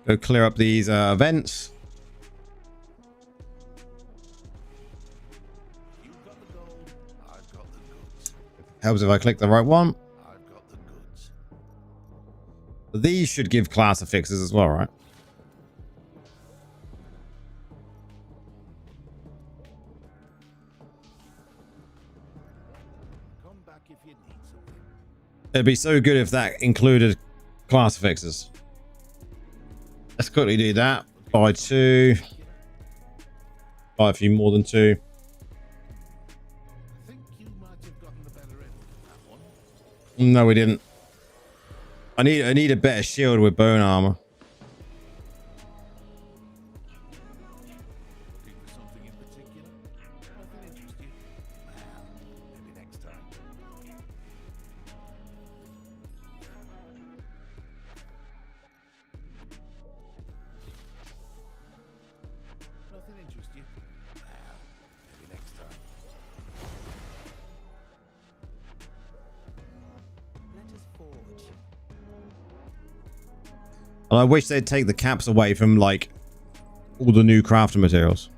Go clear up these events. Helps if I click the right one. These should give class affixes as well, right? Come back if you need something. It'd be so good if that included class affixes. Let's quickly do that. Buy 2. Buy a few more than 2. I think you might have gotten the better end of that one. No, we didn't. I need a better shield with bone armor. Looking for something in particular? Nothing interests you? Well, maybe next time. Nothing interests you? Well, maybe next time. Let us forge. And I wish they'd take the caps away from like all the new crafting materials.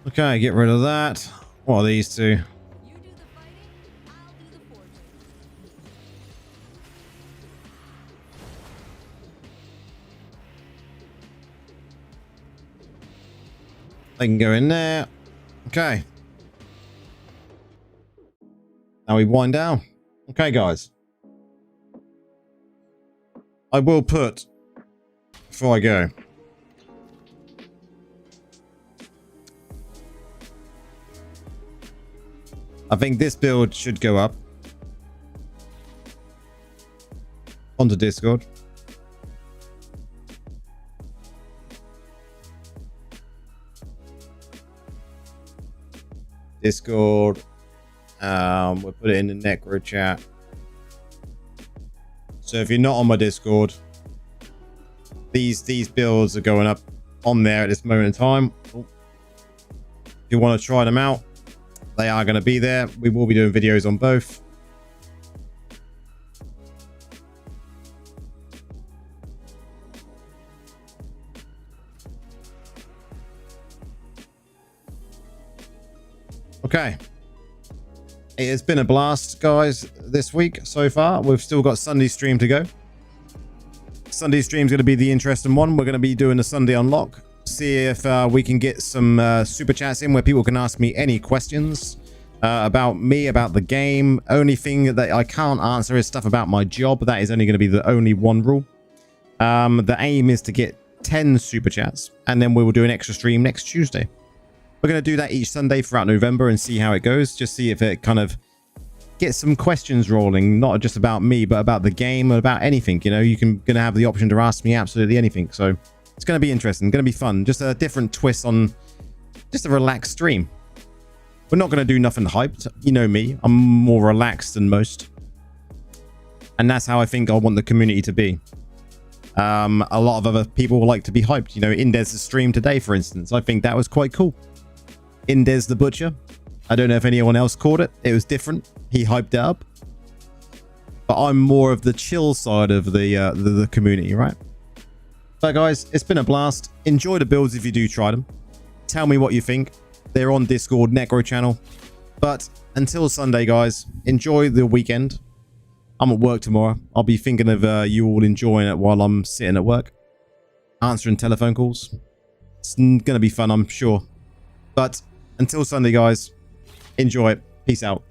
Okay, get rid of that. What are these two? You do the fighting, I'll do the forging. They can go in there. Okay. Now we wind down. Okay, guys. I will put, before I go, I think this build should go up onto Discord. Discord. We'll put it in the Necro chat. So if you're not on my Discord, these builds are going up on there at this moment in time. If you want to try them out, they are going to be there. We will be doing videos on both. Okay. It has been a blast, guys, this week so far. We've still got Sunday's stream to go. Sunday's stream is going to be the interesting one. We're going to be doing a Sunday unlock. See if we can get some super chats in where people can ask me any questions about me, about the game. Only thing that I can't answer is stuff about my job. That is only going to be the only one rule. The aim is to get 10 super chats, and then we will do an extra stream next Tuesday. We're going to do that each Sunday throughout November and see how it goes. Just see if it kind of gets some questions rolling, not just about me, but about the game, about anything. You know, you're going to have the option to ask me absolutely anything. So it's going to be interesting, going to be fun. Just a different twist on just a relaxed stream. We're not going to do nothing hyped. You know me, I'm more relaxed than most. And that's how I think I want the community to be. A lot of other people like to be hyped. You know, Indez's stream today, for instance, I think that was quite cool. Indez the Butcher. I don't know if anyone else caught it. It was different. He hyped it up. But I'm more of the chill side of the community, right? So guys, it's been a blast. Enjoy the builds if you do try them. Tell me what you think. They're on Discord, Necro channel. But until Sunday, guys, enjoy the weekend. I'm at work tomorrow. I'll be thinking of you all enjoying it while I'm sitting at work. Answering telephone calls. It's going to be fun, I'm sure. But until Sunday, guys, enjoy it. Peace out.